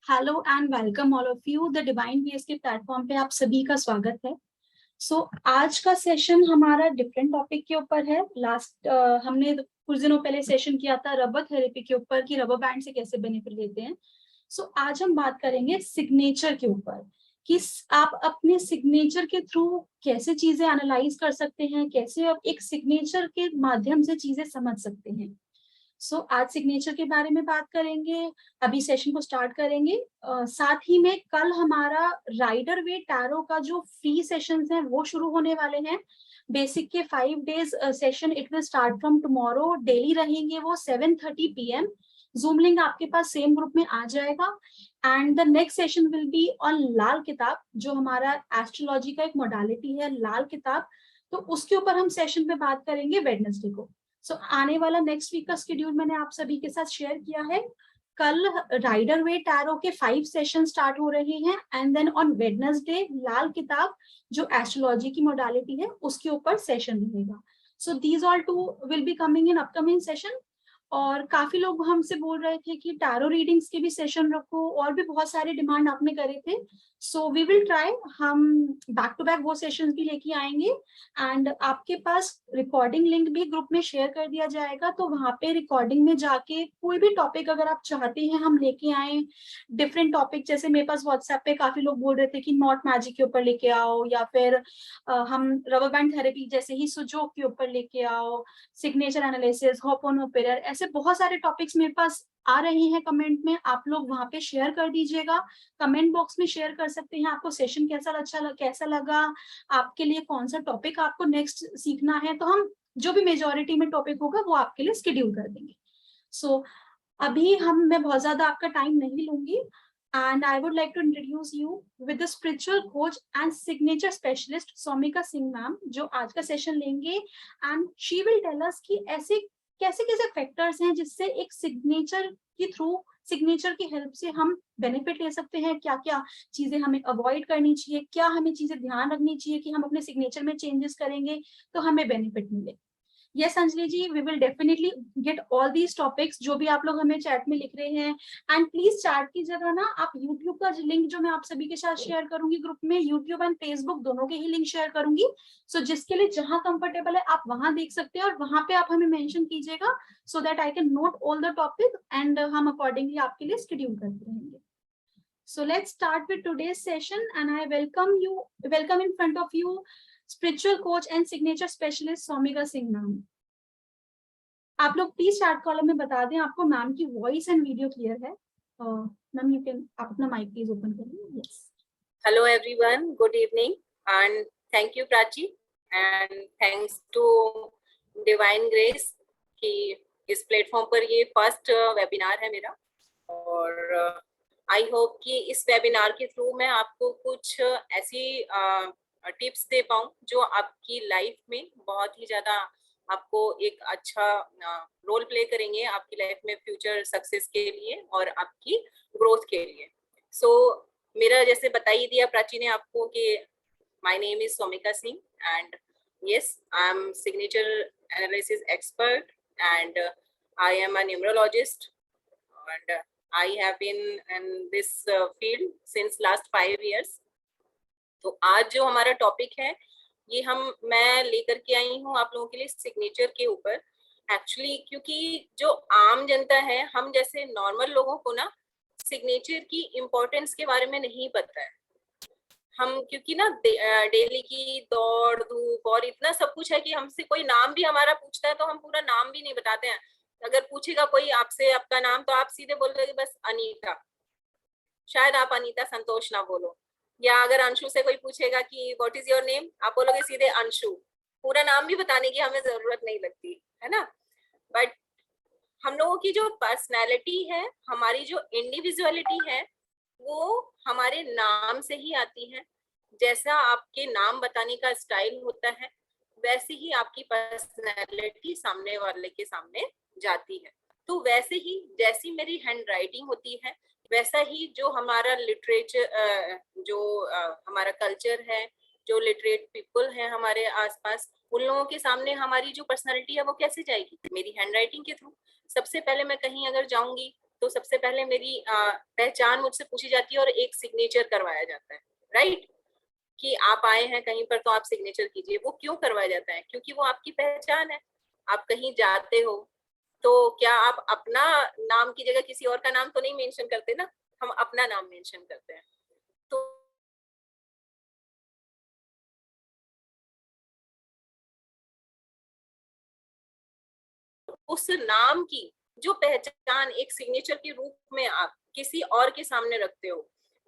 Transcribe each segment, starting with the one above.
Hello and welcome all of you the divine VS के platform पे आप सभी का स्वागत है। आज का सेशन हमारा डिफरेंट टॉपिक के ऊपर है। हमने कुछ दिनों पहले सेशन किया था रबर थेरेपी के ऊपर कि रबर बैंड से कैसे बेनिफिट लेते हैं। आज हम बात करेंगे सिग्नेचर के ऊपर कि आप अपने सिग्नेचर के थ्रू कैसे चीजें एनालाइज कर सकते हैं, कैसे आप एक सिग्नेचर के माध्यम से चीजें समझ सकते हैं। आज सिग्नेचर के बारे में बात करेंगे। अभी सेशन को स्टार्ट करेंगे। साथ ही में कल हमारा राइडर वे टैरो का जो फ्री सेशंस हैं वो शुरू होने वाले हैं। बेसिक के 5 days session it will start from tomorrow. Daily रहेंगे वो 7:30 PM। जूम लिंक आपके पास सेम ग्रुप में आ जाएगा। And the next session will be on Lal Kitab, जो हमारा एस्ट्रोलॉजी का एक मोडालिटी है लाल किताब। तो उसके ऊपर हम सेशन पे बात करेंगे वेडनेसडे को। आने वाला नेक्स्ट वीक का शेड्यूल मैंने आप सभी के साथ शेयर किया है। कल राइडर वे टैरो के 5 सेशन स्टार्ट हो रहे हैं एंड देन ऑन वेडनेसडे लाल किताब जो एस्ट्रोलॉजी की मोडालिटी है उसके ऊपर सेशन रहेगा। These all two will be coming in upcoming session. और काफी लोग हमसे बोल रहे थे कि टैरो रीडिंग्स के भी सेशन रखो, और भी बहुत सारे डिमांड आपने करे थे। वी विल ट्राई, हम बैक टू बैक वो सेशंस भी लेके आएंगे। एंड आपके पास रिकॉर्डिंग लिंक भी ग्रुप में शेयर कर दिया जाएगा, तो वहां पे रिकॉर्डिंग में जाके कोई भी टॉपिक अगर आप चाहते हैं हम लेके आए, डिफरेंट टॉपिक, जैसे मेरे पास व्हाट्सएप पे काफी लोग बोल रहे थे कि नॉट मैजिक के ऊपर लेके आओ, या फिर हम रबर बैंड थेरेपी जैसे ही सुजोग के ऊपर लेके आओ, सिग्नेचर एनालिसिस, होपोनोपेरर, ऐसे बहुत सारे टॉपिक्स मेरे पास आ रहे हैं कमेंट में। आप लोग वहां पे शेयर कर दीजिएगा, कमेंट बॉक्स में शेयर कर सकते हैं आपको सेशन कैसा लगा, आपके लिए कौन सा टॉपिक आपको नेक्स्ट सीखना है, तो हम जो भी मेजोरिटी में टॉपिक होगा वो आपके लिए शेड्यूल कर देंगे। अभी मैं बहुत ज्यादा आपका टाइम नहीं लूंगी, and I would like to introduce you with the spiritual coach and signature specialist Somika Singh ma'am, जो आज का सेशन लेंगे। And she will tell us कि ऐसे कैसे कैसे फैक्टर्स हैं जिससे एक सिग्नेचर के थ्रू, सिग्नेचर की हेल्प से हम बेनिफिट ले सकते हैं, क्या क्या चीजें हमें अवॉइड करनी चाहिए, क्या हमें चीजें ध्यान रखनी चाहिए कि हम अपने सिग्नेचर में चेंजेस करेंगे तो हमें बेनिफिट मिले। Yes Anjali ji, we will definitely get all these topics जो भी आप लोग हमें चैट में लिख रहे हैं। एंड प्लीज चैट की जगह ना आप यूट्यूब का लिंक जो मैं आप सभी के साथ शेयर करूंगी ग्रुप में, यूट्यूब एंड फेसबुक दोनों के ही लिंक शेयर करूंगी। जिसके लिए जहां कंफर्टेबल है आप वहां देख सकते हैं, और वहां पे आप हमें मेंशन कीजिएगा so that I can note all the topic and हम अकॉर्डिंगली आपके लिए शेड्यूल करते रहेंगे। Let's start with today's session, and I welcome in front of you spiritual coach and signature specialist Somika Singh ma'am. आप लोग प्लीज चैट कॉलम में बता दें आपको मैम की वॉइस एंड वीडियो क्लियर है। मैम यू कैन, आप अपना माइक प्लीज ओपन करिए। Yes, hello everyone, good evening and thank you Prachi, and thanks to divine grace कि इस प्लेटफॉर्म पर ये फर्स्ट वेबिनार है मेरा। और आई होप कि इस वेबिनार के थ्रू मैं आपको कुछ ऐसी टिप्स दे पाऊँ जो आपकी लाइफ में बहुत ही ज़्यादा आपको एक अच्छा रोल प्ले करेंगे आपकी लाइफ में, फ्यूचर सक्सेस के लिए और आपकी ग्रोथ के लिए। मेरा जैसे बता ही दिया प्राची ने आपको कि my name is Somika Singh, and yes, I am signature analysis expert and I am a numerologist, and I have been in this field since last 5 years. तो आज जो हमारा टॉपिक है ये मैं लेकर के आई हूँ आप लोगों के लिए सिग्नेचर के ऊपर। एक्चुअली क्योंकि जो आम जनता है, हम जैसे नॉर्मल लोगों को ना सिग्नेचर की इम्पोर्टेंस के बारे में नहीं पता है। हम क्योंकि ना डेली की दौड़ धूप और इतना सब कुछ है कि हमसे कोई नाम भी हमारा पूछता है तो हम पूरा नाम भी नहीं बताते हैं। अगर पूछेगा कोई आपसे आपका नाम तो आप सीधे बोल रहे बस अनीता, शायद आप अनीता संतोष ना बोलो। या अगर अंशु से कोई पूछेगा कि व्हाट इज योर नेम, आप बोलोगे सीधे अंशु, पूरा नाम भी बताने की हमें जरूरत नहीं लगती है ना। बट हम लोगों की जो पर्सनैलिटी है, हमारी जो इंडिविजुअलिटी है, वो हमारे नाम से ही आती है। जैसा आपके नाम बताने का स्टाइल होता है वैसे ही आपकी पर्सनैलिटी सामने वाले के सामने जाती है। तो वैसे ही जैसी मेरी हैंड राइटिंग होती है वैसा ही जो हमारा लिटरेचर, जो हमारा कल्चर है, जो लिटरेट पीपल है हमारे आसपास, उन लोगों के सामने हमारी जो पर्सनालिटी है वो कैसे जाएगी? मेरी हैंड राइटिंग के थ्रू। सबसे पहले मैं कहीं अगर जाऊंगी तो सबसे पहले मेरी पहचान मुझसे पूछी जाती है और एक सिग्नेचर करवाया जाता है, राइट? कि आप आए हैं कहीं पर तो आप सिग्नेचर कीजिए। वो क्यों करवाया जाता है? क्योंकि वो आपकी पहचान है। आप कहीं जाते हो तो क्या आप अपना नाम की जगह किसी और का नाम तो नहीं मेंशन करते ना, हम अपना नाम मेंशन करते हैं। तो उस नाम की जो पहचान एक सिग्नेचर के रूप में आप किसी और के सामने रखते हो,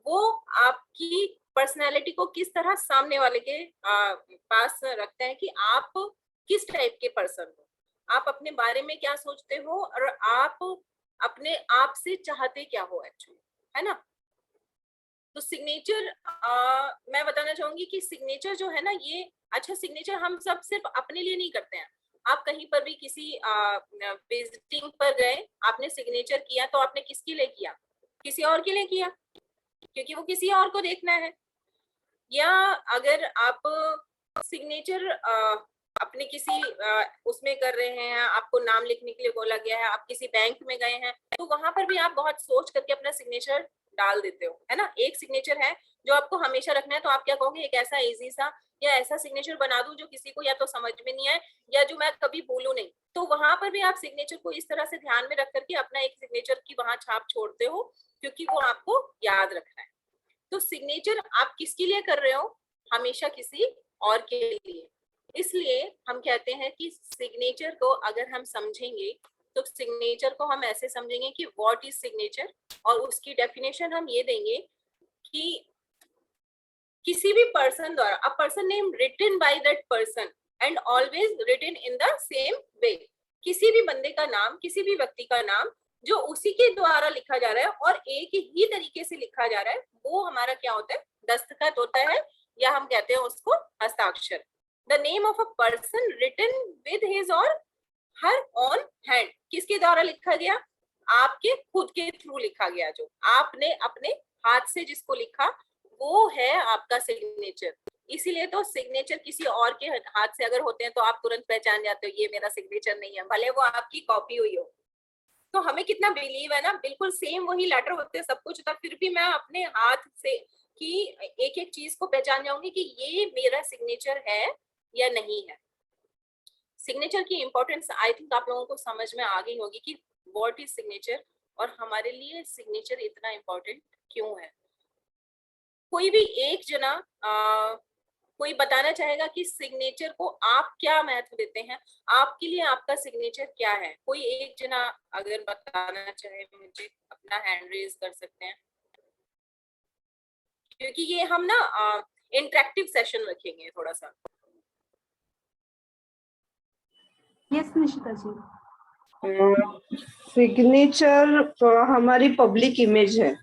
वो आपकी पर्सनैलिटी को किस तरह सामने वाले के पास रखता है कि आप किस टाइप के पर्सन हो, आप अपने बारे में क्या सोचते हो और आप अपने आप से चाहते क्या हो एक्चुअली, है ना? तो सिग्नेचर मैं बताना चाहूंगी कि सिग्नेचर जो है ना, ये अच्छा सिग्नेचर हम सब सिर्फ अपने लिए नहीं करते हैं। आप कहीं पर भी किसी विजिटिंग पर गए, आपने सिग्नेचर किया तो आपने किसके लिए किया? किसी और के लिए किया, क्योंकि वो किसी और को देखना है। या अगर आप सिग्नेचर अपने किसी उसमें कर रहे हैं, आपको नाम लिखने के लिए बोला गया है, आप किसी बैंक में गए हैं, तो वहां पर भी आप बहुत सोच करके अपना सिग्नेचर डाल देते हो, है ना? एक सिग्नेचर है जो आपको हमेशा रखना है, तो आप क्या कहोगे? एक ऐसा इजी सा या ऐसा सिग्नेचर बना दूं जो किसी को या तो समझ में नहीं आए या जो मैं कभी भूलूं नहीं। तो वहां पर भी आप सिग्नेचर को इस तरह से ध्यान में रख करके अपना एक सिग्नेचर की वहां छाप छोड़ते हो, क्योंकि वो आपको याद रखना है। तो सिग्नेचर आप किसके लिए कर रहे हो? हमेशा किसी और के लिए। इसलिए हम कहते हैं कि सिग्नेचर को अगर हम समझेंगे तो सिग्नेचर को हम ऐसे समझेंगे कि व्हाट इज सिग्नेचर, और उसकी डेफिनेशन हम ये देंगे कि किसी भी पर्सन द्वारा, a person name written by that person and always written in the same way. किसी भी बंदे का नाम, किसी भी व्यक्ति का नाम जो उसी के द्वारा लिखा जा रहा है और एक ही तरीके से लिखा जा रहा है, वो हमारा क्या होता है? दस्तखत होता है, या हम कहते हैं उसको हस्ताक्षर। The name of a person written with his और हर ऑन हैंड। किसके द्वारा लिखा गया? आपके खुद के थ्रू लिखा गया, जो आपने अपने हाथ से जिसको लिखा, वो है आपका सिग्नेचर। इसीलिए तो सिग्नेचर किसी और के हाथ से अगर होते हैं तो आप तुरंत पहचान जाते हो ये मेरा सिग्नेचर नहीं है, भले वो आपकी कॉपी हुई हो। तो हमें कितना बिलीव है ना, बिल्कुल सेम वही लेटर होते हैं, सब कुछ होता, फिर भी मैं अपने हाथ से कि एक एक चीज को पहचान जाऊंगी कि ये मेरा सिग्नेचर है या नहीं है। सिग्नेचर की इंपॉर्टेंस आई थिंक आप लोगों को समझ में आ गई होगी कि व्हाट इज सिग्नेचर और हमारे लिए सिग्नेचर इतना इंपॉर्टेंट क्यों है। कोई भी एक जना कोई बताना चाहेगा कि सिग्नेचर को आप क्या महत्व देते हैं? आपके लिए आपका सिग्नेचर क्या है? कोई एक जना अगर बताना चाहे मुझे, अपना हैंड रेज कर सकते हैं, क्योंकि ये हम ना इंटरेक्टिव सेशन रखेंगे थोड़ा सा। यस निशिता जी। सिग्नेचर हमारी पब्लिक इमेज है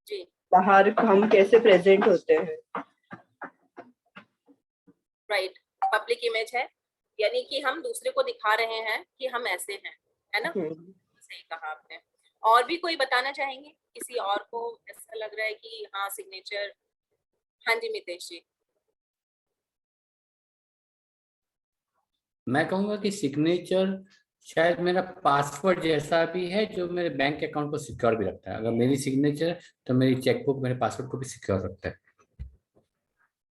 जी बाहर, हम कैसे प्रेजेंट होते हैं। राइट, पब्लिक इमेज है, यानी कि हम दूसरे को दिखा रहे हैं कि हम ऐसे हैं, है ना? सही कहा आपने। और भी कोई बताना चाहेंगे? किसी और को ऐसा लग रहा है कि हाँ सिग्नेचर? हाँ जी मितेश जी। मैं कहूंगा कि सिग्नेचर शायद मेरा पासवर्ड जैसा भी है, जो मेरे बैंक अकाउंट को सिक्योर भी रखता है। अगर मेरी सिग्नेचर तो मेरी चेकबुक मेरे पासवर्ड को भी सिक्योर रखता है।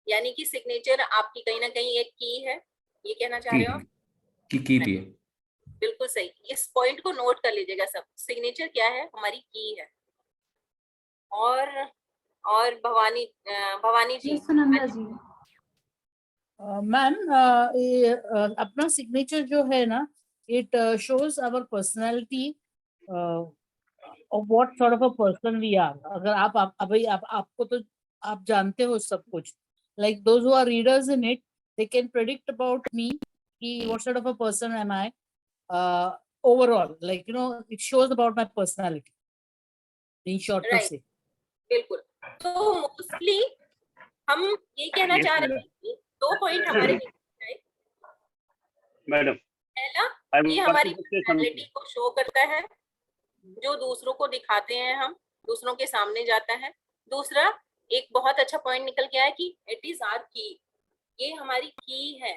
यानी कि सिग्नेचर आपकी कहीं ना कहीं एक की है, ये कहना चाह रहे हो आप? की भी है। बिल्कुल सही, इस पॉइंट को नोट कर लीजिएगा सब। सिग्नेचर क्या है? हमारी की है। और भवानी जी। सुनंदा जी। मैम, ये अपना सिग्नेचर जो है ना, it shows our personality of what sort of a person we are. अगर आप अभी आपको तो आप जानते हो सब कुछ, like those who are readers in it, they can predict about me कि what sort of a person am I overall, like it shows about my personality in short to right, say. बिल्कुल। तो mostly हम ये कहना चाह रहे हैं कि 2 पॉइंट हमारे है। मैडम, पहला, ये हमारी पर्सनालिटी को शो करता है, जो दूसरों को दिखाते हैं हम, दूसरों के सामने जाता है। दूसरा, एक बहुत अच्छा पॉइंट निकल के आया कि इट इज आवर की। ये हमारी की है,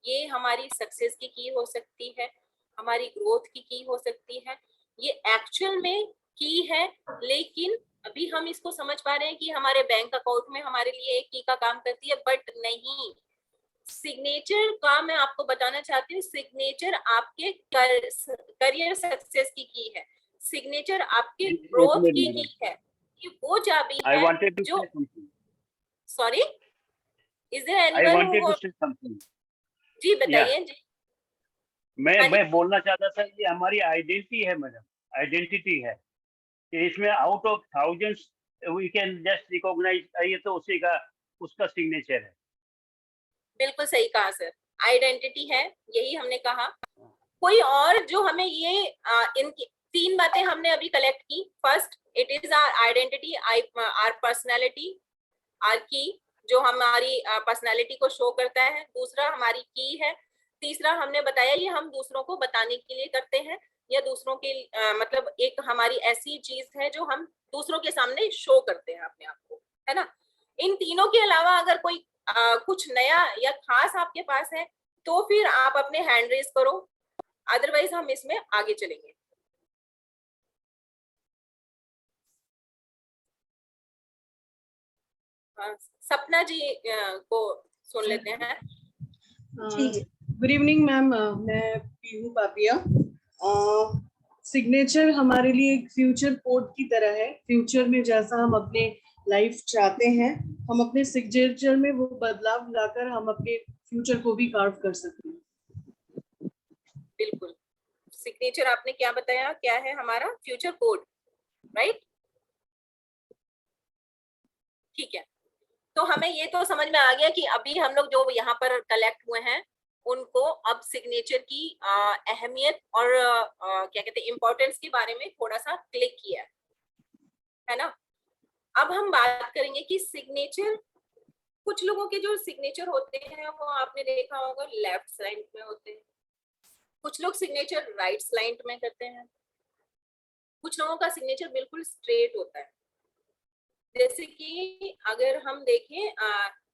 ये हमारी सक्सेस की हो सकती है, हमारी ग्रोथ की हो सकती है, ये एक्चुअल में की है, लेकिन अभी हम इसको समझ पा रहे हैं कि हमारे बैंक अकाउंट में हमारे लिए एक की का काम करती है, बट नहीं। सिग्नेचर का मैं आपको बताना चाहती हूँ, सिग्नेचर आपके करियर सक्सेस की है, सिग्नेचर आपके ग्रोथ की है। कि वो चाबी I है wanted to जो, say something. Sorry, is there I anyone wanted who, to say something. जी बताइए जी। हाँ जी। मैं बोलना चाहता था, ये हमारी आइडेंटिटी है मैडम, आइडेंटिटी है कि इसमें out of thousands we can just recognize, ये तो उसी का उसका सिग्नेचर है। बिल्कुल सही कहा सर, आइडेंटिटी है, यही हमने कहा। कोई और जो हमें ये इनकी 3 बातें हमने अभी कलेक्ट की। First, it is our identity, our personality, आर की, जो हमारी पर्सनालिटी को शो करता है। दूसरा हमारी की है। तीसरा हमने बताया ये हम दूसरों को बताने के लिए करते हैं, या दूसरों के मतलब एक हमारी ऐसी चीज है जो हम दूसरों के सामने शो करते हैं अपने आप को, है ना। इन तीनों के अलावा अगर कोई कुछ नया या खास आपके पास है तो फिर आप अपने हैंड रेज करो, अदरवाइज हम इसमें आगे चलेंगे। सपना जी को सुन लेते हैं। गुड इवनिंग मैम, मैं पीहू पापिया। सिग्नेचर हमारे लिए एक फ्यूचर कोड की तरह है। फ्यूचर में जैसा हम अपने लाइफ चाहते हैं, हम अपने सिग्नेचर में वो बदलाव लाकर हम अपने फ्यूचर को भी कार्व कर सकते हैं। बिल्कुल, सिग्नेचर आपने क्या बताया, क्या है हमारा फ्यूचर कोड, राइट? ठीक है, तो हमें ये तो समझ में आ गया कि अभी हम लोग जो यहाँ पर कलेक्ट हुए हैं उनको अब सिग्नेचर की अहमियत और क्या कहते हैं इम्पोर्टेंस के बारे में थोड़ा सा क्लिक किया है ना। अब हम बात करेंगे कि सिग्नेचर, कुछ लोगों के जो सिग्नेचर होते हैं वो आपने देखा होगा लेफ्ट साइड में होते हैं, कुछ लोग सिग्नेचर राइट साइड में करते हैं, कुछ लोगों का सिग्नेचर बिल्कुल स्ट्रेट होता है। जैसे कि अगर हम देखें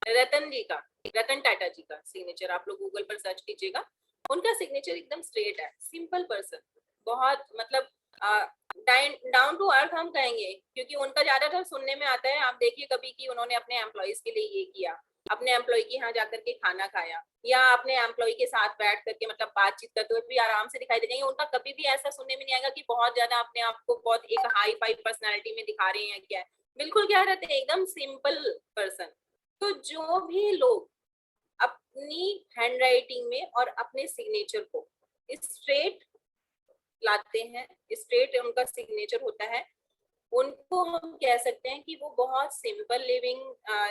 रतन टाटा जी का सिग्नेचर आप लोग गूगल पर सर्च कीजिएगा, उनका सिग्नेचर एकदम स्ट्रेट है, सिंपल पर्सन, बहुत मतलब डाउन टू अर्थ हम कहेंगे, क्योंकि उनका ज्यादातर सुनने में आता है, आप देखिए कभी कि उन्होंने अपने एम्प्लॉइज के लिए ये किया, अपने एम्प्लॉय के यहाँ जाकर के खाना खाया, या अपने एम्प्लॉय के साथ बैठ करके मतलब बातचीत करते हुए भी आराम से दिखाई दे जाएंगे। उनका कभी भी ऐसा सुनने में नहीं आएगा कि बहुत ज्यादा अपने आप को बहुत एक हाई फाई पर्सनैलिटी में दिखा रहे हैं क्या है, बिल्कुल क्या रहते हैं एकदम सिंपल पर्सन। तो जो भी लोग अपनी हैंड राइटिंग में और अपने सिग्नेचर को स्ट्रेट लाते हैं, स्ट्रेट उनका सिग्नेचर होता है, उनको हम कह सकते हैं कि वो बहुत सिंपल लिविंग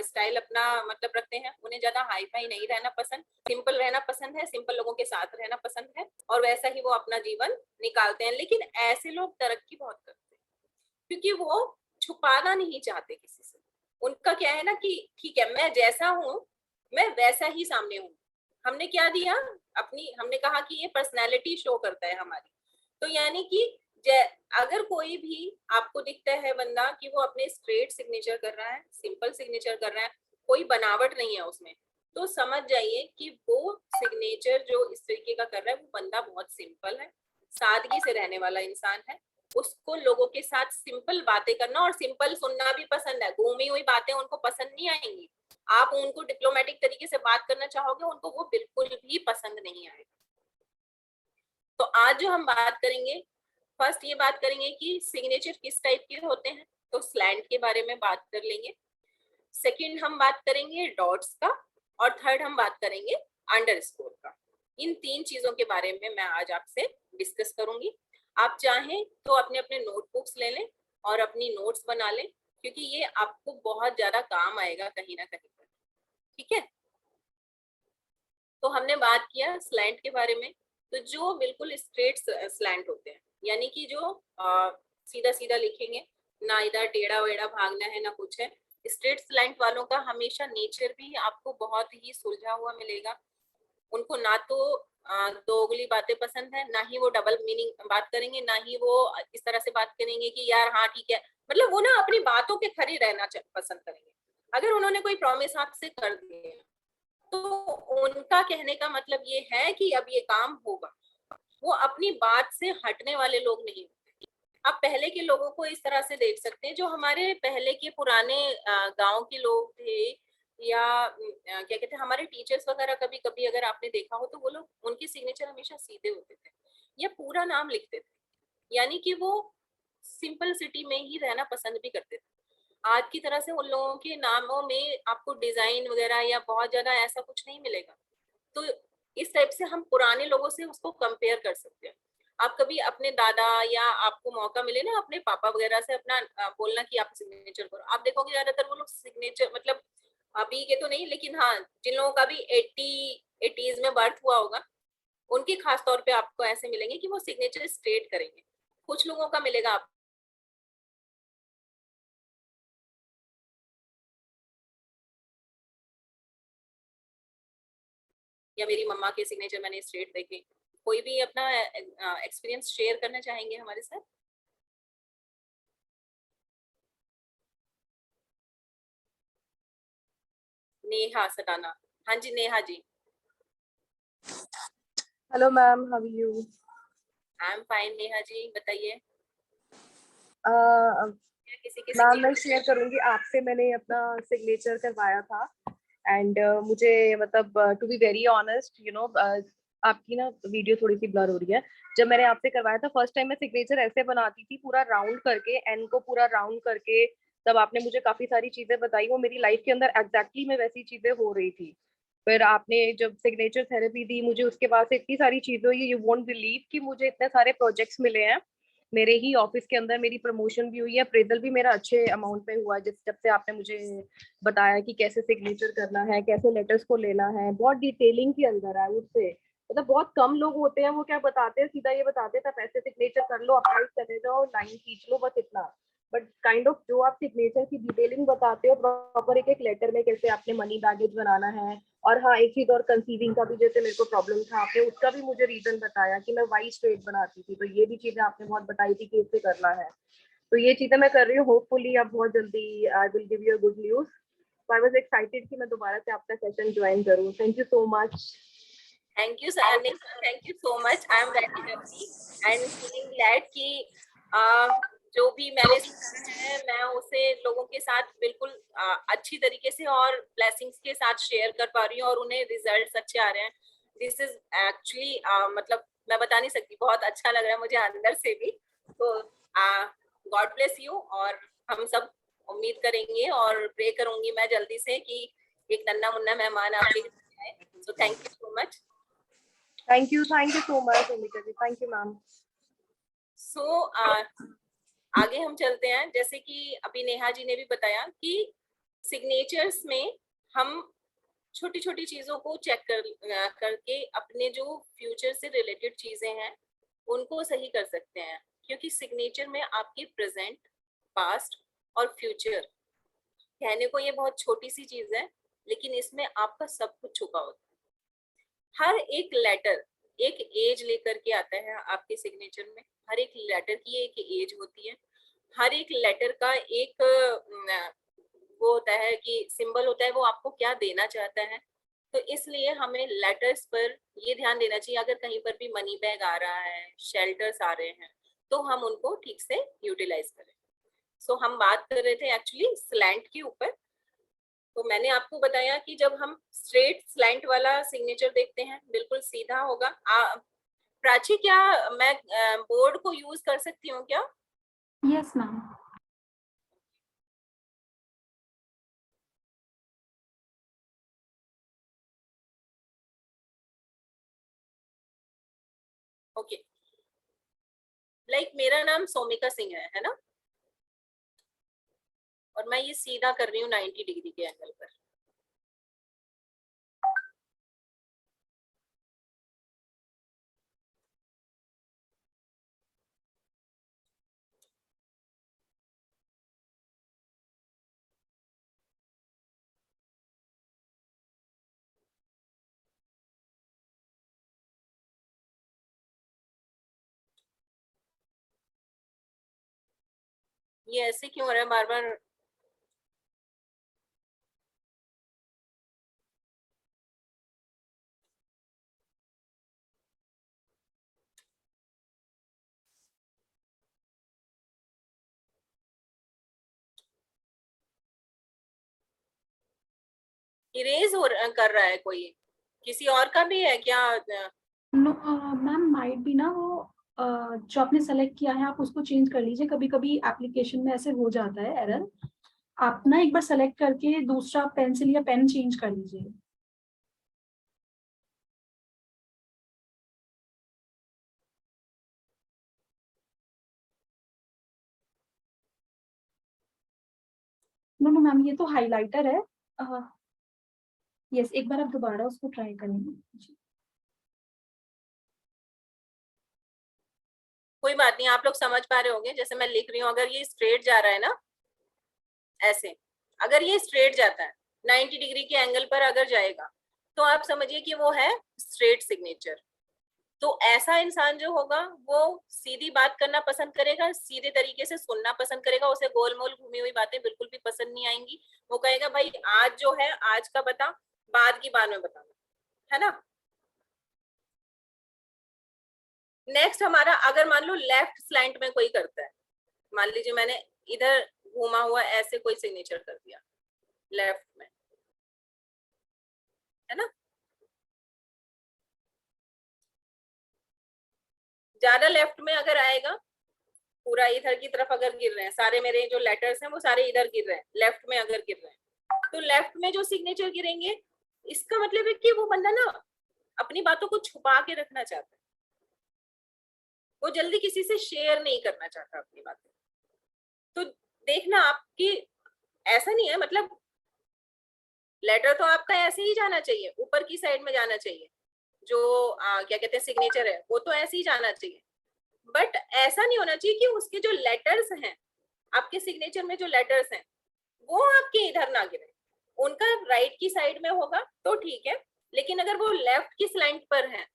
स्टाइल अपना मतलब रखते हैं। उन्हें ज्यादा हाई फाई नहीं रहना पसंद, सिंपल रहना पसंद है, सिंपल लोगों के साथ रहना पसंद है, और वैसा ही वो अपना जीवन निकालते हैं। लेकिन ऐसे लोग तरक्की बहुत करते हैं क्योंकि वो छुपाना नहीं चाहते किसी से। उनका क्या है ना कि ठीक है मैं जैसा हूँ मैं वैसा ही सामने हूँ। हमने क्या दिया अपनी, हमने कहा कि ये पर्सनैलिटी शो करता है हमारी। तो यानी कि अगर कोई भी आपको दिखता है बंदा कि वो अपने स्ट्रेट सिग्नेचर कर रहा है, सिंपल सिग्नेचर कर रहा है, कोई बनावट नहीं है उसमें, तो समझ जाइए कि वो सिग्नेचर जो इस तरीके का कर रहा है वो बंदा बहुत सिंपल है, सादगी से रहने वाला इंसान है। उसको लोगों के साथ सिंपल बातें करना और सिंपल सुनना भी पसंद है। घूमी हुई बातें उनको पसंद नहीं आएंगी। आप उनको डिप्लोमेटिक तरीके से बात करना चाहोगे उनको वो बिल्कुल भी पसंद नहीं आएगा। तो आज जो हम बात करेंगे, फर्स्ट ये बात करेंगे कि सिग्नेचर किस टाइप के होते हैं, तो स्लैंट के बारे में बात कर लेंगे। सेकंड हम बात करेंगे डॉट्स का, और थर्ड हम बात करेंगे अंडरस्कोर का। इन 3 चीजों के बारे में मैं आज आपसे डिस्कस करूंगी। आप चाहें तो अपने अपने नोटबुक्स ले लें और अपनी नोट्स बना लें, क्योंकि ये आपको बहुत ज्यादा काम आएगा कहीं ना कहीं पर, ठीक है। तो हमने बात किया स्लैंट के बारे में। तो जो बिल्कुल स्ट्रेट स्लैंट होते हैं, यानी कि जो सीधा सीधा लिखेंगे, ना इधर टेढ़ा वेढ़ा भागना है ना कुछ है, स्ट्रेट स्लैंट वालों का हमेशा नेचर भी आपको बहुत ही सुलझा हुआ मिलेगा। उनको ना तो दोगली बातें पसंद है, ना ही वो डबल मीनिंग बात करेंगे, ना ही वो इस तरह से बात करेंगे कि यार हाँ ठीक है, मतलब वो ना अपनी बातों के खरी रहना पसंद करेंगे। अगर उन्होंने कोई प्रॉमिस आपसे कर दिया तो उनका कहने का मतलब ये है कि अब ये काम होगा। वो अपनी बात से हटने वाले लोग नहीं होते। आप पहले के लोगों को इस तरह से देख सकते हैं, जो हमारे पहले के पुराने गांव के लोग थे, या क्या कहते हैं, हमारे टीचर्स वगैरह, कभी कभी अगर आपने देखा हो तो वो लोग, उनके सिग्नेचर हमेशा सीधे होते थे या पूरा नाम लिखते थे, यानी कि वो सिंपल सिटी में ही रहना पसंद भी करते थे। आज की तरह से उन लोगों के नामों में आपको डिजाइन वगैरह या बहुत ज्यादा ऐसा कुछ नहीं मिलेगा। तो इस टाइप से हम पुराने लोगों से उसको कंपेयर कर सकते हैं। आप कभी अपने दादा, या आपको मौका मिले ना अपने पापा वगैरह से अपना बोलना कि आप सिग्नेचर करो, आप देखोगे ज्यादातर वो लोग सिग्नेचर, मतलब अभी के तो नहीं, लेकिन हाँ जिन लोगों का भी 80s में बर्थ हुआ होगा, उनके खास तौर पे आपको ऐसे मिलेंगे कि वो सिग्नेचर स्ट्रेट करेंगे। कुछ लोगों का मिलेगा आप या मेरी मम्मा के सिग्नेचर मैंने स्ट्रेट देखे। कोई भी अपना एक्सपीरियंस शेयर करना चाहेंगे हमारे साथ? नेहा सटाना। हाँ जी Neha ji. Hello ma'am, how are you? I am fine Neha ji, बताइए। किसी के मैम मैं सिग्नेचर? शेयर करूंगी आपसे, मैंने अपना सिग्नेचर करवाया था एंड मुझे मतलब टू बी वेरी ऑनेस्ट आपकी ना वीडियो थोड़ी सी ब्लर हो रही है। जब मैंने आपसे करवाया था फर्स्ट टाइम, मैं सिग्नेचर ऐसे बनाती थी पूरा राउंड करके, एन को पूरा राउंड करके। तब आपने मुझे काफी सारी चीजें बताई, वो मेरी लाइफ के अंदर एग्जैक्टली में वैसी चीजें हो रही थी। फिर आपने जब सिग्नेचर थेरेपी दी मुझे, उसके बाद से इतनी सारी चीजें हुई, यू वोंट बिलीव कि मुझे इतने सारे प्रोजेक्ट्स मिले हैं। मेरे ही ऑफिस के अंदर मेरी प्रमोशन भी हुई है, अप्रेजल भी मेरा अच्छे अमाउंट पे हुआ है, जिस जब से आपने मुझे बताया कि कैसे सिग्नेचर करना है, कैसे लेटर्स को लेना है, बहुत डिटेलिंग के अंदर है उससे। मतलब बहुत कम लोग होते हैं वो क्या बताते हैं, सीधा ये बताते हैं पैसे सिग्नेचर कर लो, अप्लाई चले जाओ, लाइन खींच लो, बस इतना। बट काइंड ऑफ जो आप सिग्नेचर की डिटेलिंग बताते हो प्रॉपर, एक एक लेटर में कैसे आपने मनी बैगेज बनाना है। और हाँ, एक चीज और, कंसीविंग का भी जैसे मेरे को प्रॉब्लम था, आपने उसका भी मुझे रीजन बताया कि मैं वाई स्ट्रेट बनाती थी, तो ये भी चीजें आपने बहुत बताई थी कि इससे करना है। तो ये चीजें मैं कर रही हूँ, होपफुली अब बहुत जल्दी I will give you good news. So I was excited कि मैं दोबारा से आपका सेशन ज्वाइन करूँ। Thank you so much. Thank you sir, thank you so much. I am very happy and feeling glad कि जो भी मैंने सीखा है मैं उसे लोगों के साथ बिल्कुल अच्छी तरीके से और ब्लेसिंग्स के साथ शेयर कर पा रही हूँ, और उन्हें रिजल्ट्स अच्छे आ रहे हैं। दिस इज एक्चुअली मतलब मैं बता नहीं सकती, बहुत अच्छा लग रहा है मुझे अंदर से भी। तो गॉड ब्लेस यू, और हम सब उम्मीद करेंगे और प्रे करूंगी मैं जल्दी से कि एक नन्ना मुन्ना मेहमान आपके घर आए। So thank you so much. Thank you so much Amika ji, thank you ma'am. So आगे हम चलते हैं। जैसे कि अभी नेहा जी ने भी बताया कि सिग्नेचर्स में हम छोटी छोटी चीजों को चेक करके अपने जो फ्यूचर से रिलेटेड चीजें हैं उनको सही कर सकते हैं, क्योंकि सिग्नेचर में आपके प्रेजेंट, पास्ट और फ्यूचर, कहने को ये बहुत छोटी सी चीज है, लेकिन इसमें आपका सब कुछ छुपा होता है। हर एक लेटर एक एज लेकर के आता है आपके सिग्नेचर में। हर एक लेटर की एक एज होती है, हर एक लेटर का एक वो होता है कि सिंबल होता है, वो आपको क्या देना चाहता है। तो इसलिए हमें लेटर्स पर ये ध्यान देना चाहिए, अगर कहीं पर भी मनी बैग आ रहा है, शेल्टर्स आ रहे हैं, तो हम उनको ठीक से यूटिलाइज करें। सो हम बात कर रहे थे एक्चुअली स्लैंट के ऊपर। तो मैंने आपको बताया कि जब हम स्ट्रेट स्लैंट वाला सिग्नेचर देखते हैं, बिल्कुल सीधा होगा। प्राची, क्या मैं बोर्ड को यूज कर सकती हूँ क्या? Yes ma'am. ओके, लाइक मेरा नाम सोमिका सिंह है ना, और मैं ये सीधा कर रही हूँ 90 डिग्री के एंगल पर। ये ऐसे क्यों हो रहा है बार बार? इरेज कर रहा है कोई, किसी और का भी है क्या? मैम माइट भी ना वो जो आपने सेलेक्ट किया है आप उसको चेंज कर लीजिए, कभी कभी एप्लीकेशन में ऐसे हो जाता है एरर। आप ना एक बार सेलेक्ट करके दूसरा पेंसिल या पेन चेंज कर लीजिए। नो नो मैम, ये तो हाइलाइटर है। यस, एक बार आप दोबारा उसको ट्राई करेंगे। कोई बात नहीं, आप लोग समझ पा रहे होंगे जैसे मैं लिख रही हूँ। अगर ये स्ट्रेट जा रहा है ना ऐसे, अगर ये स्ट्रेट जाता है 90 डिग्री के एंगल पर अगर जाएगा तो आप समझिए कि वो है स्ट्रेट सिग्नेचर। तो ऐसा इंसान जो होगा वो सीधी बात करना पसंद करेगा, सीधे तरीके से सुनना पसंद करेगा, उसे गोलमोल घूमी हुई बातें बिल्कुल भी पसंद नहीं आएंगी। वो कहेगा भाई आज जो है आज का बता, बाद की बाद में बताना, है ना। नेक्स्ट हमारा, अगर मान लो लेफ्ट स्लैंट में कोई करता है, मान लीजिए मैंने इधर घूमा हुआ ऐसे कोई सिग्नेचर कर दिया लेफ्ट में, है ना। ज्यादा लेफ्ट में अगर आएगा, पूरा इधर की तरफ अगर गिर रहे हैं सारे मेरे जो लेटर्स हैं वो सारे इधर गिर रहे हैं, लेफ्ट में अगर गिर रहे हैं, तो लेफ्ट में जो सिग्नेचर गिरेंगे इसका मतलब है कि वो बंदा ना अपनी बातों को छुपा के रखना चाहता है, वो जल्दी किसी से शेयर नहीं करना चाहता अपनी बातें। तो देखना आपकी ऐसा नहीं है, मतलब लेटर तो आपका ऐसे ही जाना चाहिए, ऊपर की साइड में जाना चाहिए, जो क्या कहते हैं सिग्नेचर है वो तो ऐसे ही जाना चाहिए। बट ऐसा नहीं होना चाहिए कि उसके जो लेटर्स हैं, आपके सिग्नेचर में जो लेटर्स हैं वो आपके इधर ना गिरे, उनका राइट की साइड में होगा तो ठीक है, लेकिन अगर वो लेफ्ट की स्लैंट पर है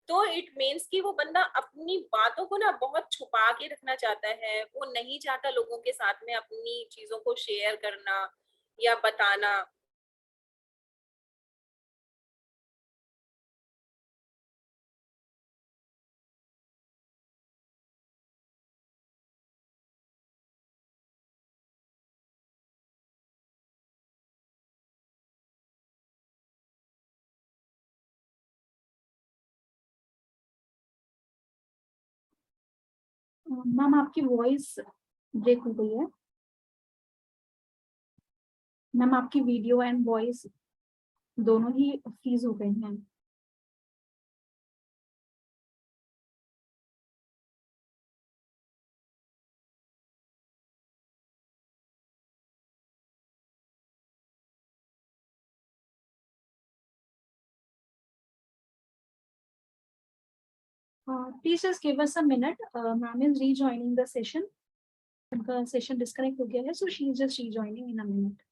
तो इट मीन्स कि वो बंदा अपनी बातों को ना बहुत छुपा के रखना चाहता है, वो नहीं चाहता लोगों के साथ में अपनी चीजों को शेयर करना या बताना। मैम आपकी वॉइस ब्रेक हो गई है। मैम आपकी वीडियो एंड वॉइस दोनों ही फ्रीज हो गए हैं। Please just give us a minute. Ma'am is rejoining the session. उनका सेशन डिस्कनेक्ट हो गया है, so she is just rejoining in a minute.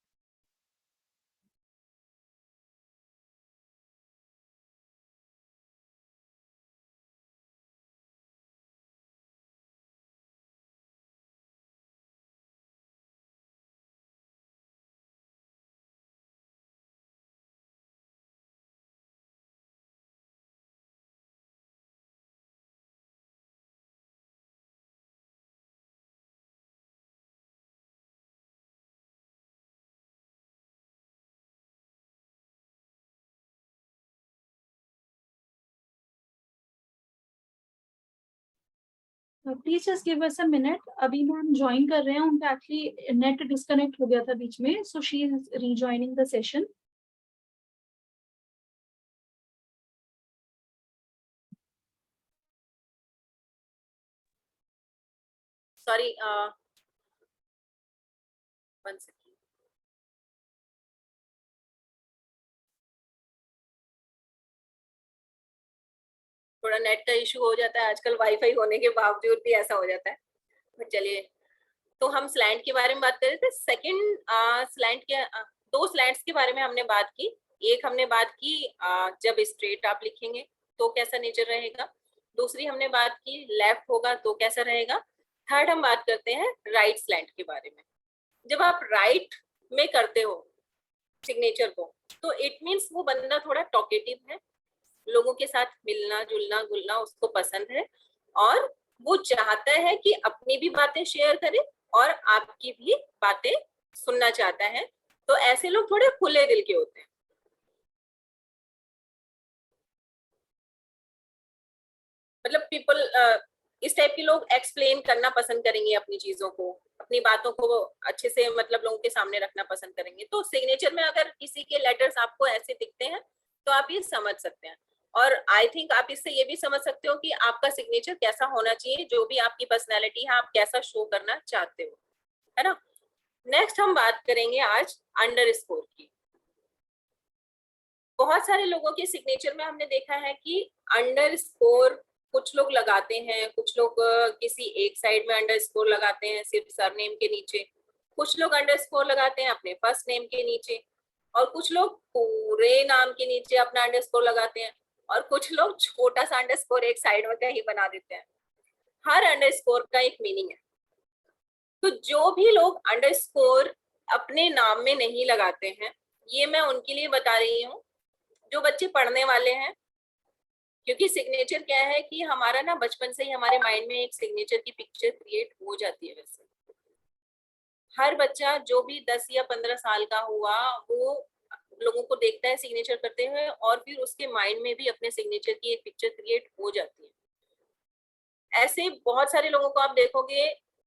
Please just give us a minute. अभी ma'am join कर रहे हैं, उनका एक्चुअली नेट डिस्कनेक्ट हो गया था बीच में, so she is rejoining the session. Sorry, 1 second. थोड़ा नेट का इशू हो जाता है आजकल, वाईफाई होने के बावजूद भी ऐसा हो जाता है। तो चलिए, तो हम स्लैंट के बारे में बात कर रहे थे। सेकंड स्लैंट के दो स्लैंट्स के बारे में हमने बात की। एक हमने बात की जब स्ट्रेट आप लिखेंगे तो कैसा नेचर रहेगा, दूसरी हमने बात की लेफ्ट होगा तो कैसा रहेगा, थर्ड हम बात करते हैं राइट स्लैंट के बारे में। जब आप राइट में करते हो सिग्नेचर को तो इट मीन्स वो बंदा थोड़ा टॉकेटिव है, लोगों के साथ मिलना जुलना घुलना उसको पसंद है, और वो चाहता है कि अपनी भी बातें शेयर करे और आपकी भी बातें सुनना चाहता है। तो ऐसे लोग थोड़े खुले दिल के होते हैं, मतलब पीपल इस टाइप के लोग एक्सप्लेन करना पसंद करेंगे अपनी चीजों को, अपनी बातों को अच्छे से मतलब लोगों के सामने रखना पसंद करेंगे। तो सिग्नेचर में अगर किसी के लेटर्स आपको ऐसे दिखते हैं तो आप ये समझ सकते हैं। और आई थिंक आप इससे ये भी समझ सकते हो कि आपका सिग्नेचर कैसा होना चाहिए, जो भी आपकी पर्सनैलिटी है आप कैसा शो करना चाहते हो, है ना। नेक्स्ट हम बात करेंगे आज अंडरस्कोर की। बहुत सारे लोगों के सिग्नेचर में हमने देखा है कि अंडरस्कोर कुछ लोग लगाते हैं, कुछ लोग किसी एक साइड में अंडरस्कोर लगाते हैं सिर्फ सरनेम के नीचे, कुछ लोग अंडरस्कोर लगाते हैं अपने फर्स्ट नेम के नीचे, और कुछ लोग पूरे नाम के नीचे अपना अंडरस्कोर लगाते हैं, और कुछ लोग छोटा सा अंडरस्कोर एक साइड में कहीं बना देते हैं। हर अंडरस्कोर का एक मीनिंग है। तो जो भी लोग अंडरस्कोर अपने नाम में नहीं लगाते हैं, ये मैं उनके लिए बता रही हूँ जो बच्चे पढ़ने वाले हैं, क्योंकि सिग्नेचर क्या है कि हमारा ना बचपन से ही हमारे माइंड में एक सिग्नेचर की पिक्चर क्रिएट हो जाती है। वैसे हर बच्चा जो भी 10 या 15 साल का हुआ वो लोगों को देखता है सिग्नेचर करते हुए, और फिर उसके माइंड में भी अपने सिग्नेचर की एक पिक्चर क्रिएट हो जाती है। ऐसे बहुत सारे लोगों को आप देखोगे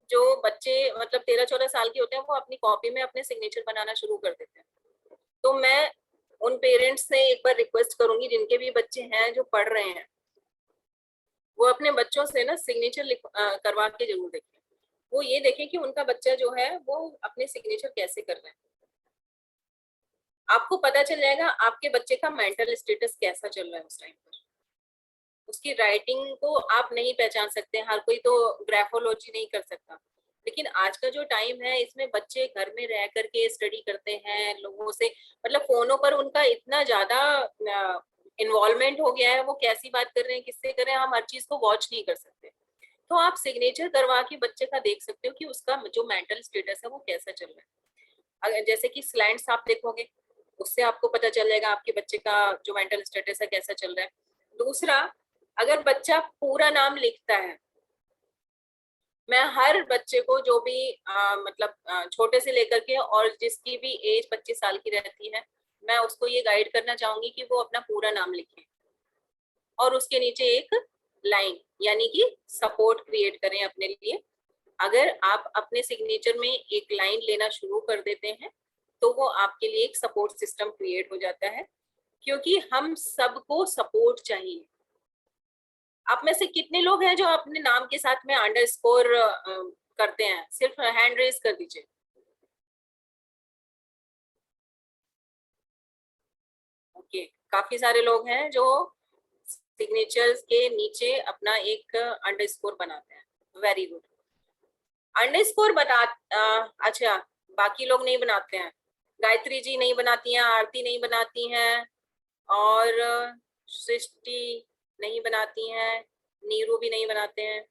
जो बच्चे मतलब 13-14 साल के होते हैं, वो अपनी कॉपी में अपने सिग्नेचर बनाना शुरू कर देते हैं। तो मैं उन पेरेंट्स से एक बार रिक्वेस्ट करूंगी जिनके भी बच्चे हैं जो पढ़ रहे हैं, वो अपने बच्चों से ना सिग्नेचर करवा के जरूर देखें। वो ये देखें कि उनका बच्चा जो है वो अपने सिग्नेचर कैसे कर रहे हैं। आपको पता चल जाएगा आपके बच्चे का मेंटल स्टेटस कैसा चल रहा है उस टाइम पर। उसकी राइटिंग को आप नहीं पहचान सकते, हर कोई तो ग्राफोलॉजी नहीं कर सकता, लेकिन आज का जो टाइम है इसमें बच्चे घर में रह करके स्टडी करते हैं, लोगों से मतलब फोनों पर उनका इतना ज्यादा इन्वॉल्वमेंट हो गया है, वो कैसी बात कर रहे हैं, किससे कर रहे हैं, हम हर चीज को वॉच नहीं कर सकते। तो आप सिग्नेचर करवा के बच्चे का देख सकते हो कि उसका जो मेंटल स्टेटस है वो कैसा चल रहा है। अगर जैसे कि स्लैंट्स आप देखोगे उससे आपको पता चल जाएगा आपके बच्चे का जो मेंटल स्टेटस है कैसा चल रहा है। दूसरा, अगर बच्चा पूरा नाम लिखता है, मैं हर बच्चे को जो भी मतलब छोटे से लेकर के और जिसकी भी एज 25 साल की रहती है, मैं उसको ये गाइड करना चाहूंगी कि वो अपना पूरा नाम लिखे और उसके नीचे एक लाइन यानी कि सपोर्ट क्रिएट करें अपने लिए। अगर आप अपने सिग्नेचर में एक लाइन लेना शुरू कर देते हैं तो वो आपके लिए एक सपोर्ट सिस्टम क्रिएट हो जाता है, क्योंकि हम सबको सपोर्ट चाहिए। आप में से कितने लोग हैं जो अपने नाम के साथ में अंडरस्कोर करते हैं? सिर्फ हैंड रेज कर दीजिए। ओके, काफी सारे लोग हैं जो सिग्नेचर्स के नीचे अपना एक अंडरस्कोर बनाते हैं। Very good. अंडरस्कोर बना अच्छा, बाकी लोग नहीं बनाते हैं। गायत्री जी नहीं बनाती हैं, आरती नहीं बनाती हैं, और सृष्टि नहीं बनाती हैं, नीरू भी नहीं बनाते हैं।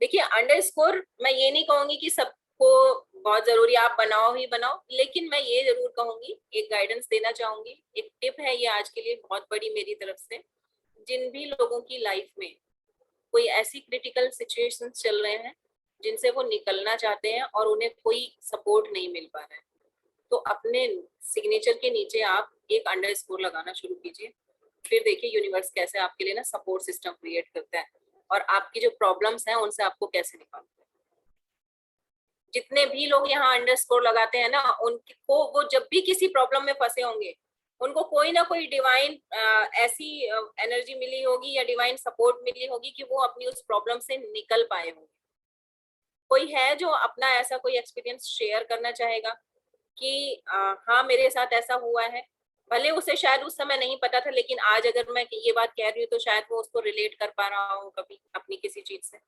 देखिए, अंडरस्कोर मैं ये नहीं कहूंगी कि सबको बहुत जरूरी आप बनाओ ही बनाओ, लेकिन मैं ये जरूर कहूंगी, एक गाइडेंस देना चाहूंगी, एक टिप है ये आज के लिए बहुत बड़ी मेरी तरफ से। जिन भी लोगों की लाइफ में कोई ऐसी क्रिटिकल सिचुएशंस चल रहे हैं जिनसे वो निकलना चाहते हैं और उन्हें कोई सपोर्ट नहीं मिल पा रहा है, तो अपने सिग्नेचर के नीचे आप एक अंडरस्कोर लगाना शुरू कीजिए। फिर देखिए यूनिवर्स कैसे आपके लिए ना सपोर्ट सिस्टम क्रिएट करता है और आपकी जो प्रॉब्लम्स हैं उनसे आपको कैसे निकालता है। जितने भी लोग यहाँ अंडरस्कोर लगाते हैं ना, उनको वो जब भी किसी प्रॉब्लम में फंसे होंगे, उनको कोई ना कोई डिवाइन ऐसी एनर्जी मिली होगी या डिवाइन सपोर्ट मिली होगी कि वो अपनी उस प्रॉब्लम से निकल पाए होंगे। कोई है जो अपना ऐसा कोई एक्सपीरियंस शेयर करना चाहेगा कि हाँ मेरे साथ ऐसा हुआ है, भले उसे शायद उस समय नहीं पता था, लेकिन आज अगर मैं ये बात कह रही हूँ तो शायद वो उसको रिलेट कर पा रहा हो कभी अपनी किसी चीज से।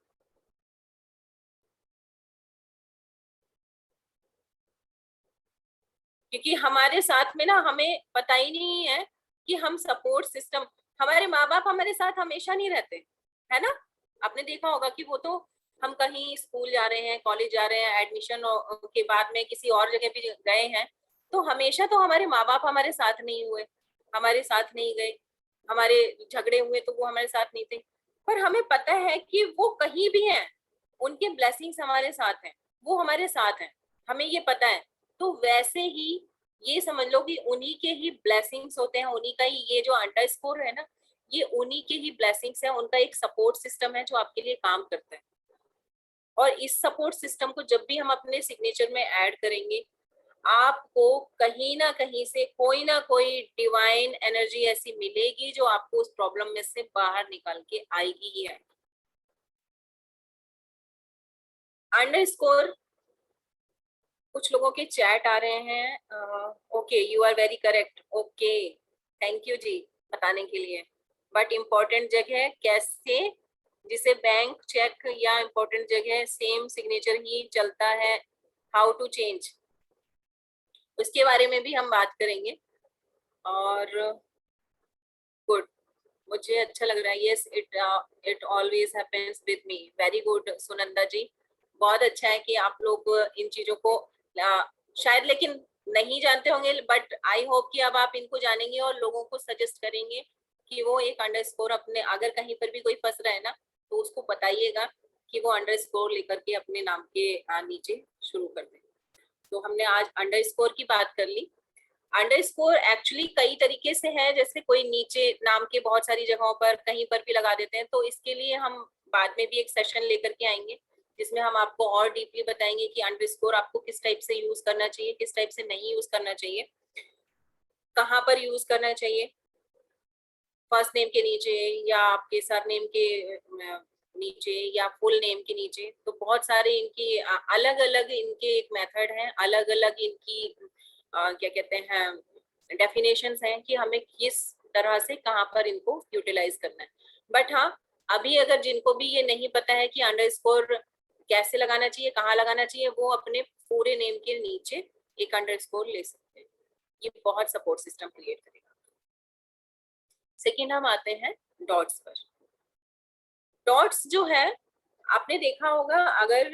क्योंकि हमारे साथ में ना हमें पता ही नहीं है कि हम सपोर्ट सिस्टम, हमारे माँ बाप हमारे साथ हमेशा नहीं रहते, है ना। आपने देखा होगा कि वो तो हम कहीं स्कूल जा रहे हैं, कॉलेज जा रहे हैं, एडमिशन के बाद में किसी और जगह भी गए हैं, तो हमेशा तो हमारे माँ बाप हमारे साथ नहीं हुए, हमारे साथ नहीं गए, हमारे झगड़े हुए तो वो हमारे साथ नहीं थे, पर हमें पता है कि वो कहीं भी हैं, उनके ब्लेसिंग्स हमारे साथ हैं, वो हमारे साथ हैं, हमें ये पता है। तो वैसे ही ये समझ लो कि उन्हीं के ही ब्लेसिंग्स होते हैं, उन्हीं का ही ये जो अंडरस्कोर है ना, ये उन्हीं के ही ब्लेसिंग्स है, उनका एक सपोर्ट सिस्टम है जो आपके लिए काम करता है। और इस सपोर्ट सिस्टम को जब भी हम अपने सिग्नेचर में ऐड करेंगे, आपको कहीं ना कहीं से कोई ना कोई डिवाइन एनर्जी ऐसी मिलेगी जो आपको उस प्रॉब्लम में से बाहर निकाल के आएगी ही आएगी। अंडरस्कोर, कुछ लोगों के चैट आ रहे हैं। Okay, you are very correct, okay, thank you जी बताने के लिए। बट इम्पोर्टेंट जगह कैसे, जिसे बैंक चेक या इम्पोर्टेंट जगह सेम सिग्नेचर ही चलता है, हाउ टू चेंज, उसके बारे में भी हम बात करेंगे। और गुड, मुझे अच्छा लग रहा है। Yes, it always happens with me. Very good Sunanda ji, बहुत अच्छा है कि आप लोग इन चीजों को शायद लेकिन नहीं जानते होंगे, बट आई होप कि अब आप इनको जानेंगे और लोगों को सजेस्ट करेंगे कि वो एक अंडरस्कोर अपने, अगर कहीं पर भी कोई फंस रहा है ना, तो उसको बताइएगा कि वो अंडरस्कोर लेकर के अपने नाम के नीचे शुरू कर दे। तो हमने आज अंडरस्कोर की बात कर ली। अंडरस्कोर एक्चुअली कई तरीके से है, जैसे कोई नीचे नाम के बहुत सारी जगहों पर कहीं पर भी लगा देते हैं, तो इसके लिए हम बाद में भी एक सेशन लेकर के आएंगे जिसमें हम आपको और डीपली बताएंगे कि अंडरस्कोर आपको किस टाइप से यूज करना चाहिए, किस टाइप से नहीं यूज करना चाहिए, कहाँ पर यूज करना चाहिए, फर्स्ट नेम के नीचे या आपके सरनेम के नीचे या फुल नेम के नीचे। तो बहुत सारे इनकी अलग अलग इनके एक मेथड हैं, अलग अलग इनकी क्या कहते हैं डेफिनेशंस हैं कि हमें किस तरह से कहाँ पर इनको यूटिलाइज करना है। बट हाँ, अभी अगर जिनको भी ये नहीं पता है कि अंडरस्कोर कैसे लगाना चाहिए, कहाँ लगाना चाहिए, वो अपने पूरे नेम के नीचे एक अंडरस्कोर ले सकते हैं। ये बहुत सपोर्ट सिस्टम क्रिएट करेगा। सेकेंड हम आते हैं डॉट्स पर। डॉट्स जो है आपने देखा होगा, अगर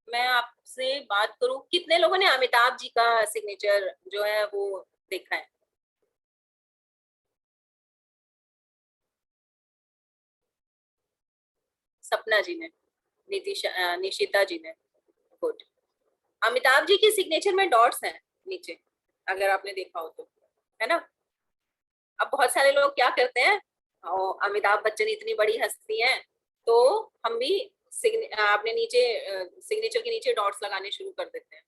मैं आपसे बात करूं, कितने लोगों ने अमिताभ जी का सिग्नेचर जो है वो देखा है? सपना जी ने, निशिता जी ने, गुड। अमिताभ जी के सिग्नेचर में डॉट्स हैं नीचे, अगर आपने देखा हो तो, है ना। अब बहुत सारे लोग क्या करते हैं, अमिताभ बच्चन इतनी बड़ी हस्ती है तो हम भी अपने नीचे सिग्नेचर के नीचे डॉट्स लगाने शुरू कर देते हैं।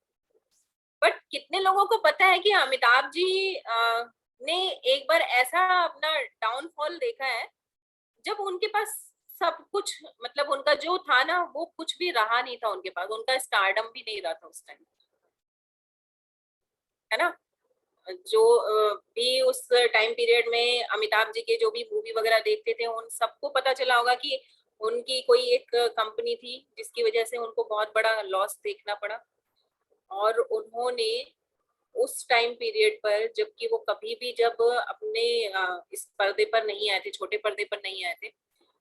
बट कितने लोगों को पता है कि अमिताभ जी ने एक बार ऐसा अपना डाउनफॉल देखा है जब उनके पास सब कुछ, मतलब उनका जो था ना वो कुछ भी रहा नहीं था उनके पास, उनका स्टारडम भी नहीं रहा था उस टाइम, है ना। जो भी उस टाइम पीरियड में अमिताभ जी के जो भी मूवी वगैरह देखते थे, उन सबको पता चला होगा कि उनकी कोई एक कंपनी थी जिसकी वजह से उनको बहुत बड़ा लॉस देखना पड़ा। और उन्होंने उस टाइम पीरियड पर, जबकि वो कभी भी जब अपने इस पर्दे पर नहीं आए थे, छोटे पर्दे पर नहीं आए थे,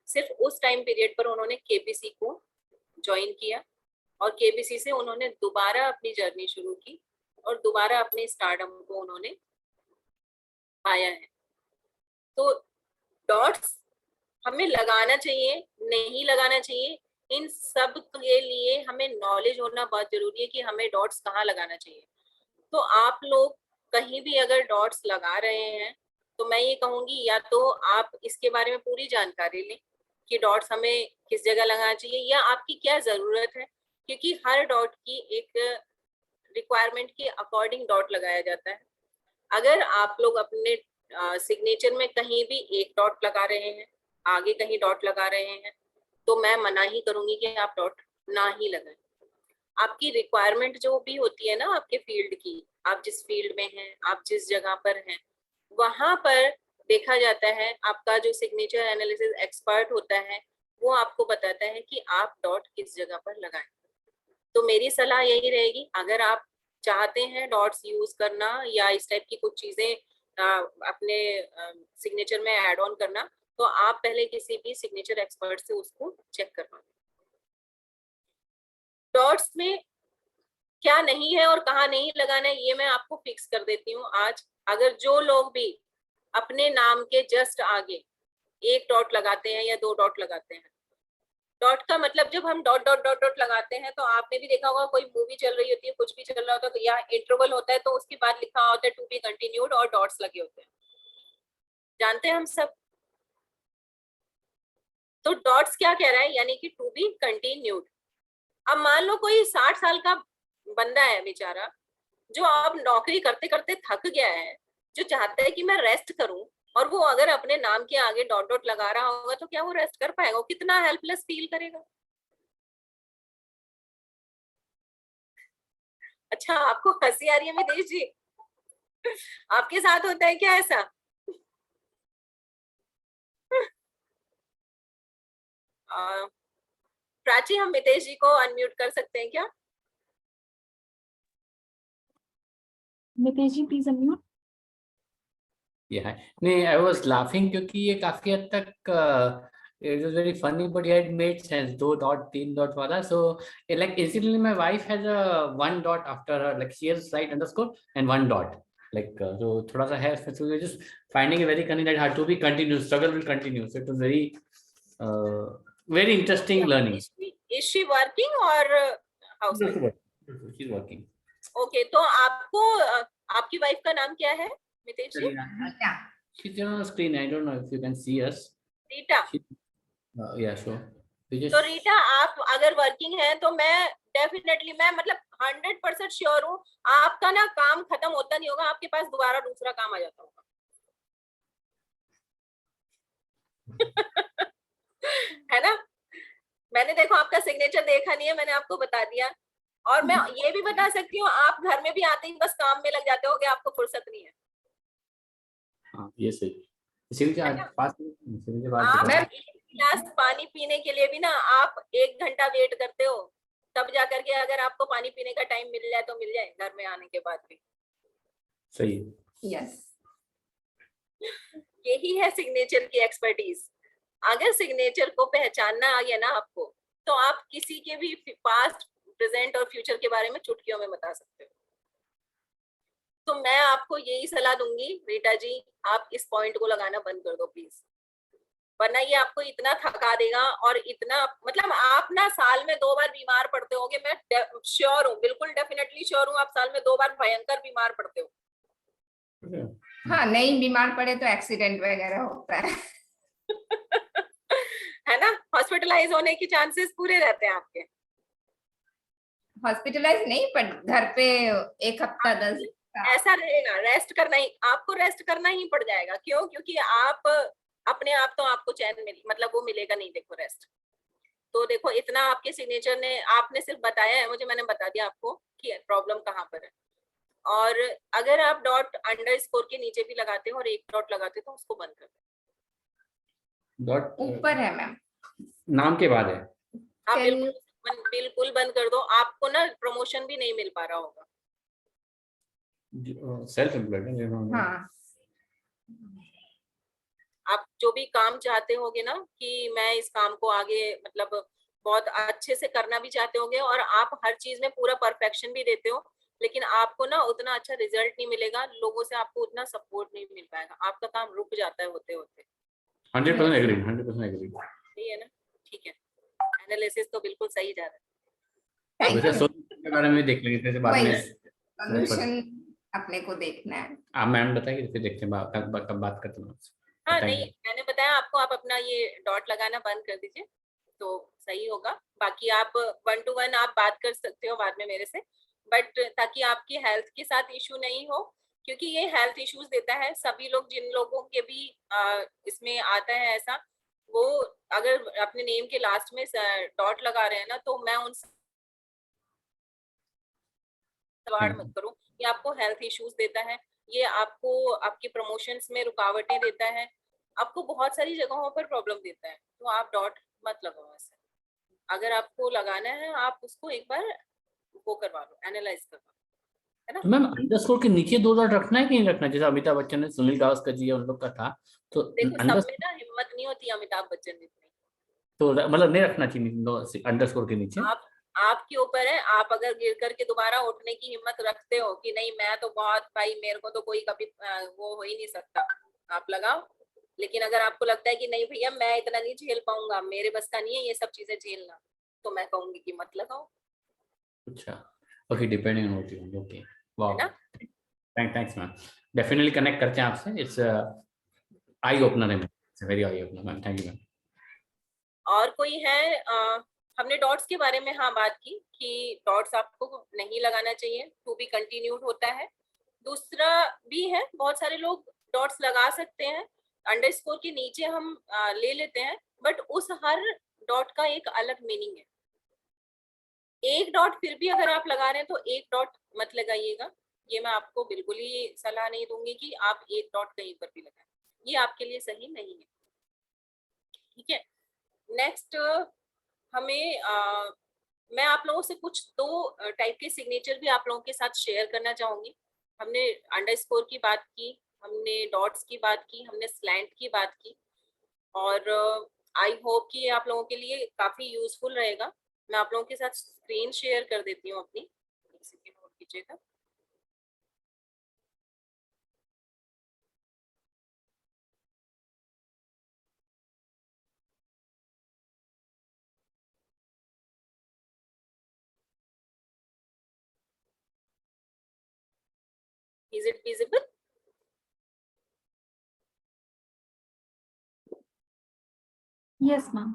सिर्फ उस टाइम पीरियड पर उन्होंने केबीसी को ज्वाइन किया और केबीसी से उन्होंने दोबारा अपनी जर्नी शुरू की और दोबारा अपने स्टारडम को उन्होंने पाया है। तो डॉट्स हमें लगाना चाहिए, नहीं लगाना चाहिए, इन सब के लिए हमें नॉलेज होना बहुत जरूरी है कि हमें डॉट्स कहाँ लगाना चाहिए। तो आप लोग कहीं भी अगर डॉट्स लगा रहे हैं तो मैं ये कहूंगी, या तो आप इसके बारे में पूरी जानकारी लें कि डॉट्स हमें किस जगह लगाना चाहिए या आपकी क्या जरूरत है, क्योंकि हर डॉट की एक रिक्वायरमेंट के अकॉर्डिंग डॉट लगाया जाता है। अगर आप लोग अपने सिग्नेचर में कहीं भी एक डॉट लगा रहे हैं, आगे कहीं डॉट लगा रहे हैं, तो मैं मना ही करूंगी कि आप डॉट ना ही लगाएं। आपकी रिक्वायरमेंट जो भी होती है ना आपके फील्ड की, आप जिस फील्ड में हैं, आप जिस जगह पर हैं, वहां पर देखा जाता है, आपका जो सिग्नेचर एनालिसिस एक्सपर्ट होता है वो आपको बताता है कि आप डॉट किस जगह पर लगाएं। तो मेरी सलाह यही रहेगी, अगर आप चाहते हैं डॉट्स यूज करना या इस टाइप की कुछ चीजें अपने सिग्नेचर में ऐड ऑन करना, तो आप पहले किसी भी सिग्नेचर एक्सपर्ट से उसको चेक करवा दें। डॉट्स में क्या नहीं है और कहाँ नहीं लगाना है ये मैं आपको फिक्स कर देती हूँ आज। अगर जो लोग भी अपने नाम के जस्ट आगे एक डॉट लगाते हैं या दो डॉट लगाते हैं, डॉट का मतलब जब हम डॉट डॉट डॉट डॉट लगाते हैं तो आपने भी देखा होगा, कोई मूवी चल रही होती है, कुछ भी चल रहा होता है या इंटरवल होता है तो उसके बाद लिखा होता है टू बी कंटिन्यूड और डॉट्स लगे होते हैं, जानते हैं हम सब। तो डॉट्स क्या कह रहा है, यानी कि टू बी कंटिन्यूड। अब मान लो कोई 60 साल का बंदा है बेचारा, जो अब नौकरी करते करते थक गया है, जो चाहता है कि मैं रेस्ट करूं, और वो अगर अपने नाम के आगे डॉट डॉट लगा रहा होगा तो क्या वो रेस्ट कर पाएगा? वो कितना हेल्पलेस फील करेगा। अच्छा, आपको हंसी आ रही है मितेश जी? आपके साथ होता है क्या ऐसा? प्राची, हम मितेश जी को अनम्यूट कर सकते हैं क्या? मितेश जी प्लीज अनम्यूट। नहीं, आई वाज लाफिंग क्योंकि ये काफी हद तक it was very funny, but yeah, it made sense. 2 dot 3 dot वाला. So like incidentally my wife has a 1 dot after her, like she has right underscore and 1 dot, like so थोड़ा सा है, so we're just finding it very funny that had to be continuous, struggle will continue. So it was very interesting learning. Is she working or housewife? She's working. Okay, तो आपको आपकी wife का नाम क्या है मितेश जी? She's on the screen. I don't know if you can see us. Rita. Yeah, sure. तो रीटा, आप अगर वर्किंग है तो मैं डेफिनेटली, मैं मतलब 100% श्योर हूँ आपका ना काम खत्म होता नहीं होगा, आपके पास दोबारा दूसरा काम आ जाता होगा। है ना? मैंने देखो आपका सिग्नेचर देखा नहीं है, मैंने आपको बता दिया। और मैं ये भी बता सकती हूँ, आप घर में भी आते ही बस काम में लग जाते होगे, आपको फुर्सत नहीं है। हाँ, ये सही। इसीलिए के बाद आप एक गिलास पानी पीने के लिए भी ना आप 1 घंटा वेट करते हो, तब जाकर के अगर आपको पानी पीने का टाइम मिल जाए तो मिल जाए, घर में आने के बाद भी। सही। यस, यही है सिग्नेचर की एक्सपर्टीज। अगर सिग्नेचर को पहचानना आ गया ना आपको, तो आप किसी के भी पास्ट, प्रेजेंट और फ्यूचर के बारे में चुटकियों में बता सकते हो। तो मैं आपको यही सलाह दूंगी रीटा जी, आप इस पॉइंट को लगाना बंद कर दो प्लीज, वरना ये आपको इतना थका देगा और इतना, मतलब आप ना साल में 2 बार बीमार पड़ते होगे। मैं श्योर हूँ, बिल्कुल डेफिनेटली श्योर हूँ, आप साल में 2 बार भयंकर बीमार पड़ते हो। हाँ, नहीं बीमार पड़े तो एक्सीडेंट वगैरह होता है। है ना? हॉस्पिटलाइज होने की चांसेस पूरे रहते हैं आपके। हॉस्पिटलाइज नहीं, पर घर पे 1 हफ्ता 10 ऐसा रहेगा। रेस्ट करना ही, आपको रेस्ट करना ही पड़ जाएगा। क्यों? क्योंकि आप अपने आप तो आपको चैन मिल, मतलब वो मिलेगा नहीं। देखो रेस्ट तो देखो, इतना आपके सिग्नेचर ने, आपने सिर्फ बताया है मुझे, मैंने बता दिया आपको कि प्रॉब्लम कहाँ पर है। और अगर आप डॉट अंडरस्कोर के नीचे भी लगाते हो और 1 डॉट लगाते हो तो उसको बंद कर दो। डॉट ऊपर है मैम, नाम के बाद है। आप बिल्कुल बंद कर दो, आपको ना प्रमोशन भी नहीं मिल पा रहा होगा। Self employed. हाँ, आप जो भी काम चाहते होगे ना कि मैं इस काम को आगे मतलब बहुत अच्छे से करना भी चाहते होगे, और आप हर चीज में पूरा परफेक्शन भी देते हो, लेकिन आपको ना उतना अच्छा रिजल्ट नहीं मिलेगा, लोगों से आपको उतना सपोर्ट नहीं मिल पाएगा, आपका काम रुक जाता है होते होते। 100% एग्री, 100% एग्री। सही है ना? ठीक है, एनालिसिस तो बिल्कुल सही जा रहा है। के बारे में देख लेंगे जैसे बाद में सॉल्यूशन अपने को देखना है। आप मैम बताइए, फिर देखते हैं कब बात करते हैं। हाँ नहीं, मैंने बताया आपको, आप अपना ये डॉट लगाना बंद कर दीजिए तो सही होगा। बाकी आप 1 to 1 आप बात कर सकते हो बाद में मेरे से, बट ताकि आपकी हेल्थ के साथ इशू नहीं हो, क्योंकि ये हेल्थ इश्यूज देता है। सभी लोग, जिन लोगों के भी इसमें आता है ऐसा, वो अगर अपने नेम के लास्ट में डॉट लगा रहे हैं ना, तो मैं उन सवाल मत करो। ये आपको हेल्थ इश्यूज देता है, ये आपको आपके प्रमोशंस में रुकावटें देता है, आपको बहुत सारी जगहों पर प्रॉब्लम देता है। तो आप डॉट मत लगाओ ऐसे। अगर आपको लगाना है आप उसको एक बार वो करवा लो, एनालाइज करवा लो, है ना? तो मैम अंडरस्कोर के नीचे 2 डॉट रखना है कि नहीं रखना, जैसे अमिताभ बच्चन ने, सुनील गावस्कर जी उन लोग का था, तो देखो सब में ना हिम्मत नहीं होती अमिताभ बच्चन जितनी, तो मतलब नहीं रखना चाहिए अंडरस्कोर के नीचे। आपके ऊपर है। आप अगर गिर करके दोबारा उठने की हिम्मत रखते हो कि नहीं मैं तो बहुत, भाई मेरे को तो कोई कभी वो हो ही नहीं सकता, आप लगाओ। लेकिन अगर आपको लगता है कि नहीं भैया मैं इतना नहीं झेल पाऊंगा, मेरे बस का नहीं है ये सब चीजें झेलना, तो मैं कहूंगी कि मत लगाओ। अच्छा, ओके, डिपेंडिंग होती है। Okay, wow, thanks ma'am, definitely connect करते हैं आपसे। इट्स आई ओपनर है, it's very eye opener ma'am, thank you ma'am. और कोई है? हमने डॉट्स के बारे में हाँ बात की कि डॉट्स आपको नहीं लगाना चाहिए, टू बी कंटिन्यूड होता है। दूसरा भी है, बहुत सारे लोग डॉट्स लगा सकते हैं, अंडरस्कोर के नीचे हम ले लेते हैं, बट उस हर डॉट का एक अलग मीनिंग है। एक डॉट फिर भी अगर आप लगा रहे हैं तो एक डॉट मत लगाइएगा, ये मैं आपको बिल्कुल ही सलाह नहीं दूंगी कि आप एक डॉट कहीं पर भी लगाएं, ये आपके लिए सही नहीं है। ठीक है, नेक्स्ट हमें मैं आप लोगों से कुछ दो टाइप के सिग्नेचर भी आप लोगों के साथ शेयर करना चाहूंगी। हमने अंडरस्कोर की बात की, हमने डॉट्स की बात की, हमने स्लैंट की बात की, और आई होप कि ये आप लोगों के लिए काफी यूजफुल रहेगा। मैं आप लोगों के साथ स्क्रीन शेयर कर देती हूँ अपनी, एक सेकेंड नोट कीजिएगा। Is it visible? Yes, ma'am.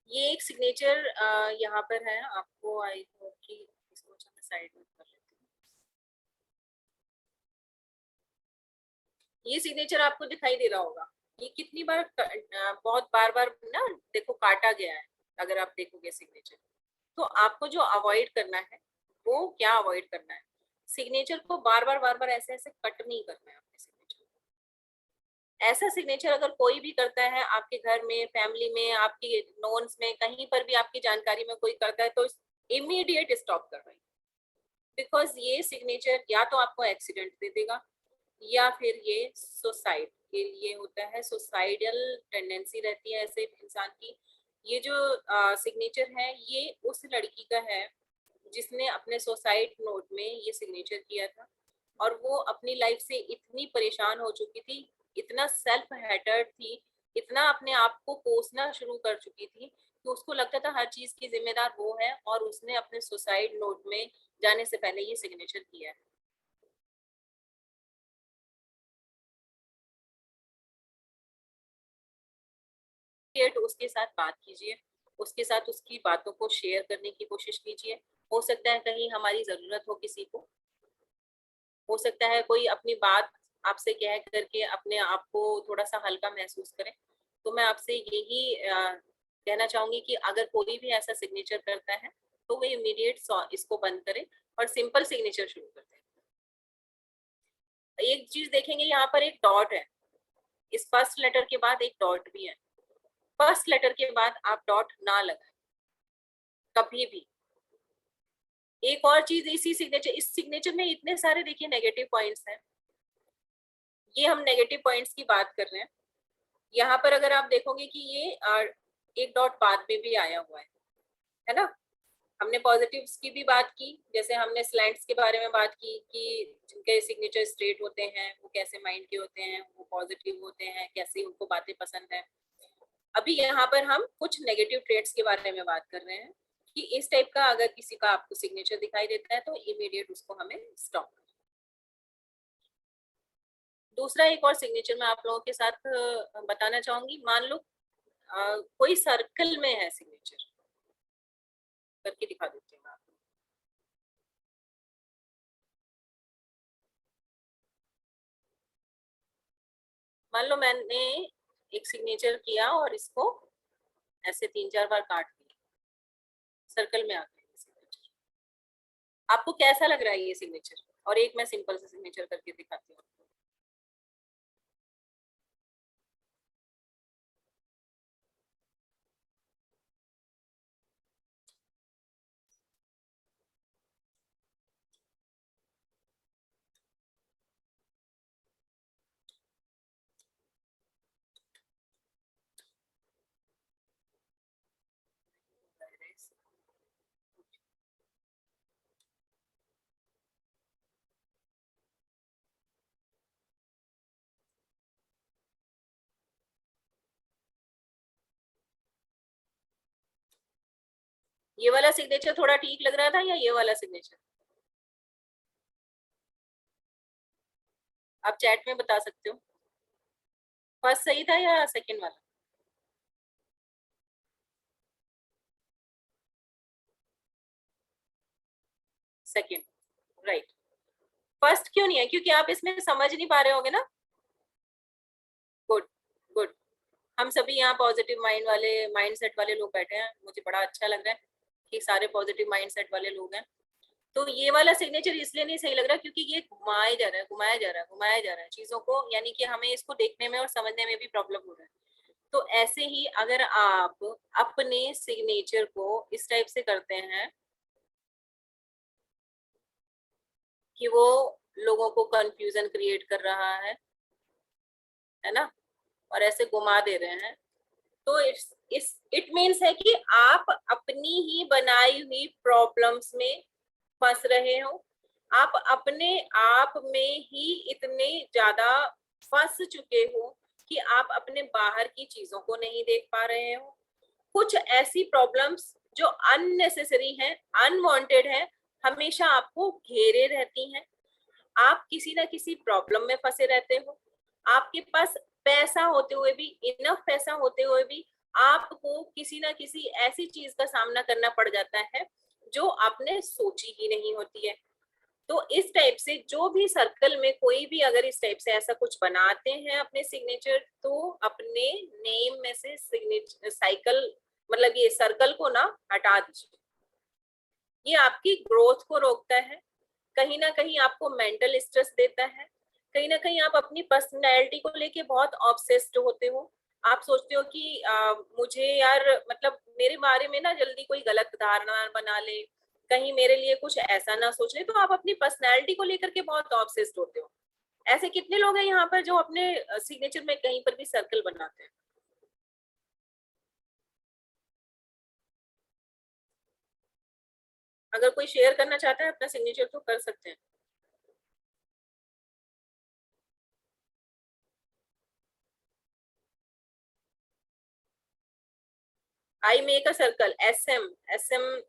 ये एक सिग्नेचर यहाँ पर है, आपको आई होप कि इसको मैं साइड में कर लेती हूँ। ये सिग्नेचर आपको दिखाई दे रहा होगा, ये कितनी बार बहुत बार बार ना देखो काटा गया है। अगर आप देखोगे सिग्नेचर, तो आपको जो अवॉइड करना है वो क्या अवॉइड करना है, सिग्नेचर को बार बार ऐसे ऐसे कट नहीं करना है अपने सिग्नेचर। ऐसा सिग्नेचर अगर कोई भी करता है आपके घर में, फैमिली में, आपके नोन्स में, कहीं पर भी आपकी जानकारी में कोई करता है, तो इमीडिएट स्टॉप करवाइए। बिकॉज ये सिग्नेचर या तो आपको एक्सीडेंट दे देगा, या फिर ये सुसाइड के लिए होता है, सुसाइडल टेंडेंसी रहती है ऐसे इंसान की। ये जो सिग्नेचर है ये उस लड़की का है जिसने अपने सुसाइड नोट में ये सिग्नेचर किया था, और वो अपनी लाइफ से इतनी परेशान हो चुकी थी, इतना सेल्फ हेटर्ड थी, इतना अपने आप को कोसना शुरू कर चुकी थी कि उसको लगता था हर चीज की जिम्मेदार वो है, और उसने अपने सुसाइड नोट में जाने से पहले ये सिग्नेचर किया है। उसके साथ बात कीजिए, उसके साथ उसकी बातों को शेयर करने की कोशिश कीजिए। हो सकता है कहीं हमारी जरूरत हो किसी को, हो सकता है कोई अपनी बात आपसे कह करके अपने आप को थोड़ा सा हल्का महसूस करें। तो मैं आपसे यही कहना चाहूंगी कि अगर कोई भी ऐसा सिग्नेचर करता है तो वो इमीडिएट इसको बंद करें और सिंपल सिग्नेचर शुरू कर दें। एक चीज देखेंगे, यहाँ पर एक डॉट है, इस फर्स्ट लेटर के बाद एक डॉट भी है। फर्स्ट लेटर के बाद आप डॉट ना लगाएं कभी भी। एक और चीज, इसी सिग्नेचर, इस सिग्नेचर में इतने सारे देखिए नेगेटिव पॉइंट्स हैं, ये हम नेगेटिव पॉइंट्स की बात कर रहे हैं। यहाँ पर अगर आप देखोगे कि ये एक डॉट बाद में भी आया हुआ है ना। हमने पॉजिटिव्स की भी बात की, जैसे हमने स्लैंट्स के बारे में बात की कि जिनके सिग्नेचर स्ट्रेट होते हैं वो कैसे माइंड के होते हैं, वो पॉजिटिव होते हैं, कैसे उनको बातें पसंद है। अभी यहाँ पर हम कुछ नेगेटिव ट्रेट्स के बारे में बात कर रहे हैं कि इस टाइप का अगर किसी का आपको सिग्नेचर दिखाई देता है तो इमीडिएट उसको हमें स्टॉप करना। दूसरा एक और सिग्नेचर मैं आप लोगों के साथ बताना चाहूंगी। मान लो कोई सर्कल में है सिग्नेचर, करके दिखा देती हूँ आपको। मान लो मैंने एक सिग्नेचर किया और इसको ऐसे 3-4 बार काट दिया, सर्कल में आ गया सिग्नेचर। आपको कैसा लग रहा है ये सिग्नेचर? और एक मैं सिंपल से सिग्नेचर करके दिखाती हूँ। ये वाला सिग्नेचर थोड़ा ठीक लग रहा था या ये वाला सिग्नेचर? आप चैट में बता सकते हो, फर्स्ट सही था या सेकंड वाला? Second, right. फर्स्ट क्यों नहीं है? क्योंकि आप इसमें समझ नहीं पा रहे होगे ना। गुड गुड, हम सभी यहाँ पॉजिटिव माइंड वाले, माइंडसेट वाले लोग बैठे हैं। मुझे बड़ा अच्छा लग रहा है कि सारे पॉजिटिव माइंडसेट वाले लोग हैं। तो ये वाला सिग्नेचर इसलिए नहीं सही लग रहा क्योंकि ये घुमाया जा रहा है, घुमाया जा रहा है, घुमाया जा रहा है चीजों को, यानी कि हमें इसको देखने में और समझने में भी प्रॉब्लम हो रहा है। तो ऐसे ही अगर आप अपने सिग्नेचर को इस टाइप से करते हैं कि वो लोगों को कंफ्यूजन क्रिएट कर रहा है ना, और ऐसे घुमा दे रहे हैं, तो इट मीन्स है कि आप अपनी ही बनाई हुई प्रॉब्लम्स में फंस रहे हो। आप अपने आप में ही इतने ज्यादा फंस चुके हो कि आप अपने बाहर की चीजों को नहीं देख पा रहे हो। कुछ ऐसी प्रॉब्लम्स जो अननेसेसरी हैं, अनवांटेड हैं, हमेशा आपको घेरे रहती हैं। आप किसी ना किसी प्रॉब्लम में फंसे रहते हो। आपके पास पैसा होते हुए भी, इनफ पैसा होते हुए भी आपको किसी ना किसी ऐसी चीज का सामना करना पड़ जाता है जो आपने सोची ही नहीं होती है। तो इस टाइप से जो भी सर्कल में कोई भी अगर इस टाइप से ऐसा कुछ बनाते हैं अपने सिग्नेचर, तो अपने नेम में से सिग्नेचर साइकिल मतलब ये सर्कल को ना हटा दीजिए। ये आपकी ग्रोथ को रोकता है, कहीं ना कहीं आपको मेंटल स्ट्रेस देता है, कहीं ना कहीं आप अपनी पर्सनैलिटी को लेके बहुत ऑब्सेस्ड होते हो। आप सोचते हो कि मुझे यार मतलब मेरे बारे में ना जल्दी कोई गलत धारणा बना ले, कहीं मेरे लिए कुछ ऐसा ना सोच ले, तो आप अपनी पर्सनैलिटी को लेकर के बहुत ऑब्सेस्ड होते हो। ऐसे कितने लोग हैं यहाँ पर जो अपने सिग्नेचर में कहीं पर भी सर्कल बनाते हैं? अगर कोई शेयर करना चाहता है अपना सिग्नेचर तो कर सकते हैं। I make a circle, SM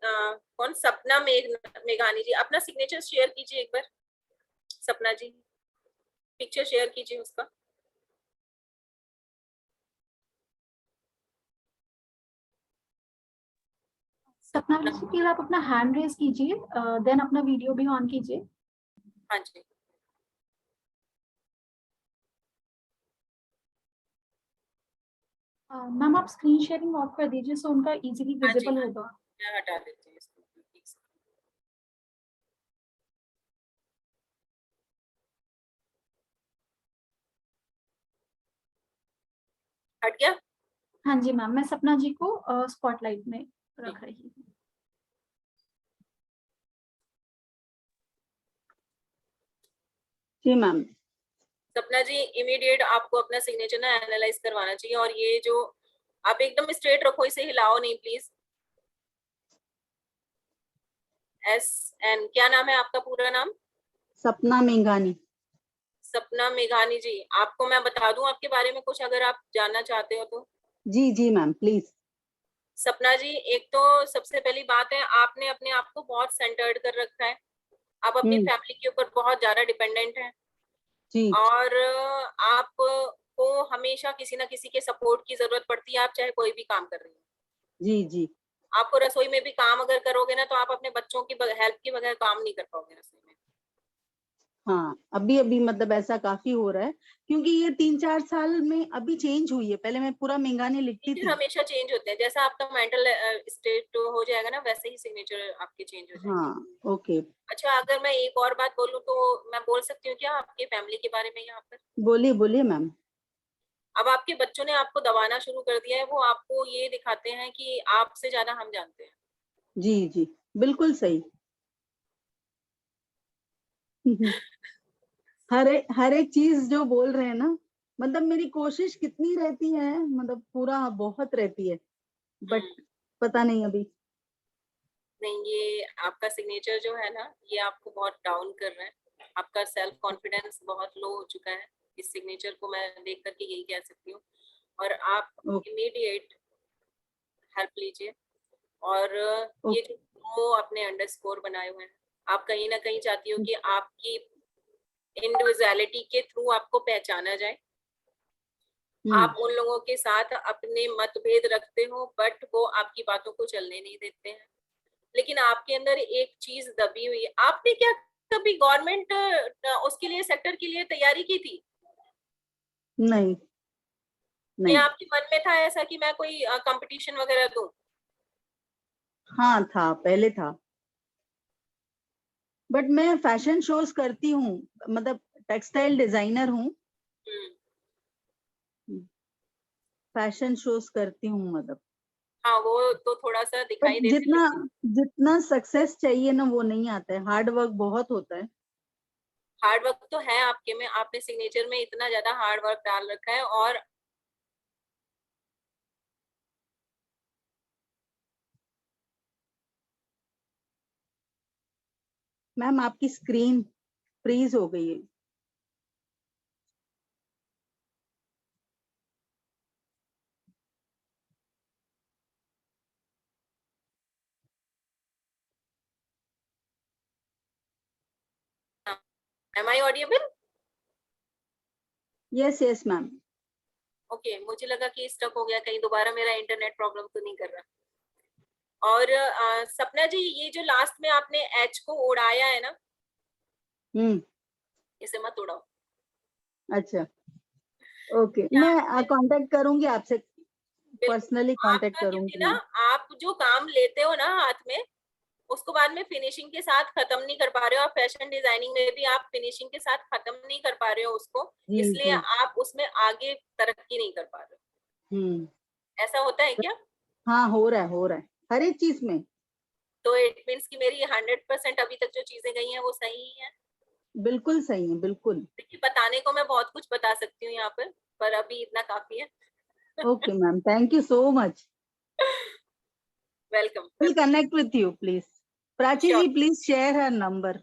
कौन? सपना मेघानी जी, अपना सिग्नेचर शेयर कीजिए एक बार। सपना जी पिक्चर शेयर कीजिए उसका। सपना जी प्लीज आप अपना हैंड रेज कीजिए, देन अपना वीडियो भी ऑन कीजिए। हाँ जी, मैम आप स्क्रीन शेयरिंग ऑफ कर दीजिए सो उनका इजीली हाँ जी, विजिबल हाँ, होगा। मैं हटा देती हूँ इसको। हट गया? हाँ जी मैम, मैं सपना जी को स्पॉटलाइट में रख रही हूँ। जी मैम। सपना जी इमीडिएट आपको अपना सिग्नेचर ना एनालाइज करवाना चाहिए, और ये जो आप एकदम स्ट्रेट रखो, इसे हिलाओ नहीं प्लीज। SN, क्या नाम है आपका पूरा नाम? सपना मेघानी। सपना मेघानी जी, आपको मैं बता दूं आपके बारे में कुछ अगर आप जानना चाहते हो तो? जी जी मैम प्लीज। सपना जी, एक तो सबसे पहली बात है, आपने अपने आप को बहुत सेंटर्ड कर रखा है। आप अपनी फैमिली के ऊपर बहुत ज्यादा डिपेंडेंट हैं, जी और आपको हमेशा किसी ना किसी के सपोर्ट की जरूरत पड़ती है, आप चाहे कोई भी काम कर रही हो। जी जी। आपको रसोई में भी काम अगर करोगे ना, तो आप अपने बच्चों की हेल्प के बगैर काम नहीं कर पाओगे रसोई में। हाँ अभी अभी मतलब ऐसा काफी हो रहा है, क्योंकि ये 3-4 साल में अभी चेंज हुई है। पहले मैं पूरा मेघानी लिखती सिग्नेचर थी। हमेशा चेंज होते हैं, जैसा आपका मेंटल स्टेट हो जाएगा ना, वैसे ही सिग्नेचर आपके चेंज हो जाएंगे। हाँ ओके। अच्छा, अगर मैं एक और बात बोलूं तो मैं बोल सकती हूँ क्या आपके फैमिली के बारे में यहाँ पर? बोलिए बोलिए मैम। अब आपके बच्चों ने आपको दबाना शुरू कर दिया है, वो आपको ये दिखाते हैं कि आपसे ज्यादा हम जानते हैं। जी जी बिल्कुल सही। हर एक चीज जो बोल रहे हैं ना, मतलब मेरी कोशिश कितनी रहती है, मतलब पूरा बहुत रहती है, बट पता नहीं अभी। नहीं, ये आपका सिग्नेचर जो है ना, ये आपको बहुत डाउन कर रहा है। आपका सेल्फ कॉन्फिडेंस बहुत लो हो चुका है, इस सिग्नेचर को मैं देख करके यही कह सकती हूँ। और आप ओके इमीडिएट हेल्प लीजिए, और ये जो दो अपने अंडरस्कोर बनाए हुए हैं, आप कहीं ना कहीं चाहती हो कि आपकी इंडिविजुअलिटी के थ्रू आपको पहचाना जाए। आप उन लोगों के साथ अपने मतभेद रखते हो, बट वो आपकी बातों को चलने नहीं देते हैं, लेकिन आपके अंदर एक चीज दबी हुई है। आपने क्या कभी गवर्नमेंट उसके लिए सेक्टर के लिए तैयारी की थी? नहीं ये नहीं। आपके मन में था ऐसा कि मैं कोई कंपटीशन वगैरह दूं? हाँ था, पहले था, बट मैं फैशन शोज करती हूँ, मतलब टेक्सटाइल डिजाइनर हूँ, फैशन शोज करती हूँ मतलब। हाँ, वो तो थोड़ा सा बट दिखाई देता जितना है। जितना सक्सेस चाहिए ना वो नहीं आता है, हार्ड वर्क बहुत होता है। हार्ड वर्क तो है आपके में, आपने सिग्नेचर में इतना ज्यादा हार्ड वर्क डाल रखा है। और मैम आपकी स्क्रीन फ्रीज हो गई है। Am I audible? Yes yes ma'am. Okay, मुझे लगा कि स्टक हो गया, कहीं दोबारा मेरा इंटरनेट प्रॉब्लम तो नहीं कर रहा। और सपना जी, ये जो लास्ट में आपने एच को उड़ाया है ना, इसे मत उड़ाओ। अच्छा ओके, मैं कांटेक्ट करूंगी आपसे, पर्सनली कांटेक्ट आपका, क्योंकि करूंगी ना मैं। आप जो काम लेते हो ना हाथ में, उसको बाद में फिनिशिंग के साथ खत्म नहीं कर पा रहे हो। आप फैशन डिजाइनिंग में भी आप फिनिशिंग के साथ खत्म नहीं कर पा रहे हो उसको, जी इसलिए जी। आप उसमें आगे तरक्की नहीं कर पा रहे हम्म। हो। ऐसा होता है क्या? हाँ हो रहा है हर एक चीज में। तो इट मीन्स कि मेरी 100% अभी तक जो चीजें गई हैं वो सही ही है। बिल्कुल सही है, बिल्कुल। देखिए, बताने को मैं बहुत कुछ बता सकती हूँ यहाँ पर अभी इतना काफी है। Okay ma'am, thank you so much. Welcome. Will connect with you please. Prachi ji please share her number.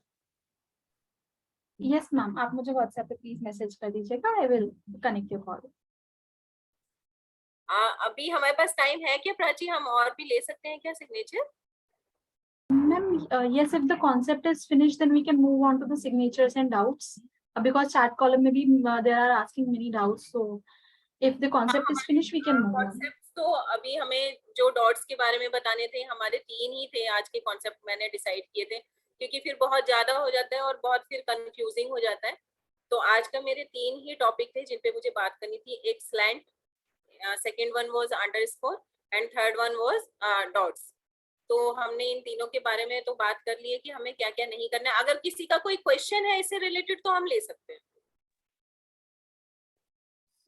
Yes ma'am, आप मुझे व्हाट्सएप पे प्लीज मैसेज कर दीजिएगा, I will connect your call. अभी हमारे पास टाइम है क्या प्राची? हम और भी ले सकते हैं क्या signature? Ma'am, yes, if the concept is finished, then we can move on to the signatures and doubts. Because chat column maybe they are asking many doubts. So if the concept is finished, we can move on. Concepts तो अभी हमें जो dots के बारे में बताने थे, हमारे 3 ही थे आज के कॉन्सेप्ट मैंने डिसाइड किए थे, क्योंकि फिर बहुत ज्यादा हो जाता है और बहुत फिर कंफ्यूजिंग हो जाता है। तो आज का मेरे 3 ही टॉपिक थे जिन पे मुझे बात करनी थी। एक slant, second one was underscore and third one was dots. तो हमने इन तीनों के बारे में तो बात कर ली है कि हमें क्या क्या नहीं करना है। अगर किसी का कोई क्वेश्चन है इससे रिलेटेड तो हम ले सकते हैं।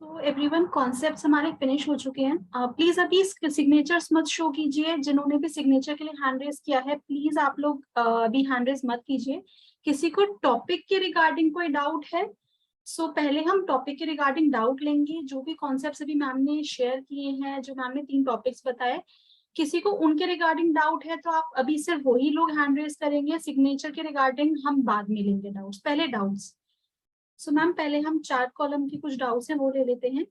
So everyone, concepts हमारे फिनिश हो चुके हैं। प्लीज अभी सिग्नेचर्स मत शो कीजिए। जिन्होंने भी सिग्नेचर के लिए हैंड रेज किया है, प्लीज आप लोग अभी हैंड रेज मत कीजिए। किसी को टॉपिक के रिगार्डिंग कोई डाउट है? सो पहले हम टॉपिक के रिगार्डिंग डाउट लेंगे। जो भी कॉन्सेप्ट्स अभी मैम ने शेयर किए हैं, जो मैम ने 3 टॉपिक्स बताए, किसी को उनके रिगार्डिंग डाउट है तो आप अभी सिर्फ वही लोग हैंड रेज करेंगे। सिग्नेचर के रिगार्डिंग हम बाद में लेंगे डाउट्स, पहले डाउट्स। सो मैम पहले हम चार्ट कॉलम की कुछ डाउट्स हैं वो ले लेते हैं।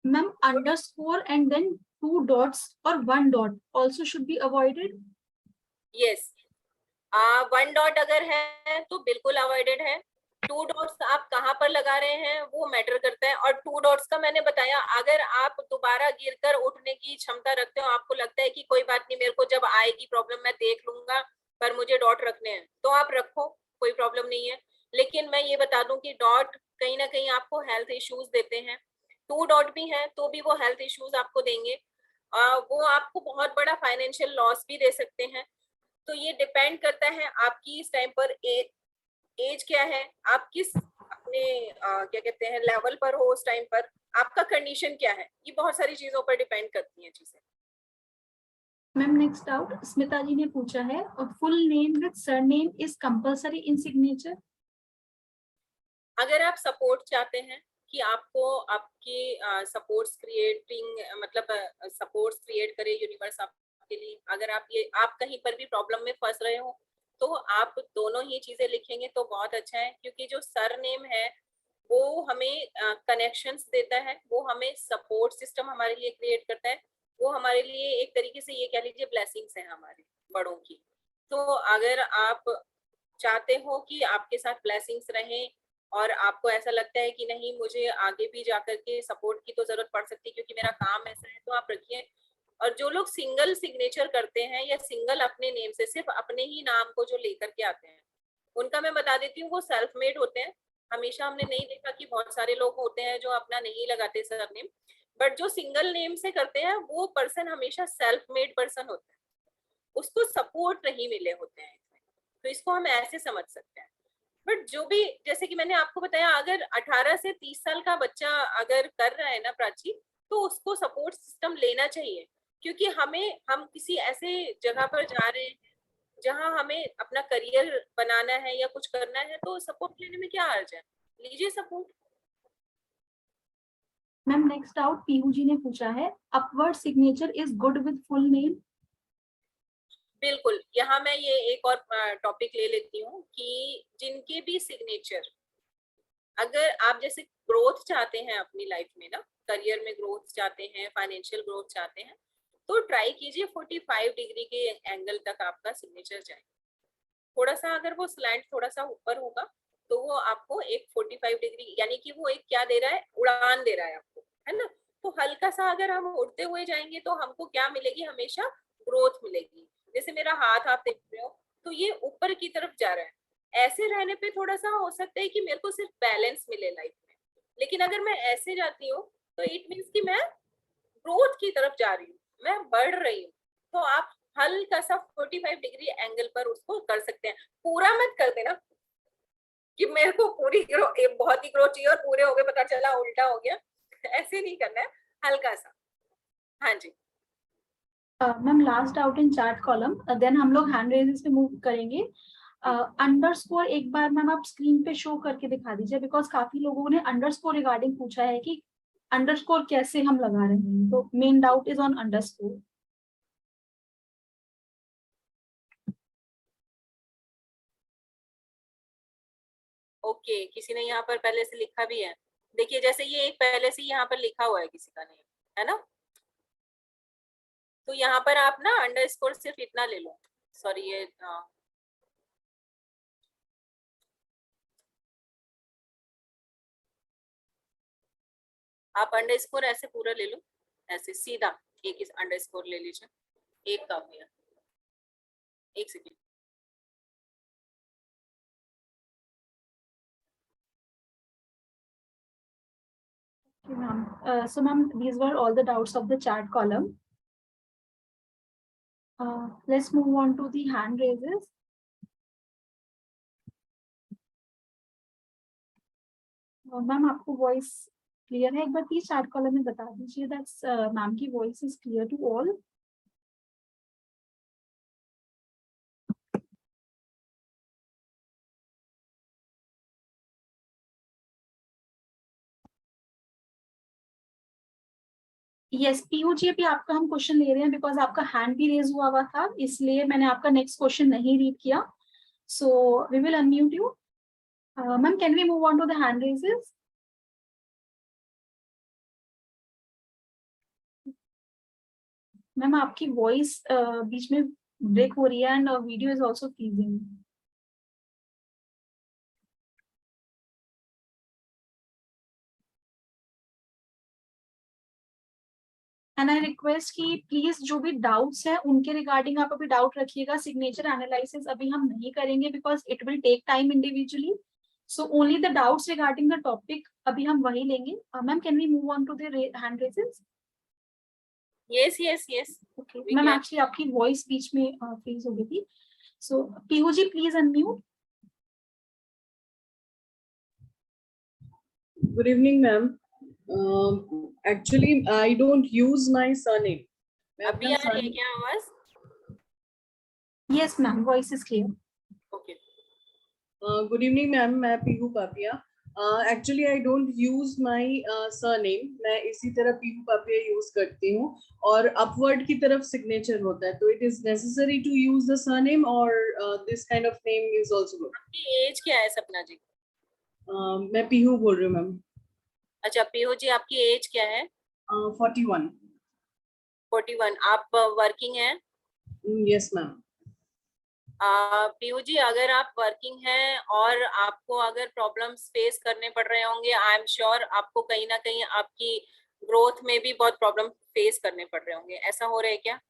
Ma'am underscore and then 2 dots or 1 dot also should be avoided. Yes, 1 dot अगर है तो बिल्कुल अवॉइडेड है। 2 डॉट्स आप कहाँ पर लगा रहे हैं वो मैटर करता है। और 2 डॉट्स का मैंने बताया, अगर आप दोबारा गिरकर उठने की क्षमता रखते हो, आपको लगता है कि कोई बात नहीं, मेरे को जब आएगी प्रॉब्लम मैं देख लूंगा, पर मुझे डॉट रखने हैं, तो आप रखो, कोई प्रॉब्लम नहीं है। लेकिन मैं ये बता दूं कि डॉट कहीं ना कहीं आपको हेल्थ इश्यूज देते हैं। 2 डॉट भी है तो भी वो हेल्थ इश्यूज आपको देंगे। वो आपको बहुत बड़ा फाइनेंशियल लॉस भी दे सकते हैं। तो ये डिपेंड करता है आपकी इस टाइम पर एज क्या है, आप किस अपने क्या कहते हैं लेवल पर हो उस टाइम पर, आपका कंडीशन क्या है, ये बहुत सारी चीजों पर डिपेंड करती हैं चीजें। मैम नेक्स्ट डाउट स्मिता जी ने पूछा है, full name with surname is compulsory in signature? अगर आप सपोर्ट चाहते हैं कि आपको आपकी सपोर्ट्स क्रिएटिंग, मतलब सपोर्ट्स क्रिएट करे यूनिवर्स आपके लिए, अगर आप कहीं पर भी प्रॉब्लम में फंस रहे हो तो आप दोनों ही चीजें लिखेंगे तो बहुत अच्छा है। क्योंकि जो सरनेम है वो हमें कनेक्शंस देता है, वो हमें सपोर्ट सिस्टम हमारे लिए क्रिएट करता है, वो हमारे लिए एक तरीके से ये कह लीजिए ब्लेसिंग्स है हमारे बड़ों की। तो अगर आप चाहते हो कि आपके साथ ब्लेसिंग्स रहें और आपको ऐसा लगता है कि नहीं मुझे आगे भी जाकर के सपोर्ट की तो जरूरत पड़ सकती है क्योंकि मेरा काम ऐसा है, तो आप रखिए। और जो लोग सिंगल सिग्नेचर करते हैं या सिंगल अपने नेम से सिर्फ अपने ही नाम को जो लेकर के आते हैं, उनका मैं बता देती हूँ वो सेल्फ मेड होते हैं। हमेशा हमने नहीं देखा कि बहुत सारे लोग होते हैं जो अपना नहीं लगाते सरनेम, बट जो सिंगल नेम से करते हैं वो पर्सन हमेशा सेल्फ मेड पर्सन होता है, उसको सपोर्ट नहीं मिले होते हैं। तो इसको हम ऐसे समझ सकते हैं। बट जो भी, जैसे कि मैंने आपको बताया, अगर 18 से 30 साल का बच्चा अगर कर रहा है ना प्राची, तो उसको सपोर्ट सिस्टम लेना चाहिए, क्योंकि हम किसी ऐसे जगह पर जा रहे हैं जहां हमें अपना करियर बनाना है या कुछ करना है, तो सपोर्ट लेने में क्या हर्ज है, लीजिए support. Ma'am next doubt Pihu ji ने पूछा है, upward signature is good with full name? बिल्कुल, यहाँ मैं ये एक और टॉपिक ले लेती हूँ कि जिनके भी सिग्नेचर, अगर आप जैसे ग्रोथ चाहते हैं अपनी लाइफ में ना, करियर में ग्रोथ चाहते हैं, फाइनेंशियल ग्रोथ चाहते हैं, तो ट्राई कीजिए 45 डिग्री के एंगल तक आपका सिग्नेचर जाए। थोड़ा सा अगर वो स्लैंट थोड़ा सा ऊपर होगा तो वो आपको एक 45 डिग्री, यानी कि वो एक क्या दे रहा है, उड़ान दे रहा है आपको, है ना। तो हल्का सा अगर हम उड़ते हुए जाएंगे तो हमको क्या मिलेगी, हमेशा ग्रोथ मिलेगी। जैसे मेरा हाथ आप देख रहे हो तो ये ऊपर की तरफ जा रहा है, ऐसे रहने पे थोड़ा सा हो सकता है कि मेरे को सिर्फ बैलेंस मिले लाइफ में, लेकिन अगर मैं ऐसे जाती हूँ तो इट मीन्स कि मैं ग्रोथ की तरफ जा रही हूँ, मैं बढ़ रही हूँ। तो आप हल्का सा 45 डिग्री एंगल पर उसको कर सकते हैं। पूरा मत कर देना कि मेरे को पूरी बहुत ही ग्रोथ चाहिए और पूरे हो गए पता चला उल्टा हो गया, ऐसे नहीं करना है, हल्का सा। हाँ जी ma'am last doubt in chat column, then हम लोग हैंड रेजेस पे मूव करेंगे। अंडरस्कोर एक बार मैम आप स्क्रीन पे शो करके दिखा दीजिए, बिकॉज काफी लोगों ने अंडरस्कोर रिगार्डिंग पूछा है कि अंडरस्कोर कैसे हम लगा रहे हैं, तो main doubt is on underscore. Okay, किसी ने यहाँ पर पहले से लिखा भी है, देखिए जैसे ये एक पहले से यहाँ पर लिखा हुआ है किसी का नहीं है ना, तो यहाँ पर आप ना अंडरस्कोर सिर्फ इतना ले लो, सॉरी ये आप अंडरस्कोर ऐसे पूरा ले लो, ऐसे सीधा एक अंडरस्कोर ले लीजिए, एक का हो गया, एक second. So ma'am, these were all the doubts of the chat column. Let's move on to the hand raises. Ma'am आपको वॉइस क्लियर है? एक बार प्लीज चैट कॉलम में बता दीजिए दैट्स मैम की voice is clear to all. Yes Piyu ji, अभी आपका हम क्वेश्चन ले रहे हैं बिकॉज आपका हैंड भी रेज हुआ था, इसलिए मैंने आपका नेक्स्ट क्वेश्चन नहीं रीड किया। So we will unmute you. Ma'am can we move on to the hand raises? Ma'am आपकी वॉइस बीच में ब्रेक हो रही है and video is also freezing. And I request कि प्लीज जो भी डाउट्स हैं उनके रिगार्डिंग आप अभी डाउट रखिएगा। सिग्नेचर एनालिसिस अभी हम नहीं करेंगे because it will take time individually, so only the doubts regarding the topic अभी हम वही लेंगे। Ma'am can we move on to the hand raises? Yes yes yes okay ma'am, actually आपकी वॉइस बीच में फ्रीज हो गई थी, so Piyu ji please unmute. Good evening, ma'am. Actually, I don't use my surname. अभी आ रही है क्या आवाज? Yes ma'am, voice is clear. Okay Good evening, ma'am. मैं पीहू पापिया. Actually, I don't use my surname. मैं इसी तरह पीहू पापिया यूज करती हूँ और अपवर्ड की तरफ सिग्नेचर होता है, तो it is necessary to use the surname or this kind of name is also good. आपकी एज क्या है सपना जी? मैं पीहू बोल रही हूँ मैम। अच्छा पीहू जी, आपकी एज क्या है? 41। 41। आप वर्किंग हैं? Yes ma'am. पीयू जी, अगर आप वर्किंग हैं और आपको अगर प्रॉब्लम्स फेस करने पड़ रहे होंगे, आई एम श्योर आपको कहीं ना कहीं आपकी ग्रोथ में भी बहुत प्रॉब्लम फेस करने पड़ रहे होंगे। ऐसा हो रहा है क्या?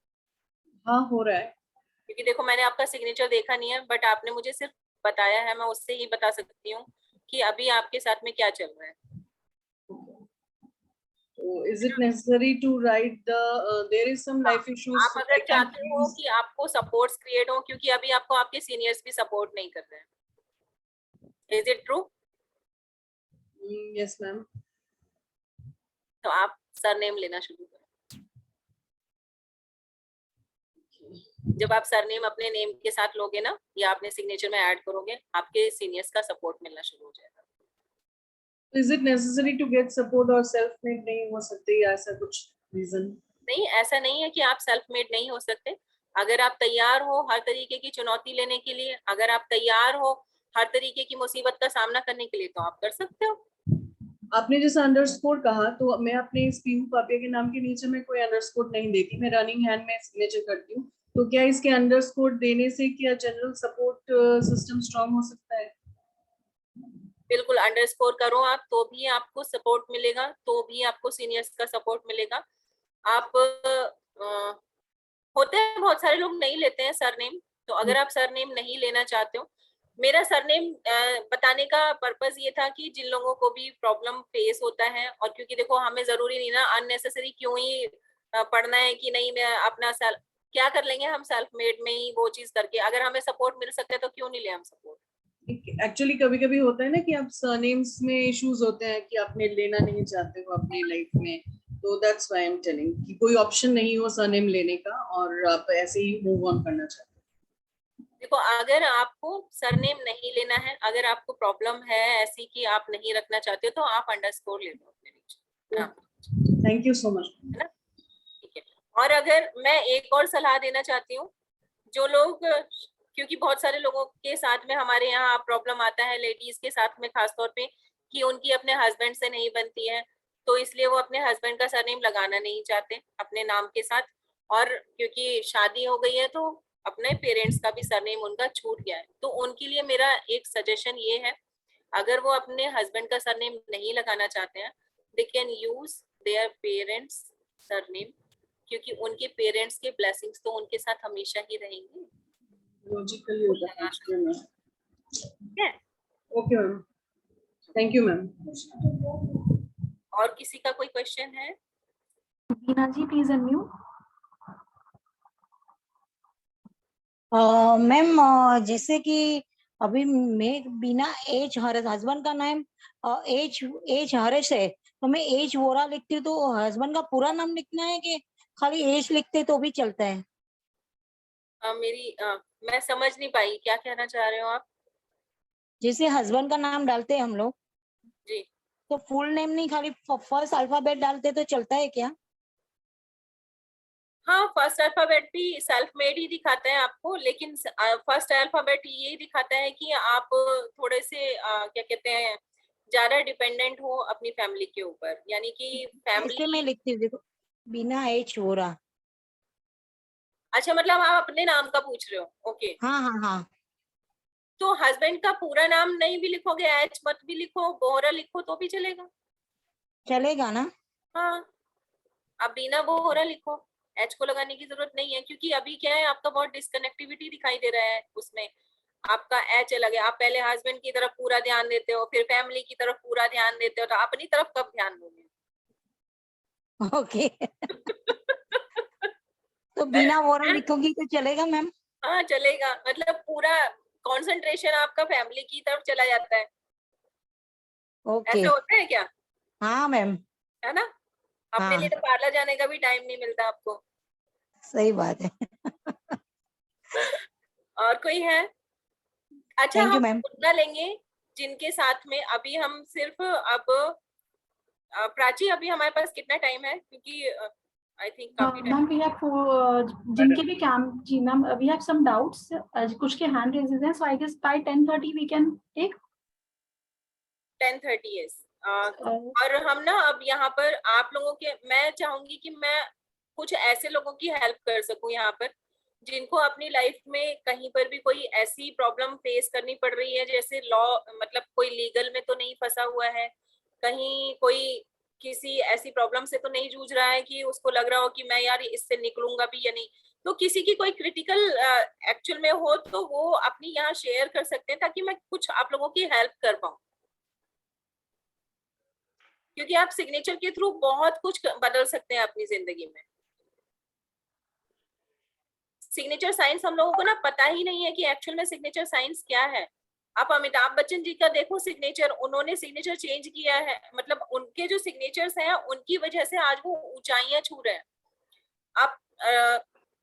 हाँ हो रहा है। क्योंकि देखो मैंने आपका सिग्नेचर देखा नहीं है, बट आपने मुझे सिर्फ बताया है, मैं उससे ही बता सकती हूँ कि अभी आपके साथ में क्या चल रहा है। So is it necessary to write the there is some life issues आप so अगर I can't चाहते हो use. कि आपको सपोर्ट्स क्रिएट हो, क्योंकि अभी आपको आपके सीनियर्स भी सपोर्ट नहीं कर रहे हैं, is it true? Yes ma'am. तो आप सरनेम लेना शुरू करें। जब आप सरनेम अपने नेम के साथ लोगे ना, या अपने सिग्नेचर में ऐड करोगे, आपके सीनियर्स का सपोर्ट मिलना शुरू हो जाएगा। Is it necessary to get support और self made नहीं हो सकते या ऐसा कुछ रीजन? नहीं, ऐसा नहीं है कि आप सेल्फ मेड नहीं हो सकते। अगर आप तैयार हो हर तरीके की चुनौती लेने के लिए, अगर आप तैयार हो हर तरीके की मुसीबत का सामना करने के लिए, तो आप कर सकते हो। आपने जैसे अंडरस्कोर कहा, तो मैं अपने इस पीहू पापिया के नाम के नीचे में कोई अंडरस्कोर नहीं देती, मैं रनिंग हैंड में सिग्नेचर करती हूँ। तो क्या इसके अंडरस्कोर देने से क्या जनरल सपोर्ट सिस्टम स्ट्रांग हो सकता है? बिल्कुल, अंडरस्कोर करो आप, तो भी आपको सपोर्ट मिलेगा, तो भी आपको सीनियर्स का सपोर्ट मिलेगा। आप होते हैं बहुत सारे लोग नहीं लेते हैं सरनेम, तो अगर आप सरनेम नहीं लेना चाहते हो, मेरा सरनेम बताने का पर्पस ये था कि जिन लोगों को भी प्रॉब्लम फेस होता है, और क्योंकि देखो हमें जरूरी नहीं ना अननेसेसरी क्यों ही पढ़ना है कि नहीं मैं अपना क्या कर लेंगे हम सेल्फ मेड में ही वो चीज करके, अगर हमें सपोर्ट मिल सकता है तो क्यों नहीं ले हम सपोर्ट। एक्चुअली कभी कभी होता है ना कि आप सरनेम्स में इश्यूज होते हैं कि आपने लेना नहीं चाहते हो अपनी लाइफ में, तो that's why I am telling कि कोई ऑप्शन नहीं हो सरनेम लेने का और आप ऐसे ही मूव ऑन करना चाहते हो। देखो अगर आपको सरनेम नहीं लेना है, अगर आपको प्रॉब्लम है ऐसी कि आप नहीं रखना चाहते हो, तो आप अंडरस्कोर ले लो अपने नीचे। Thank you so much. है ना, ठीक है। और अगर मैं एक और सलाह देना चाहती हूँ, जो लोग, क्योंकि बहुत सारे लोगों के साथ में हमारे यहाँ प्रॉब्लम आता है, लेडीज के साथ में खासतौर पे, कि उनकी अपने हस्बैंड से नहीं बनती है, तो इसलिए वो अपने हस्बैंड का सरनेम लगाना नहीं चाहते अपने नाम के साथ, और क्योंकि शादी हो गई है तो अपने पेरेंट्स का भी सरनेम उनका छूट गया है। तो उनके लिए मेरा एक सजेशन ये है, अगर वो अपने हस्बैंड का सरनेम नहीं लगाना चाहते हैं, they can use their parents surname, क्योंकि उनके पेरेंट्स के ब्लेसिंग्स तो उनके साथ हमेशा ही रहेंगे। लॉजिकली होता है। Okay ma'am, thank you ma'am. और किसी का कोई क्वेश्चन है? बीना जी प्लीज अनम्यूट। मैम जैसे कि अभी मैं बिना एज हर्ष, हस्बैंड का नाम एज एज हर्ष है, तो मैं एज वोरा लिखती हूँ, तो हस्बैंड का पूरा नाम लिखना है कि खाली एज लिखते तो भी चलता है? मैं समझ नहीं पाई, क्या कहना चाह रहे हो आप? जैसे हस्बैंड का नाम डालते हैं हम लोग जी, तो फुल नेम नहीं खाली फर्स्ट अल्फाबेट डालते तो चलता है क्या? हाँ, फर्स्ट अल्फाबेट भी सेल्फ मेड ही दिखाता है आपको, लेकिन फर्स्ट अल्फाबेट ये दिखाता है कि आप थोड़े से क्या कहते हैं, ज्यादा डिपेंडेंट हो अपनी फैमिली के ऊपर, यानी कि ऐसे मैं फैमिली। लिखती हूँ, देखो बिना एज वोरा। अच्छा, मतलब आप अपने नाम का पूछ रहे हो? ओके। हाँ हाँ हाँ। तो हस्बैंड का पूरा नाम नहीं भी लिखोगे, एच मत भी लिखो, बोहरा लिखो तो भी चलेगा। चलेगा ना? हाँ, आप बिना बोहरा लिखो, एच को लगाने की जरूरत नहीं है, क्योंकि अभी क्या है आपका बहुत डिस्कनेक्टिविटी दिखाई दे रहा है उसमें, आपका एच अलग है। आप पहले हस्बैंड की तरफ पूरा ध्यान देते हो, फिर फैमिली की तरफ पूरा ध्यान देते हो, तो अपनी तरफ कब ध्यान दोगे? ओके। तो बिना वोरा लिखोगी तो चलेगा मैम? हाँ चलेगा, मतलब पूरा कंसंट्रेशन आपका फैमिली की तरफ चला जाता है। ओके। ऐसा होता है क्या? हाँ मैम। है ना, अपने हाँ लिए तो पार्लर जाने का भी टाइम नहीं मिलता आपको। सही बात है। और कोई है? अच्छा, थैंक यू हम मैम। उतना लेंगे जिनके साथ में अभी हम सिर्फ अब प्राची, अभी हमारे पास कितना टाइम है? क्योंकि आई थिंक काफी टाइम। मैम वी हैव जिनके भी कैम, जी ma'am we have some doubts, कुछ के हैंड रेजेस हैं, so I guess by 10:30 we can take. 10:30 yes. और हम ना अब यहाँ पर आप लोगों के, मैं चाहूंगी कि मैं कुछ ऐसे लोगों की हेल्प कर सकूं यहाँ पर जिनको अपनी लाइफ में कहीं पर भी कोई ऐसी प्रॉब्लम फेस करनी पड़ रही है, जैसे लॉ, मतलब कोई लीगल में तो नहीं फंसा हुआ है, कहीं कोई किसी ऐसी प्रॉब्लम से तो नहीं जूझ रहा है कि उसको लग रहा हो कि मैं यार इससे निकलूंगा भी या नहीं, तो किसी की कोई क्रिटिकल एक्चुअल में हो तो वो अपनी यहाँ शेयर कर सकते हैं ताकि मैं कुछ आप लोगों की हेल्प कर पाऊँ, क्योंकि आप सिग्नेचर के थ्रू बहुत कुछ बदल सकते हैं अपनी जिंदगी में। सिग्नेचर साइंस हम लोगों को ना पता ही नहीं है कि एक्चुअल में सिग्नेचर साइंस क्या है। आप अमिताभ बच्चन जी का देखो सिग्नेचर, उन्होंने सिग्नेचर चेंज किया है, मतलब उनके जो सिग्नेचर्स हैं उनकी वजह से आज वो ऊंचाइयां छू रहे हैं। आप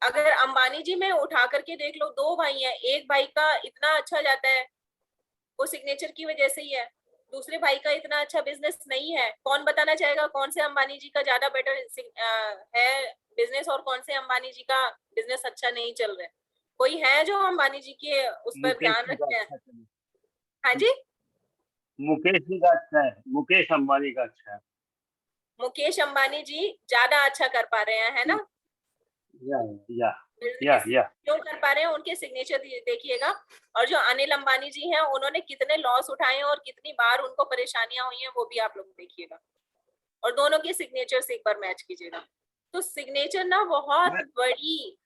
अगर अंबानी जी में उठा करके देख लो, 2 भाई हैं, एक भाई का इतना अच्छा जाता है वो सिग्नेचर की वजह से ही है, दूसरे भाई का इतना अच्छा बिजनेस नहीं है। कौन बताना चाहेगा कौन से अंबानी जी का ज्यादा बेटर है बिजनेस और कौन से अंबानी जी का बिजनेस अच्छा नहीं चल रहा है? कोई है जो अंबानी जी के उस पर ध्यान रखते हैं? हाँ जी, मुकेश जी का अच्छा है, मुकेश अंबानी का अच्छा है। मुकेश अंबानी जी ज्यादा अच्छा कर पा रहे हैं, है ना? क्यों कर पा रहे हैं? उनके सिग्नेचर देखिएगा। और जो अनिल अंबानी जी हैं, उन्होंने कितने लॉस उठाए और कितनी बार उनको परेशानियां हुई हैं, वो भी आप लोग देखिएगा। और दोनों के सिग्नेचर से एक बार मैच कीजिएगा। तो सिग्नेचर ना बहुत बड़ी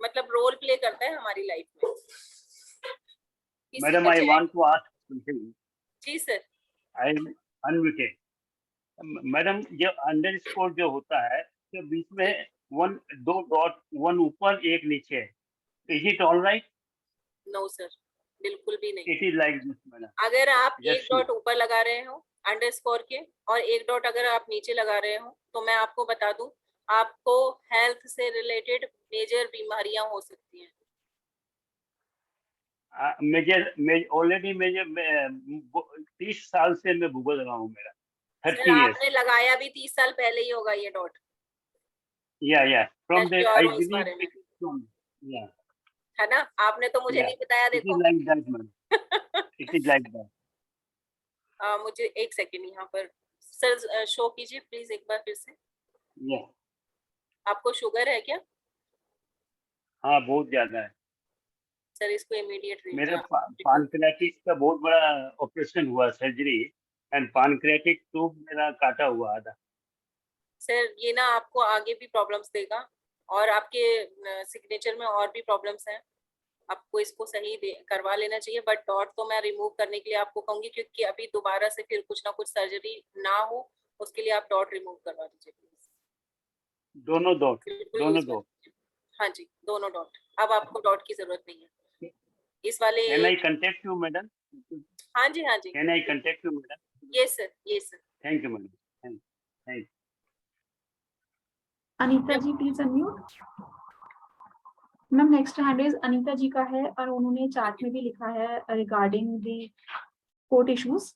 मतलब रोल प्ले करता है हमारी लाइफ में। Madam, I want to ask something. जी sir. I am unmuted. Madam, जो अंडरस्कोर जो होता है तो बीच में 2 डॉट, 1 ऊपर 1 नीचे, is it all right? No sir, बिल्कुल भी नहीं। It is like this madam. अगर आप 1 डॉट ऊपर लगा रहे हो अंडरस्कोर के और 1 डॉट अगर आप नीचे लगा रहे हो, तो मैं आपको बता दूं, आपको हेल्थ से रिलेटेड मेजर बीमारियां हो सकती हैं। ऑलरेडी मेजर 30 साल से मैं भुगत रहा हूँ मेरा। सर आपने लगाया भी 30 साल पहले ही होगा ये डॉट। या फ्रॉम द आई बिलीव, है ना? आपने तो मुझे नहीं बताया। देखो it is like that ma'am, it is like that. मुझे 1 सेकंड यहाँ पर सर शो कीजिए प्लीज एक बार फिर से। आपको शुगर है क्या? हाँ, बहुत ज्यादा है सर, इसको इमीडिएट मेरे पानक्रियाटिक का बहुत बड़ा ऑपरेशन हुआ, सर्जरी, एंड पानक्रियाटिक ट्यूब मेरा काटा हुआ आधा। सर ये ना आपको आगे भी प्रॉब्लम्स देगा और आपके सिग्नेचर में और भी प्रॉब्लम्स हैं। आपको इसको सही करवा लेना चाहिए, बट डॉट तो मैं रिमूव करने के लिए आपको कहूंगी, क्योंकि अभी दोबारा से फिर कुछ ना कुछ सर्जरी ना हो, उसके लिए आप डॉट रिमूव करवा दीजिए प्लीज। दोनों डॉट? हाँ जी, दोनों डॉट। अब आपको डॉट की जरूरत नहीं है इस वाले। Can I contact you madam? हाँ जी, हाँ जी। Can I contact you madam? Yes sir, yes sir. Thank you madam, thank. Anita ji please unmute. Ma'am next hand is Anita ji का है और उन्होंने चार्ट में भी लिखा है रिगार्डिंग द कोर्ट इश्यूज।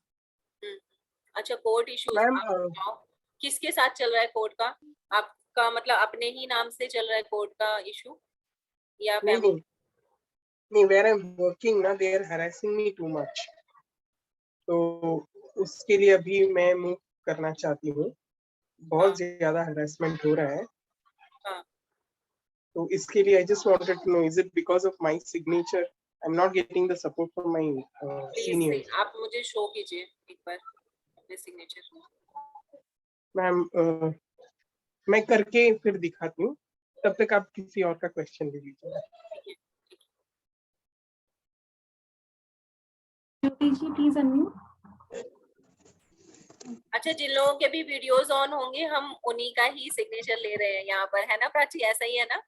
अच्छा, कोर्ट इश्यूज किसके साथ चल रहा है कोर्ट का? आपका मतलब अपने ही नाम से चल रहा है कोर्ट का इशू या फैमिली? नहीं, where I'm working ना, they are harassing me too much, तो उसके लिए अभी मैं मूव करना चाहती हूँ। बहुत ज्यादा harassment हो रहा है। तो इसके लिए I just wanted to know, is it because of my signature? I'm not getting the support from my seniors. आप मुझे शो कीजिए एक बार अपने सिग्नेचर। मैम मैं करके फिर दिखाती हूँ, तब तक आप किसी और का क्वेश्चन ले लीजिए। जी प्लीज अनम्यूट। अच्छा, जिन लोगों के भी वीडियोस ऑन होंगे हम उन्हीं का ही सिग्नेचर ले रहे हैं यहाँ पर, है ना प्राची? ऐसा ही है ना?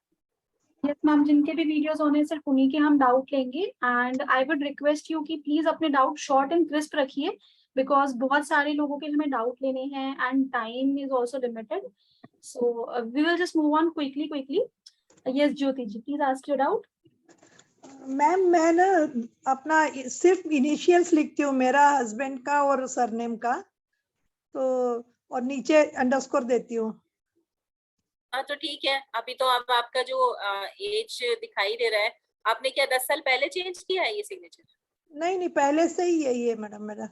यस मैम, जिनके भी वीडियोस होने सिर्फ उन्हीं के हम डाउट लेंगे। And I would request you कि प्लीज अपने डाउट शॉर्ट एंड क्रिस्प रखिए, बिकॉज बहुत सारे लोगों के हमें डाउट लेने हैं and time is also limited, so we will just move on quickly. Yes Jyoti ji please ask your doubt. Ma'am मैं ना अपना सिर्फ इनिशियल्स लिखती हूँ, मेरा हस्बैंड का और सरनेम का, तो और नीचे अंडरस्कोर देती हूँ। हाँ तो ठीक है। अभी तो अब आपका जो एज दिखाई दे रहा है, आपने क्या 10 साल पहले चेंज किया है ये सिग्नेचर? नहीं, पहले से ही है ये मैडम मेरा।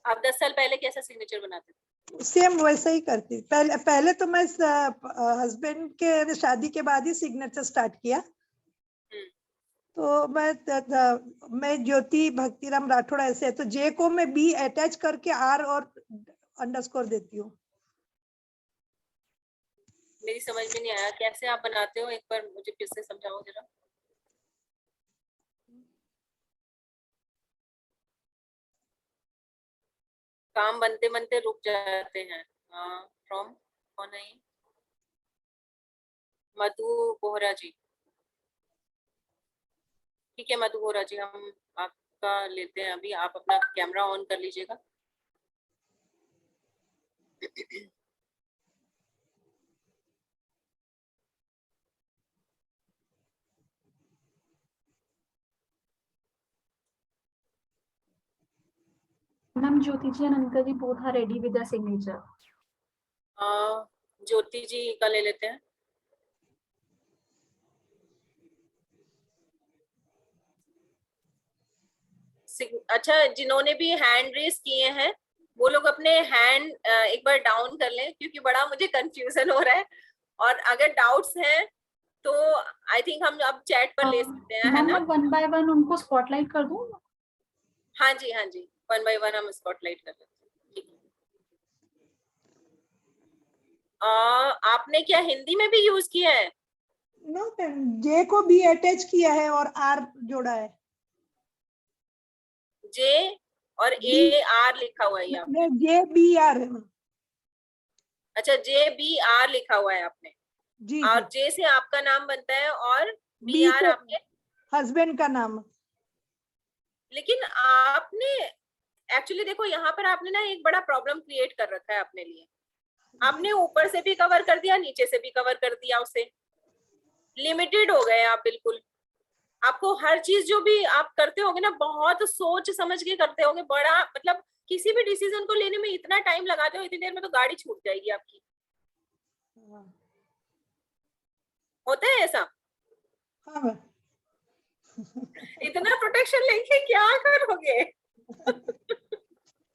आप 10 साल पहले कैसा सिग्नेचर बनाते थे? सेम वैसा ही करती। पहले तो मैं हस्बैंड के शादी के बाद ही सिग्नेचर स्टार्ट किया। तो मैं ज्योति भक्तिराम राठौड़ ऐसे है, तो जे को मैं बी अटैच करके आर और अंडरस्कोर देती हूँ। मेरी समझ में नहीं आया कैसे आप बनाते हो, एक बार मुझे फिर से समझाओ जरा। काम बनते बनते रुक जाते हैं। फ्रॉम कौन है ये? मधु बोहरा जी। ठीक है मधु बोहरा जी, हम आपका लेते हैं अभी। आप अपना कैमरा ऑन कर लीजिएगा। Ma'am, Jyoti ji and Anka ji both are ready with their signature. ज्योति जी का ले लेते हैं। अच्छा, जिन्होंने भी हैंड रेस किए हैं वो लोग अपने हैंड एक बार डाउन कर लें, क्योंकि बड़ा मुझे कंफ्यूजन हो रहा है। और अगर डाउट्स हैं तो आई थिंक हम अब चैट पर ले सकते हैं, है ना? मैं 1 by 1 उनको स्पॉटलाइट कर दूं? हाँ जी 1 by 1 हम स्पॉटलाइट कर लेते हैं। ठीक है। आपने क्या हिंदी में भी यूज किया है? नो मैम, जे को बी अटैच किया है और आर जोड़ा है। जे और ए आर लिखा हुआ है यहाँ पे। जे बी आर है। अच्छा, जे बी आर लिखा हुआ है आपने जी। और जे से आपका नाम बनता है और बी बी आर से आपके हस्बैंड का नाम। लेकिन आपने एक्चुअली देखो यहाँ पर आपने ना एक बड़ा प्रॉब्लम क्रिएट कर रखा है अपने लिए। आपने ऊपर से भी कवर कर दिया, नीचे से भी कवर कर दिया, उसे लिमिटेड हो गए आप बिल्कुल। आपको हर चीज जो भी आप करते होगे ना बहुत सोच समझ के करते होगे। बड़ा मतलब किसी भी डिसीजन को लेने में इतना टाइम लगाते हो, इतनी देर में तो गाड़ी छूट जाएगी आपकी। होता है ऐसा? हाँ। इतना प्रोटेक्शन लेके क्या करोगे?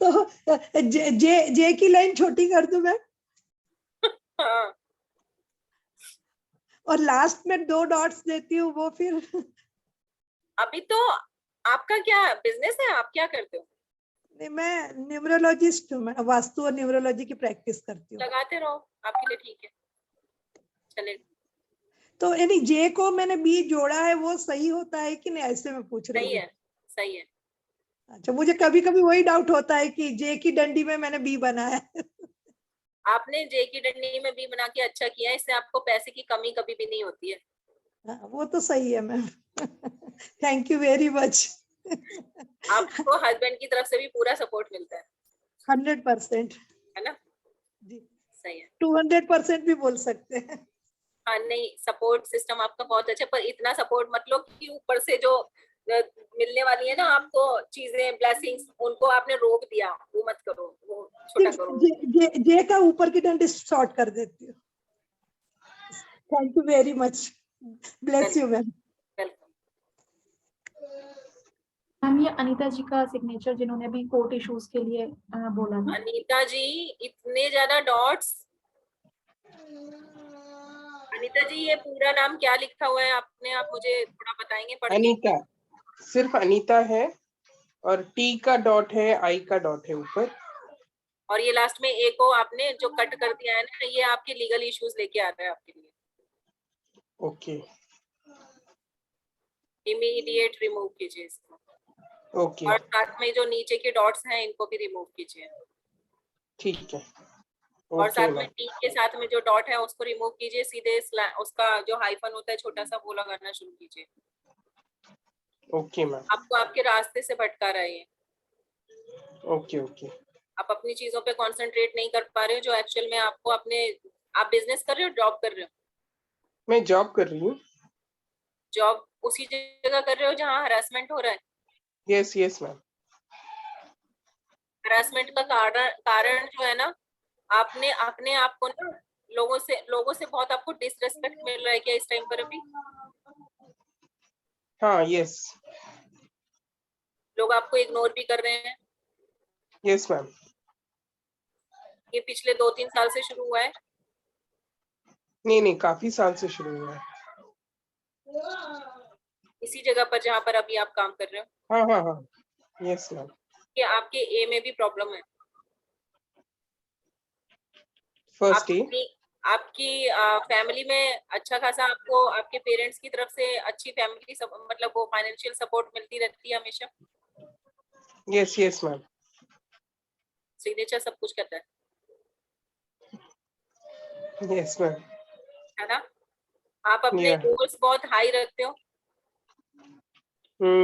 तो जे की लाइन छोटी कर दूं मैं? हाँ। और लास्ट में 2 डॉट्स देती हूँ, वो फिर अभी तो आपका क्या बिजनेस है, आप क्या करते हो? नहीं, मैं न्यूमरोलॉजिस्ट हूँ। मैं वास्तु और न्यूमरोलॉजी की प्रैक्टिस करती हूँ। लगाते रहो, आपके लिए ठीक है, चलेगा। तो यानी जे को मैंने बी जोड़ा है, वो सही होता है कि नहीं, ऐसे मैं पूछ रही हूँ। सही है, सही है। अच्छा, मुझे कभी कभी वही डाउट होता है कि जे की डंडी में मैंने बी बनाया है। आपने जे की डंडी में बी बना के अच्छा किया, इससे आपको पैसे की कमी कभी भी नहीं होती है। हाँ, वो तो सही है ma'am. Thank you very much. आपको हस्बैंड की तरफ से भी पूरा सपोर्ट मिलता है। 100%, है ना? जी। सही है। 200% भी बोल सकते हैं। हाँ नहीं, सपोर्ट सिस्टम आपका बहुत अच्छा, पर इतना सपोर्ट मत लो कि ऊपर से जो मिलने वाली है ना आपको चीजें, ब्लेसिंग्स, उनको आपने रोक दिया। वो मत करो, वो छोटा करो। जे का ऊपर की डंडी शॉर्ट कर देती हूँ। Thank you very much. Bless you ma'am. Ma'am, ये अनीता जी का सिग्नेचर जिन्होंने अभी कोर्ट इश्यूज के लिए बोला था। अनीता जी, इतने ज्यादा डॉट्स। अनीता जी, ये पूरा नाम क्या लिखा हुआ है आपने? आप मुझे थोड़ा बताएंगे पढ़ के? अनीता, सिर्फ अनीता है और टी का डॉट है, आई का डॉट है ऊपर। और ये लास्ट में ए को आपने जो कट कर दिया है ना, ये आपके लीगल इश्यूज लेके आ रहा है आपके लिए। ओके, इमीडिएट रिमूव कीजिए इसको। ओके, और साथ में जो नीचे के डॉट्स हैं इनको भी रिमूव कीजिए। ठीक है। और साथ में मैम, टी के साथ में जो डॉट है उसको रिमूव कीजिए, सीधे उसका जो हाइफन होता है छोटा सा वो लगाना शुरू कीजिए। Okay ma'am. आपको आपके रास्ते से भटका रहा है ये। Okay, okay. आप अपनी चीजों पे कंसंट्रेट नहीं कर पा रहे हो जो एक्चुअल में आपको अपने, आप बिजनेस कर रहे हो, जॉब कर रहे हो? मैं जॉब कर रही हूँ। जॉब उसी जगह कर रहे हो जहाँ हरासमेंट हो रहा है? Yes, yes ma'am. हरासमेंट का कारण जो है ना, आपने अपने आप को ना लोगों से बहुत आपको डिसरेस्पेक्ट मिल रहा है क्या इस टाइम पर अभी? हाँ, यस। लोग आपको इग्नोर भी कर रहे हैं। Yes ma'am. ये पिछले 2-3 साल से शुरू हुआ है? नहीं, काफी साल से शुरू हुआ है। इसी जगह पर जहाँ पर अभी आप काम कर रहे हो? हाँ, यस मैम। कि आपके ए में भी प्रॉब्लम है? First A. आपकी फैमिली में अच्छा खासा आपको आपके पेरेंट्स की तरफ से अच्छी फैमिली मतलब वो फाइनेंशियल सपोर्ट मिलती रहती है हमेशा? Yes ma'am. सिग्नेचर सब कुछ करता है? Yes ma'am. है ना? आप अपने गोल्स बहुत हाई रखते हो?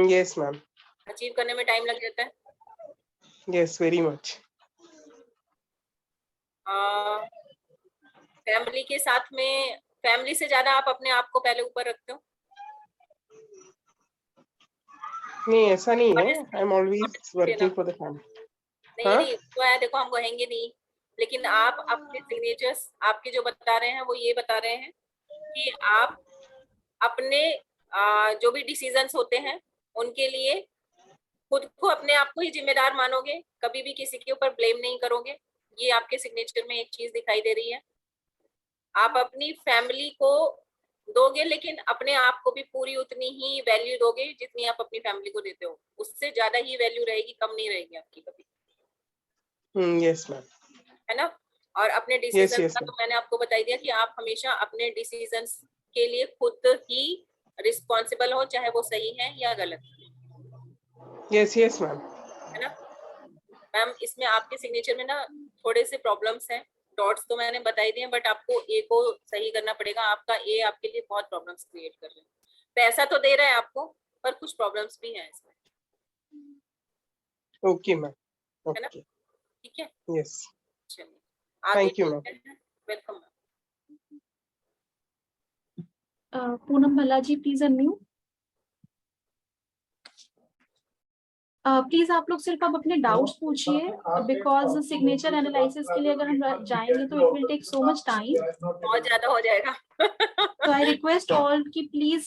Yes ma'am. अचीव करने में टाइम लग जाता है? Yes, very much. फैमिली के साथ में, फैमिली से ज्यादा आप अपने आप को पहले ऊपर रखते हो? नहीं, ऐसा नहीं है। I am always working for the family. नहीं तो है, देखो हम कहेंगे नहीं, लेकिन आप अपने सिग्नेचर्स आपके जो बता रहे हैं वो ये बता रहे हैं कि आप अपने जो भी डिसीजंस होते हैं उनके लिए खुद को, अपने आप को ही जिम्मेदार मानोगे, कभी भी किसी के ऊपर ब्लेम नहीं करोगे। ये आपके सिग्नेचर में एक चीज दिखाई दे रही है। आप अपनी फैमिली को दोगे, लेकिन अपने आप को भी पूरी उतनी ही वैल्यू दोगे जितनी आप अपनी फैमिली को देते हो। उससे ज्यादा ही वैल्यू रहेगी, कम नहीं रहेगी आपकी कभी। Yes ma'am. है ना? और अपने डिसीजंस का तो मैंने आपको बता दिया कि आप हमेशा अपने डिसीजंस के लिए खुद ही रिस्पॉन्सिबल हो, चाहे वो सही है या गलत। Yes ma'am. है ना मैम? इसमें आपके सिग्नेचर में ना थोड़े से प्रॉब्लम्स हैं। डॉट्स तो मैंने बताई दिए, बट आपको ए को सही करना पड़ेगा। आपका ए आपके लिए बहुत प्रॉब्लम्स क्रिएट कर रहे हैं। पैसा तो दे रहा है आपको, पर कुछ प्रॉब्लम्स भी हैं इसमें। Okay ma'am. है ना? ठीक है। यस, चलिए, thank you ma'am. Welcome. Poonam Bhalla ji, please unmute. Please आप लोग सिर्फ अब अपने डाउट्स पूछिए, बिकॉज सिग्नेचर एनालिसिस के लिए अगर हम जाएंगे तो it will take so much time, बहुत ज्यादा हो जाएगा। तो आई रिक्वेस्ट ऑल कि प्लीज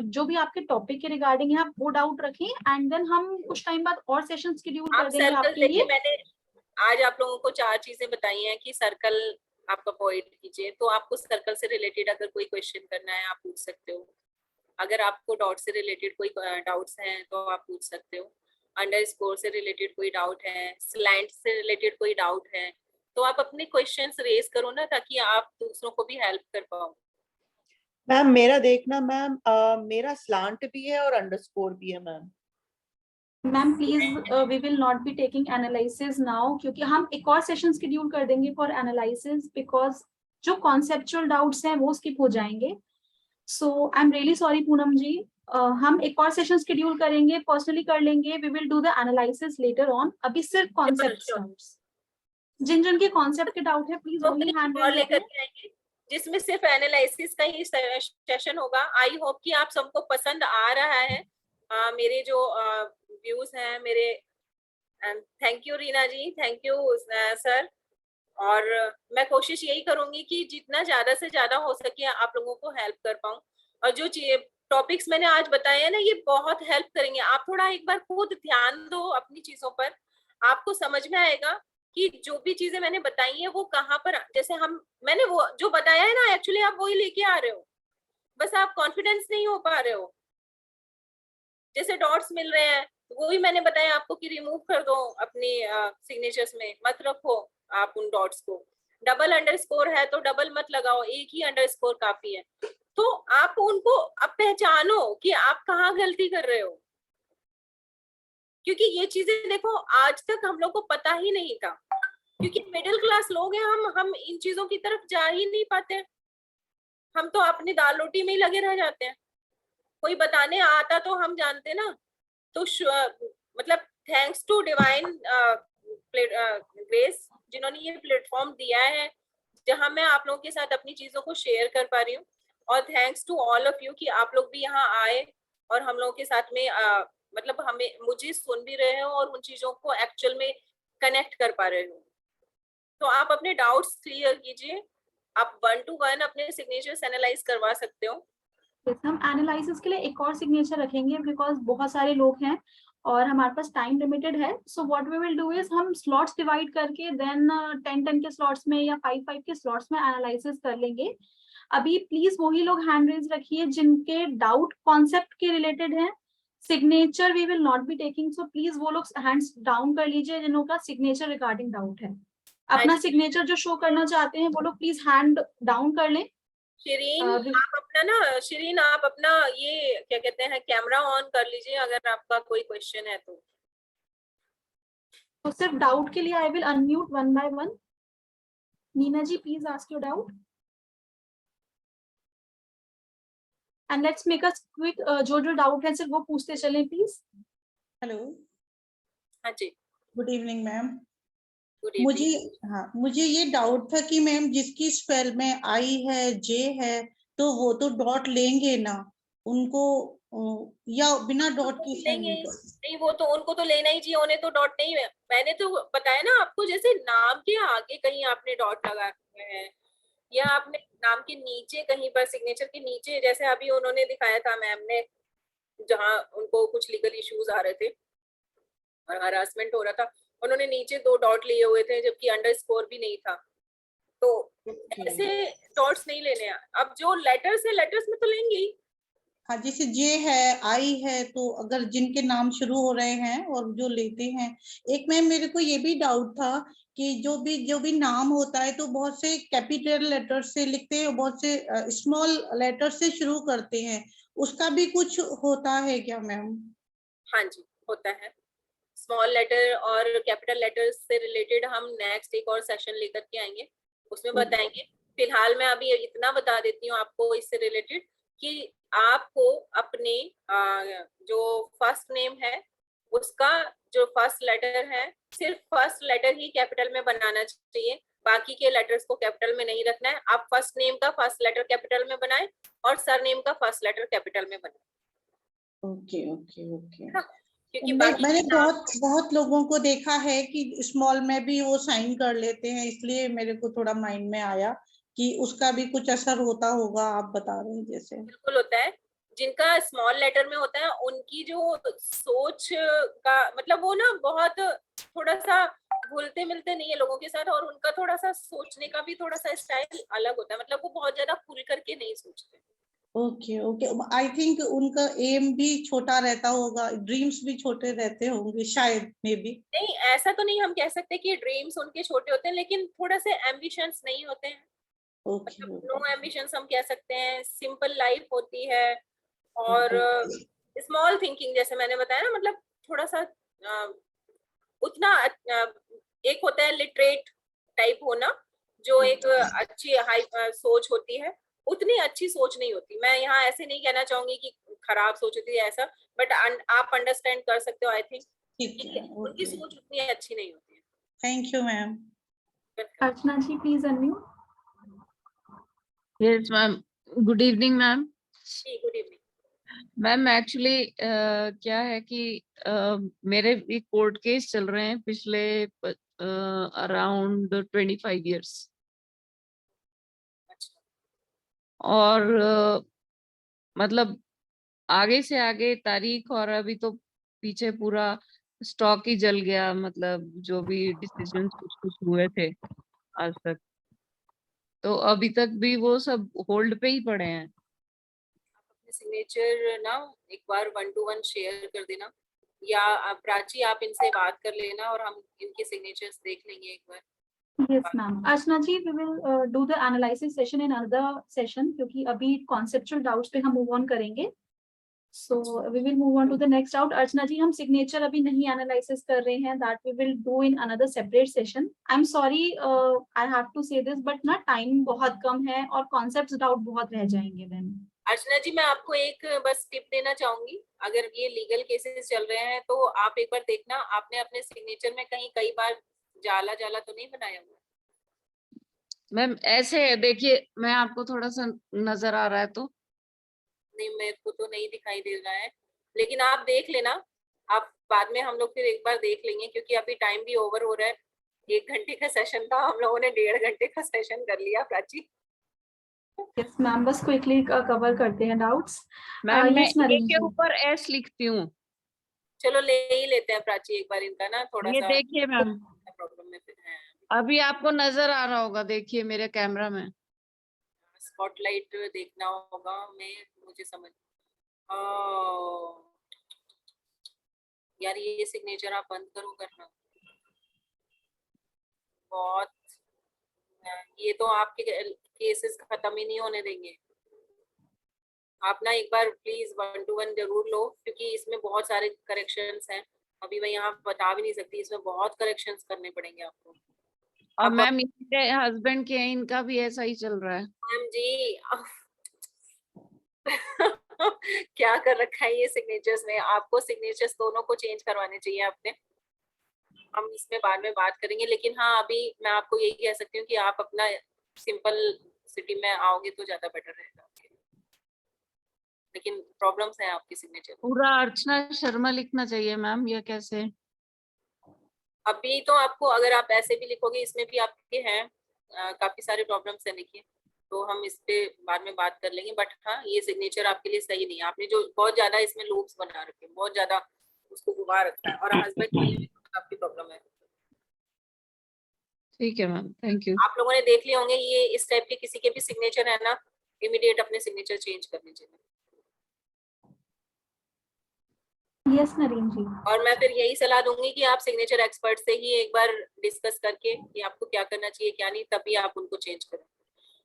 जो भी आपके टॉपिक के रिगार्डिंग है आप वो डाउट रखें, एंड देन हम कुछ टाइम बाद और सेशन शेड्यूल कर देंगे आपके लिए। मैंने आज आप लोगों को 4 चीजें बताई हैं कि सर्कल आप अवॉइड कीजिए। तो आपको सर्कल से रिलेटेड अगर कोई क्वेश्चन करना है आप पूछ सकते हो। अगर आपको डॉट से रिलेटेड कोई डाउट्स हैं तो आप पूछ सकते हो। अंडरस्कोर से रिलेटेड कोई डाउट है, स्लैंट से रिलेटेड कोई डाउट है, तो आप अपने क्वेश्चंस रेज करो ना, ताकि आप दूसरों को भी हेल्प कर पाओ। मैम मेरा देखना मैम, मेरा स्लांट भी है और अंडरस्कोर भी है ma'am. Ma'am please we will not be taking analysis now, क्योंकि हम एक और सेशन शेड्यूल कर देंगे फॉर एनालिसिस, बिकॉज जो कॉन्सेप्चुअल डाउट्स हैं वो स्किप हो जाएंगे। So I am really sorry Poonam ji, हम एक और सेशन शेड्यूल करेंगे, पर्सनली कर लेंगे। We will do the analysis later on. अभी सिर्फ कॉन्सेप्ट डाउट्स, जिन जिन के कॉन्सेप्ट के डाउट है प्लीज वही हैंड रेज लेकर के आएंगे, जिसमें सिर्फ एनालिसिस का ही सेशन होगा। आई होप कि आप सबको पसंद आ रहा है मेरे जो व्यूज हैं मेरे। Thank you Reena ji, thank you sir. और मैं कोशिश यही करूंगी कि जितना ज्यादा से ज्यादा हो सके आप लोगों को हेल्प कर पाऊं। और जो टॉपिक्स मैंने आज बताए हैं ना, ये बहुत हेल्प करेंगे। आप थोड़ा एक बार खुद ध्यान दो अपनी चीजों पर, आपको समझ में आएगा कि जो भी चीजें मैंने बताई है वो कहाँ पर, जैसे मैंने वो जो बताया है ना, एक्चुअली आप वही लेके आ रहे हो, बस आप कॉन्फिडेंस नहीं हो पा रहे हो। जैसे डॉट्स मिल रहे हैं वही मैंने बताया आपको कि रिमूव कर दो अपनी सिग्नेचर्स में, मत रखो आप उन डॉट्स को। डबल अंडरस्कोर है तो डबल मत लगाओ, एक ही अंडरस्कोर काफी है। तो आप उनको अब पहचानो कि आप कहाँ गलती कर रहे हो, क्योंकि ये चीजें देखो आज तक हम लोग को पता ही नहीं था, क्योंकि मिडिल क्लास लोग हैं हम इन चीजों की तरफ जा ही नहीं पाते। हम तो अपनी दाल रोटी में ही लगे रह जाते हैं। कोई बताने आता तो हम जानते ना। तो मतलब थैंक्स टू डिवाइन ग्रेस जिन्होंने ये प्लेटफॉर्म दिया है जहां मैं आप लोगों के साथ अपनी चीजों को शेयर कर पा रही हूँ। और thanks to all of you कि आप लोग भी यहाँ आए और हम लोगों के साथ में मतलब मुझे सुन भी रहे हो और उन चीजों को एक्चुअल में कनेक्ट कर पा रहे हो। तो आप अपने डाउट्स क्लियर कीजिए, आप 1 to 1 अपने सिग्नेचर्स एनालाइज करवा सकते हो। हम एनालिसिस के लिए एक और सिग्नेचर रखेंगे, बिकॉज बहुत सारे लोग हैं और हमारे पास टाइम लिमिटेड है. So what we will do is हम स्लॉट्स डिवाइड करके देन 10-10 के स्लॉट्स में या 5-5 के स्लॉट्स में एनालिसिस कर लेंगे. अभी प्लीज वही लोग हैंड रेज रखिए जिनके डाउट कॉन्सेप्ट के रिलेटेड है. Signature we will not be taking, so please वो लोग हैंड्स डाउन कर लीजिए जिन्हों का सिग्नेचर रिगार्डिंग डाउट है. अपना सिग्नेचर जो शो करना चाहते हैं वो लोग प्लीज हैंड डाउन कर लें. शिरीन आप अपना ये क्या कहते हैं कैमरा ऑन कर लीजिए अगर आपका कोई क्वेश्चन है तो. तो सिर्फ डाउट के लिए I will unmute one by one. Neena ji please ask your doubt and let's make a quick. जो डाउट है सिर्फ वो पूछते चलें प्लीज. हेलो. हाँ जी. Good evening ma'am. मुझे ये डाउट था कि मैम जिसकी स्पेल में आई है जे है तो वो तो डॉट लेंगे ना उनको, या बिना डॉट के लेंगे? नहीं, वो तो उनको तो लेना ही चाहिए, उन्हें तो डॉट नहीं. मैंने तो बताया ना आपको, जैसे नाम के आगे कहीं आपने डॉट लगा रखे हैं या आपने नाम के नीचे कहीं पर सिग्नेचर के नीचे, जैसे अभी उन्होंने दिखाया था मैम ने, जहाँ उनको कुछ लीगल इश्यूज आ रहे थे और हरासमेंट हो रहा था, उन्होंने नीचे 2 डॉट लिए हुए थे जबकि अंडरस्कोर भी नहीं था. तो ऐसे डॉट्स नहीं लेने हैं. अब जो लेटर्स है लेटर्स में तो लेंगे ही. हाँ, जैसे जे है आई है तो अगर जिनके नाम शुरू हो रहे हैं और जो लेते हैं. एक मैम मेरे को ये भी डाउट था कि जो भी नाम होता है तो बहुत से कैपिटल लेटर से लिखते हैं, बहुत से स्मॉल लेटर से शुरू करते हैं, उसका भी कुछ होता है क्या मैम? हाँ जी, होता है. स्मॉल लेटर और कैपिटल लेटर से रिलेटेड हम नेक्स्ट एक और सेशन लेकर के आएंगे, उसमें बताएंगे. फिलहाल मैं अभी इतना बता देती हूँ आपको इससे रिलेटेड कि आपको अपने जो फर्स्ट नेम है उसका जो फर्स्ट लेटर है सिर्फ फर्स्ट लेटर ही कैपिटल में बनाना चाहिए, बाकी के लेटर्स को कैपिटल में नहीं रखना है. आप फर्स्ट नेम का फर्स्ट लेटर कैपिटल में बनाएं और सरनेम का फर्स्ट लेटर कैपिटल में बनाएं. Okay okay okay. क्योंकि मैंने बहुत लोगों को देखा है कि स्मॉल में भी वो साइन कर लेते हैं, इसलिए मेरे को थोड़ा माइंड में आया कि उसका भी कुछ असर होता होगा. आप बता रहे हैं जैसे. बिल्कुल होता है. जिनका स्मॉल लेटर में होता है उनकी जो सोच का मतलब वो ना बहुत थोड़ा सा घुलते मिलते नहीं है लोगों के साथ, और उनका थोड़ा सा सोचने का भी थोड़ा सा स्टाइल अलग होता है. मतलब वो बहुत ज्यादा खुल करके नहीं सोचते. Okay okay. आई थिंक उनका एम भी छोटा रहता होगा, ड्रीम्स भी छोटे रहते होंगे शायद, मे बी. नहीं, ऐसा तो नहीं हम कह सकते कि ड्रीम्स उनके छोटे होते हैं, लेकिन थोड़ा से एम्बिशंस नहीं होते हैं. नो एम्बिशंस हम कह सकते हैं. सिंपल लाइफ होती है और स्मॉल थिंकिंग, जैसे मैंने बताया ना, मतलब थोड़ा सा उतना एक होता है लिटरेट टाइप होना, जो एक अच्छी हाई सोच होती है, उतनी अच्छी सोच नहीं होती. मैं यहाँ ऐसे नहीं कहना चाहूंगी कि खराब सोच होती है ऐसा, बट आप अंडरस्टैंड कर सकते हो. आई थिंक उनकी सोच उतनी अच्छी नहीं होती है. Thank you ma'am. Archana ji please unmute. Yes ma'am. Good evening ma'am. Good evening ma'am. Actually क्या है कि मेरे भी कोर्ट केस चल रहे हैं पिछले अराउंड 25 इयर्स, और मतलब आगे से आगे तारीख, और अभी तो पीछे पूरा स्टॉक ही जल गया. मतलब जो भी डिसीजंस कुछ हुए थे आज तक, तो अभी तक भी वो सब होल्ड पे ही पड़े हैं. सिग्नेचर ना एक बार 1-to-1 शेयर कर देना, या प्राची आप इनसे बात कर लेना और हम इनके सिग्नेचर्स देख लेंगे एक बार. Yes, ma'am. Archana ji, we will do the analysis session in another session क्योंकि अभी conceptual doubts पे हम move on करेंगे. So we will move on to the next doubt. Archana ji, हम signature अभी नहीं analysis कर रहे हैं. That we will do in another separate session. I'm sorry, I have to say this, but ना time बहुत कम है और concepts doubt बहुत रह जाएंगे then. अर्चना जी, मैं आपको एक बस टिप देना चाहूंगी. अगर ये लीगल केसेस चल रहे हैं तो आप एक बार देखना, आपने अपने सिग्नेचर में कहीं कई बार जाला तो नहीं बनाया हुआ. मैम ऐसे देखिए, मैं आपको थोड़ा सा नजर आ रहा है तो नहीं, मेरे को तो नहीं दिखाई दे रहा है, लेकिन आप देख लेना. आप बाद में हम लोग फिर एक बार देख लेंगे क्योंकि अभी टाइम भी ओवर हो रहा है. 1 घंटे का सेशन था, हम लोगों ने 1.5 घंटे का सेशन कर लिया. प्राची. Yes, मैम, बस क्विकली कवर करते हैं डाउट्स. मैम मैं ए के ऊपर एस लिखती हूँ. चलो ले ही लेते हैं प्राची एक बार, इनका ना थोड़ा ये सा देखिए मैम, प्रॉब्लम में है। अभी आपको नजर आ रहा होगा, देखिए मेरे कैमरा में। स्पॉटलाइट देखना होगा, मुझे समझ। ओह, यार ये सिग्नेचर आप बंद करो करना, बहुत ये तो आपके केसेस खत्म ही नहीं होने देंगे। आप ना एक बार प्लीज 1 to 1 जरूर लो, क्योंकि इसमें बहुत सारे करेक्शंस हैं। अभी मैं यहाँ बता भी नहीं सकती, इसमें बहुत करेक्शंस करने पड़ेंगे आपको। और मैम मेरे हस्बैंड के हैं, इनका भी ऐसा ही चल रहा है। मैम जी क्या कर रखा है ये सिग्नेचर्स में? आपको सिग्नेचर्स दोनों को चेंज करवाने चाहिए आपने। हम इसमें बाद में बात करेंगे, लेकिन हाँ अभी मैं आपको यही कह सकती हूँ कि आप अपना सिंपल सिटी में आओगे तो ज्यादा बेटर रहेगा आपके लिए। लेकिन प्रॉब्लम्स हैं आपकी सिग्नेचर। पूरा अर्चना शर्मा लिखना चाहिए मैम, या कैसे? अभी तो आपको, अगर आप ऐसे भी लिखोगे, इसमें भी आपके हैं काफी सारे प्रॉब्लम्स हैं, देखिए, तो हम इस पे बाद में बात कर लेंगे। बट हाँ ये सिग्नेचर आपके लिए सही नहीं है, आपने जो बहुत ज्यादा इसमें लूप्स बना रखे हैं, बहुत ज्यादा उसको घुमा रखा है, और हस्बैंड के लिए भी काफी प्रॉब्लम है। ठीक है मैम, थैंक यू। आप लोगों ने देख लिए होंगे, ये इस टाइप के किसी के भी सिग्नेचर है ना, इमीडिएट अपने सिग्नेचर चेंज करने चाहिए। यस नरेन जी। और मैं फिर यही सलाह दूंगी कि आप सिग्नेचर एक्सपर्ट से ही एक बार डिस्कस करके कि आपको क्या करना चाहिए क्या नहीं, तभी आप उनको चेंज करें।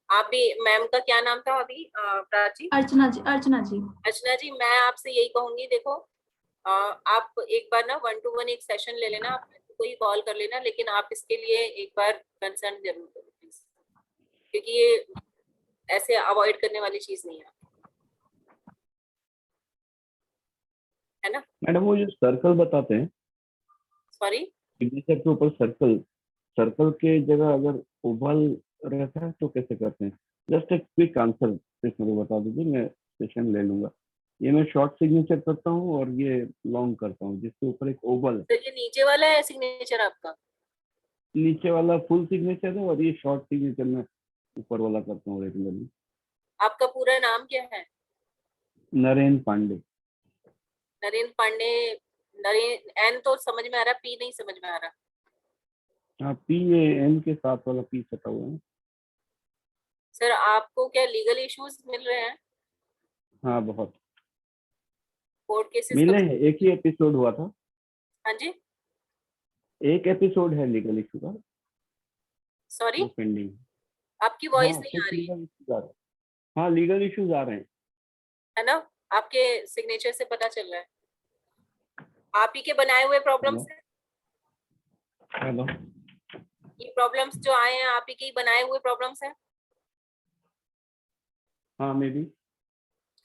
आप भी, मैम का क्या नाम था अभी प्राची? अर्चना जी। अर्चना जी। अर्चना जी, मैं आपसे यही कहूंगी, देखो आप एक बार ना 1 to 1 एक सेशन ले लेना, आप कोई कॉल कर लेना, लेकिन आप इसके लिए एक बार कंसर्न जरूर करो प्लीज, क्योंकि ये ऐसे अवॉइड करने वाली चीज नहीं है, है ना? मैडम वो जो सर्कल बताते हैं, सॉरी, सिग्नेचर के ऊपर सर्कल, सर्कल के जगह अगर ओवल रहता है तो कैसे करते हैं? जस्ट एक क्विक आंसर मेरे को बता दीजिए, मैं सेशन ले लूंगा। ये मैं शॉर्ट सिग्नेचर करता हूँ और ये लॉन्ग करता हूँ, जिसके ऊपर एक ओवल, तो ये नीचे वाला है सिग्नेचर आपका? नीचे वाला फुल सिग्नेचर है और ये शॉर्ट सिग्नेचर में ऊपर वाला करता हूँ रेगुलरली। आपका पूरा नाम क्या है? नरेन पांडे। नरेन पांडे। नरेन, एन तो समझ में आ रहा, पी नहीं समझ में आ रहा। हाँ, पी ए एन के साथ वाला पी सटा हुआ है। सर आपको क्या लीगल इश्यूज मिल रहे हैं? हाँ बहुत कोर्ट केसेस मिले हैं, एक ही एपिसोड हुआ था। हाँ जी, एक एपिसोड है लीगल इशू का, सॉरी पेंडिंग। आपकी वॉइस हाँ, नहीं आ कुछ रही लीगल इश्यूज आ रहे हैं। हाँ, लीगल इश्यूज आ रहे हैं, है ना? आपके सिग्नेचर से पता चल रहा है, आप ही के बनाए हुए प्रॉब्लम्स हैं। हेलो, ये प्रॉब्लम्स जो आए हैं आप ही के ही बनाए हुए प्रॉब्लम्स हैं। हाँ मे बी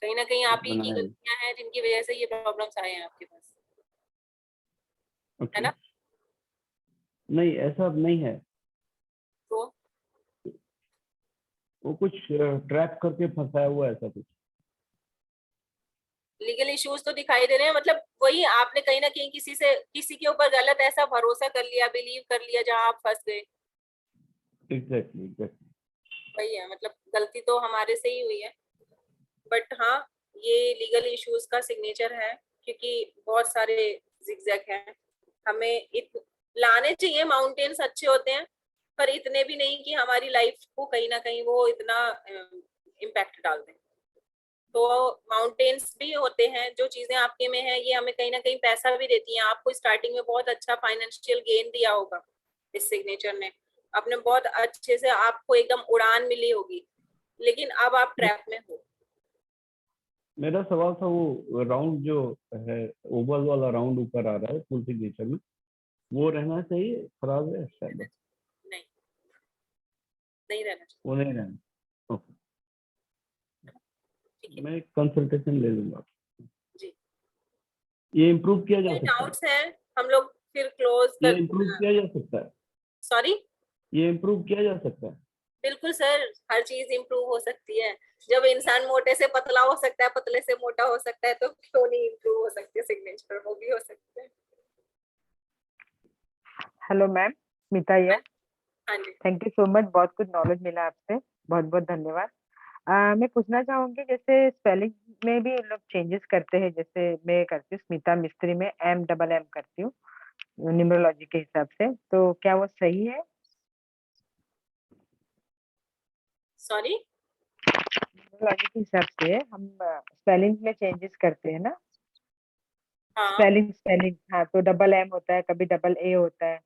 कहीं ना कहीं आप ही की बनाया है। गलतियां हैं जिनकी वजह से ये प्रॉब्लम्स आए हैं आपके पास, है ओके, ना? नहीं ऐसा नहीं है, तो वो कुछ ट्रैप करके फंसाया हुआ है, ऐसा कुछ। लीगल इश्यूज तो दिखाई दे रहे हैं, मतलब वही आपने कहीं ना कहीं किसी के ऊपर गलत ऐसा भरोसा कर लिया, बिलीव कर लिया, जहां आप फंस गए। एग्जैक्टली वही है, मतलब गलती तो हमारे से ही हुई है। बट हाँ ये लीगल इश्यूज का सिग्नेचर है, क्योंकि बहुत सारे जिगजैग हैं। हमें लाने चाहिए, माउंटेन्स अच्छे होते हैं, पर इतने भी नहीं कि हमारी लाइफ को कहीं ना कहीं वो इतना इम्पैक्ट डाल दें। तो माउंटेन्स भी होते हैं, जो चीजें आपके में है ये हमें कहीं ना कहीं पैसा भी देती हैं। आपको स्टार्टिंग में बहुत अच्छा फाइनेंशियल गेन दिया होगा इस सिग्नेचर ने, आपने बहुत अच्छे से, आपको एकदम उड़ान मिली होगी, लेकिन अब आप ट्रैप में हो। मेरा सवाल था, वो राउंड जो है, ओवल वाला राउंड ऊपर आ रहा है फुल सिग्नेचर में, वो रहना चाहिए, खराब है शायद? नहीं, नहीं रहना चाहिए। वो नहीं रहना, ओके, मैं कंसल्टेशन ले लूंगा जी। ये इम्प्रूव किया जा सकता है? डाउट्स हैं हम लोग फिर क्लोज ये कर। इम्प्रूव किया जा सकता है? सॉरी, ये इम्प्रूव किया जा सकता है? बिल्कुल सर, हर चीज इम्प्रूव हो सकती है। जब इंसान मोटे से पतला हो सकता है, पतले से मोटा हो सकता है, तो क्यों नहीं इम्प्रूव हो सकते सिग्नेचर, वो भी हो सकते हैं। Hello ma'am, Smita here. हाँ जी, थैंक यू सो मच, बहुत कुछ नॉलेज मिला आपसे, बहुत बहुत धन्यवाद। मैं पूछना चाहूंगी जैसे स्पेलिंग में भी लोग चेंजेस करते हैं, जैसे मैं करती हूँ स्मिता मिस्त्री में M करती हूँ न्यूमरोलॉजी के हिसाब से, तो क्या वो सही है? सॉरी, न्यूमरोलॉजी के हिसाब से हम स्पेलिंग में चेंजेस करते हैं ना, हाँ स्पेलिंग हाँ, तो M होता है, कभी AA होता है।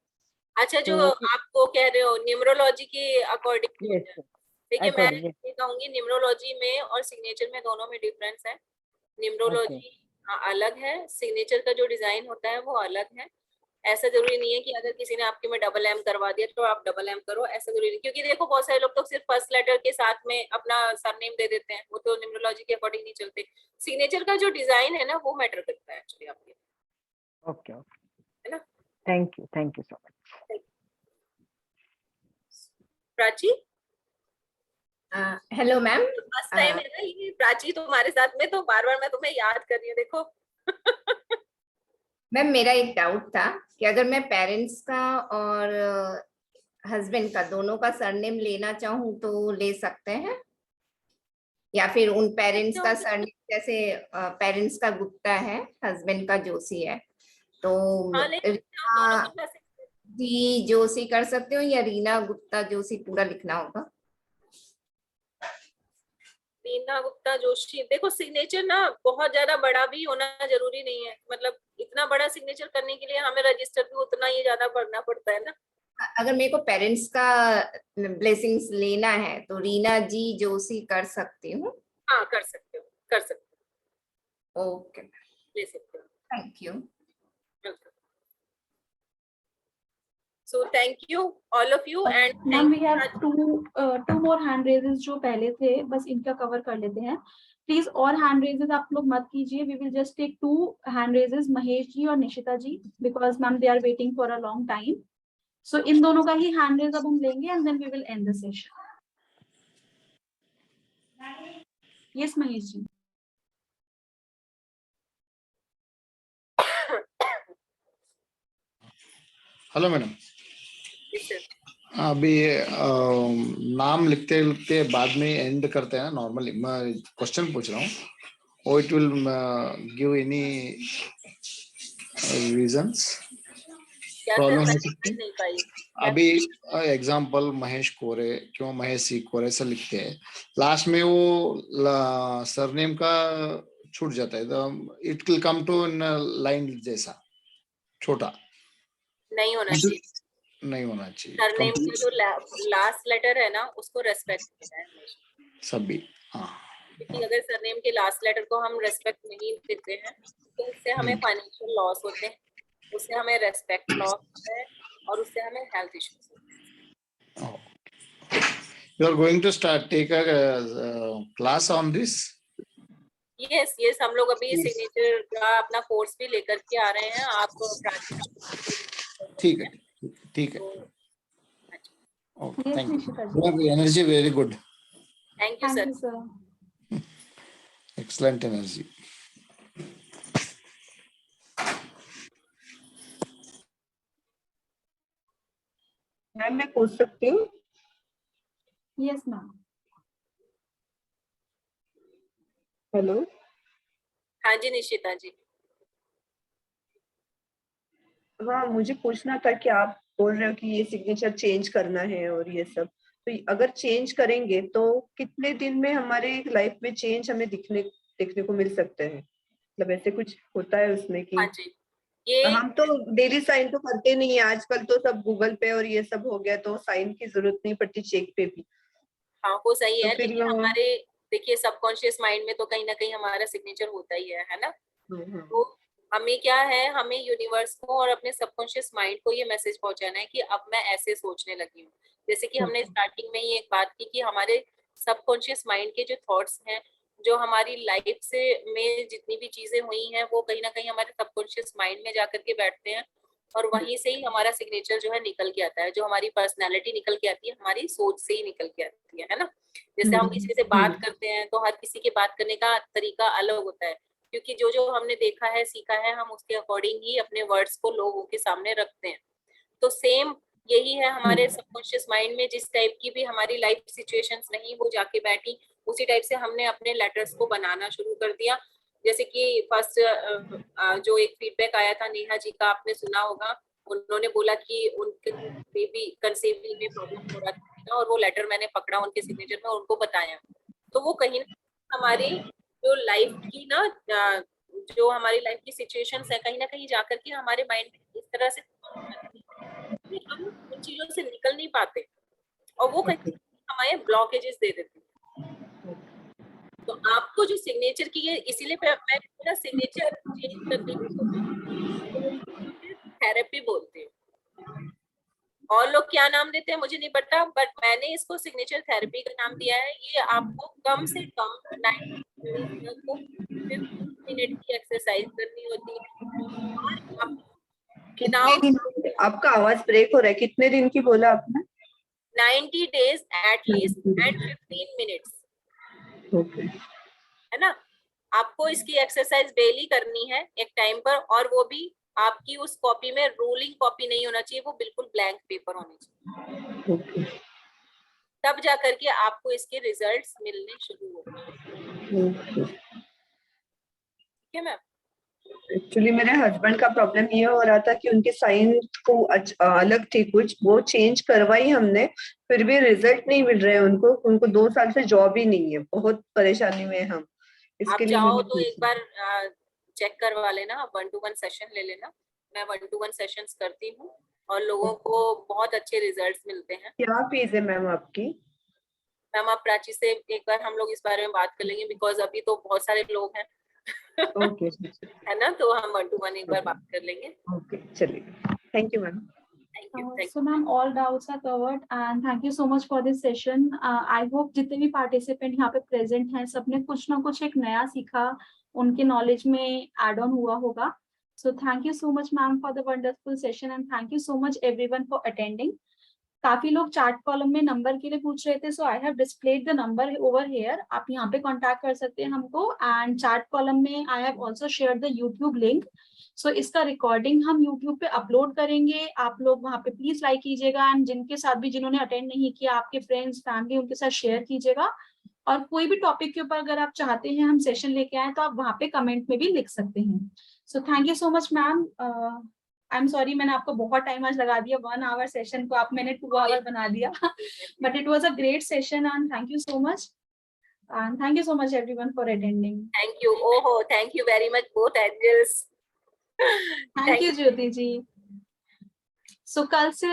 अच्छा, जो तो आप वो कह रहे हो न्यूमरोलॉजी के अकॉर्डिंग। यस देखिए मैं अकॉर्डिंग ये कहूंगी न्यूमरोलॉजी में और सिग्नेचर में दोनों में डिफरेंस है। ओके न्यूमरोलॉजी अलग है, सिग्नेचर का जो डिजाइन होता है वो अलग है। ऐसा जरूरी नहीं है कि अगर किसी ने आपके में M करवा दिया तो आप M करो, ऐसा जरूरी नहीं। क्योंकि देखो बहुत सारे लोग तो सिर्फ फर्स्ट लेटर के साथ में अपना सरनेम दे देते हैं, वो तो न्यूमरोलॉजी के अकॉर्डिंग नहीं चलते। सिग्नेचर का जो डिजाइन है ना वो मैटर करता है एक्चुअली आपके, ओके है ना। Thank you so much. Prachi, hello ma'am. First time है ना ये प्राची तुम्हारे साथ में, तो बार बार मैं तुम्हें याद कर रही हूँ देखो। मैम मेरा एक डाउट था कि अगर मैं पेरेंट्स का और हस्बैंड का दोनों का सरनेम लेना चाहूँ तो ले सकते हैं, या फिर उन पेरेंट्स का सरनेम, जैसे पेरेंट्स का गुप्ता है, हस्बैंड का जोशी है, तो हाँ लेकिन दोनों रीना को कैसे, जी जोशी कर सकते हो या रीना गुप्ता जोशी पूरा लिखना होगा? रीना गुप्ता जोशी, देखो सिग्नेचर ना बहुत ज्यादा बड़ा भी होना जरूरी नहीं है। मतलब इतना बड़ा सिग्नेचर करने के लिए हमें रजिस्टर भी उतना ही ज्यादा भरना पड़ता है ना। अगर मेरे को पेरेंट्स का ब्लेसिंग्स लेना है तो रीना जी जोशी कर सकती हूँ? हाँ कर सकते हो, कर सकते हो, ओके ले सकते हो। Thank you. So thank you all of you and ma'am thank we have two more hand raises जो पहले थे, बस इनका कवर कर लेते हैं प्लीज। और हैंड रेजेस आप लोग मत कीजिए, we will just take 2 hand raises, Mahesh ji और Nishita ji, because ma'am they are waiting for a long time. So इन दोनों का ही हैंड रेज अब हम लेंगे and then we will end the session. Yes Mahesh ji. Hello madam, अभी नाम लिखते लिखते बाद में एंड करते हैं नॉर्मली, मैं क्वेश्चन पूछ रहा हूँ, और it will give any reasons problem हो सकती है? नहीं पाई। अभी एग्जांपल महेश कोरे, क्यों महेश सी कोरे से लिखते हैं, लास्ट में वो सरनेम का छूट जाता है, तो it will come to line जैसा छोटा नहीं होना चाहिए, नहीं होना चाहिए। सरनेम का जो लास्ट लेटर है ना उसको रेस्पेक्ट देना है हमेशा सभी। हाँ, क्योंकि अगर सरनेम के लास्ट लेटर को हम रेस्पेक्ट नहीं देते हैं तो उससे हमें फाइनेंशियल लॉस होते हैं, उससे हमें रेस्पेक्ट लॉस होता है और उससे हमें हेल्थ इश्यूज होते हैं। You are going to start take a class on this? Yes yes, हम लोग अभी सिग्नेचर का अपना कोर्स भी लेकर के आ रहे हैं। आप ठीक है, ठीक है। Okay, thank you. Energy very good. Thank you sir. Excellent energy. Ma'am मैं पूछ सकती हूँ? Yes ma'am. हेलो, हाँ जी निशिता जी। हाँ मुझे पूछना था कि आप बोल रहे हो कि ये सिग्नेचर चेंज करना है और ये सब, तो अगर चेंज करेंगे तो कितने दिन में हमारे लाइफ में चेंज हमें देखने को मिल सकते हैं? मतलब ऐसे कुछ होता है उसमें कि हाँ जी, ये हम तो डेली साइन तो करते नहीं है, आजकल तो सब गूगल पे और ये सब हो गया, तो साइन की जरूरत नहीं पड़ती चेक पे भी। हाँ वो सही तो है, फिर लेकिन हमारे देखिए सबकॉन्शियस माइंड में तो कहीं ना कहीं हमारा सिग्नेचर होता ही है ना। तो हमें क्या है, हमें यूनिवर्स को और अपने सबकॉन्शियस माइंड को ये मैसेज पहुंचाना है कि अब मैं ऐसे सोचने लगी हूँ। जैसे कि हमने स्टार्टिंग में ही एक बात की कि हमारे सबकॉन्शियस माइंड के जो थॉट्स हैं, जो हमारी लाइफ से में जितनी भी चीजें हुई हैं वो कहीं ना कहीं हमारे सबकॉन्शियस माइंड में जाकर के बैठते हैं और वहीं से ही हमारा सिग्नेचर जो है निकल के आता है। जो हमारी पर्सनैलिटी निकल के आती है हमारी सोच से ही निकल के आती है ना। जैसे हम किसी से बात करते हैं तो हर किसी के बात करने का तरीका अलग होता है, क्योंकि जो जो हमने देखा है सीखा है हम उसके अकॉर्डिंग ही अपने वर्ड्स को लोगों के सामने रखते हैं। तो सेम यही है हमारे सबकॉन्शियस माइंड में, जिस टाइप की भी हमारी लाइफ सिचुएशंस नहीं वो जाके बैठी, उसी टाइप से हमने अपने लेटर्स को बनाना शुरू कर दिया। जैसे कि फर्स्ट जो एक फीडबैक आया था नेहा जी का, आपने सुना होगा, उन्होंने बोला कि उनके बेबी कंसीविंग में प्रॉब्लम हो रहा था और वो लेटर मैंने पकड़ा उनके सिग्नेचर में, उनको बताया। तो वो कहीं ना हमारी जो लाइफ की ना जो हमारी लाइफ की सिचुएशंस है, कहीं ना कहीं जाकर के हमारे माइंड में इस तरह से हम उन चीजों से निकल नहीं पाते और वो कहीं हमारे ब्लॉकेजेस दे देते हैं। तो आपको जो सिग्नेचर की है, इसीलिए मैं पूरा सिग्नेचर चेंज करने की थेरेपी बोलते हैं। और लोग क्या नाम देते हैं मुझे नहीं पता, बट मैंने इसको सिग्नेचर थेरेपी का नाम दिया है। ये आपको कम से कम 90 मिनट की एक्सरसाइज करनी होती है। कितने दिन, आपका आवाज ब्रेक हो रहा है, कितने दिन की बोला आपने? 90 days एटलीस्ट एंड 15 मिनट्स, है ना। आपको इसकी एक्सरसाइज डेली करनी है एक टाइम पर, और वो भी आपकी उस कॉपी में रोलिंग कॉपी नहीं होना चाहिए, वो बिल्कुल ब्लैंक पेपर होने चाहिए। तब जा करके आपको इसके रिजल्ट्स मिलने शुरू होंगे। ठीक है मैम। एक्चुअली मेरे हस्बैंड का प्रॉब्लम ये हो रहा था कि उनके साइन को अलग थी कुछ, वो चेंज करवाई हमने, फिर भी रिजल्ट नहीं मिल रहे हैं उनको 2 साल से जॉब ही नहीं है, बहुत परेशानी में हम। इसके आप लिए चाहो तो एक बार चेक करवा लेना, 1-to-1 सेशन ले लेना। मैं 1-to-1 सेशंस करती हूँ और लोगों को बहुत अच्छे रिजल्ट्स मिलते हैं। क्या फीस है मैम आपकी? मैम आप प्राची से एक बार हम लोग इस बारे में बात कर लेंगे, बिकॉज अभी तो बहुत सारे लोग हैं। ओके है ना, तो हम 1-to-1 एक बार बात कर लेंगे। ओके, चलिए, thank you ma'am. So ma'am, all doubts are covered and thank you so much for this session. I hope जितने भी participant यहाँ पे present हैं, सबने कुछ ना कुछ एक नया सीखा, उनके knowledge में add on हुआ होगा. So thank you so much ma'am for the wonderful session and thank you so much everyone for attending. काफी लोग चार्ट कॉलम में नंबर के लिए पूछ रहे थे, so I have displayed the number over here, आप यहाँ पे कांटेक्ट कर सकते हैं हमको। एंड चार्ट कॉलम में I have also shared the YouTube link, so इसका रिकॉर्डिंग हम यूट्यूब पे अपलोड करेंगे, आप लोग वहाँ पे प्लीज लाइक कीजिएगा एंड जिनके साथ भी जिन्होंने अटेंड नहीं किया, आपके फ्रेंड्स फैमिली उनके साथ शेयर कीजिएगा। और कोई भी टॉपिक के ऊपर अगर आप चाहते हैं हम सेशन लेके आए तो आप वहाँ पे कमेंट में भी लिख सकते हैं। सो thank you so much ma'am. I am sorry मैंने आपको बहुत टाइम आज लगा दिया, 1 hour सेशन को आप मैंने 2 hour बना दिया, but it was a great session and thank you so much and thank you so much everyone for attending. Thank you. ओहो, thank you very much both angels. Thank you Jyoti ji. So कल से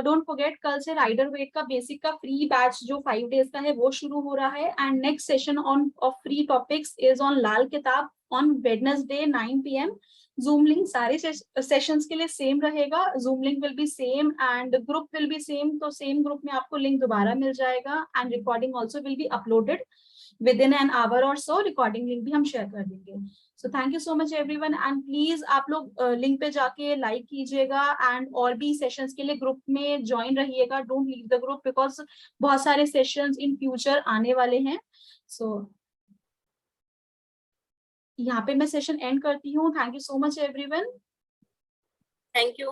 don't forget, कल से Rider Waite का basic का free batch जो 5 days का है वो शुरू हो रहा है and next session on of free topics is on Lal Kitab on Wednesday 9 PM। Zoom link सारे सेशंस के लिए सेम रहेगा, zoom link will be same and group will be same, तो सेम ग्रुप में आपको लिंक दोबारा मिल जाएगा and recording also will be uploaded with in an hour or so, recording link भी हम शेयर कर देंगे। So thank you so much everyone and please आप लोग लिंक पे जाके लाइक कीजिएगा एंड और भी सेशंस के लिए ग्रुप में ज्वाइन रहिएगा, don't leave the group because बहुत सारे सेशंस इन फ्यूचर आने वाले हैं। सो यहाँ पे मैं सेशन एंड करती हूँ। Thank you so much everyone. Thank you.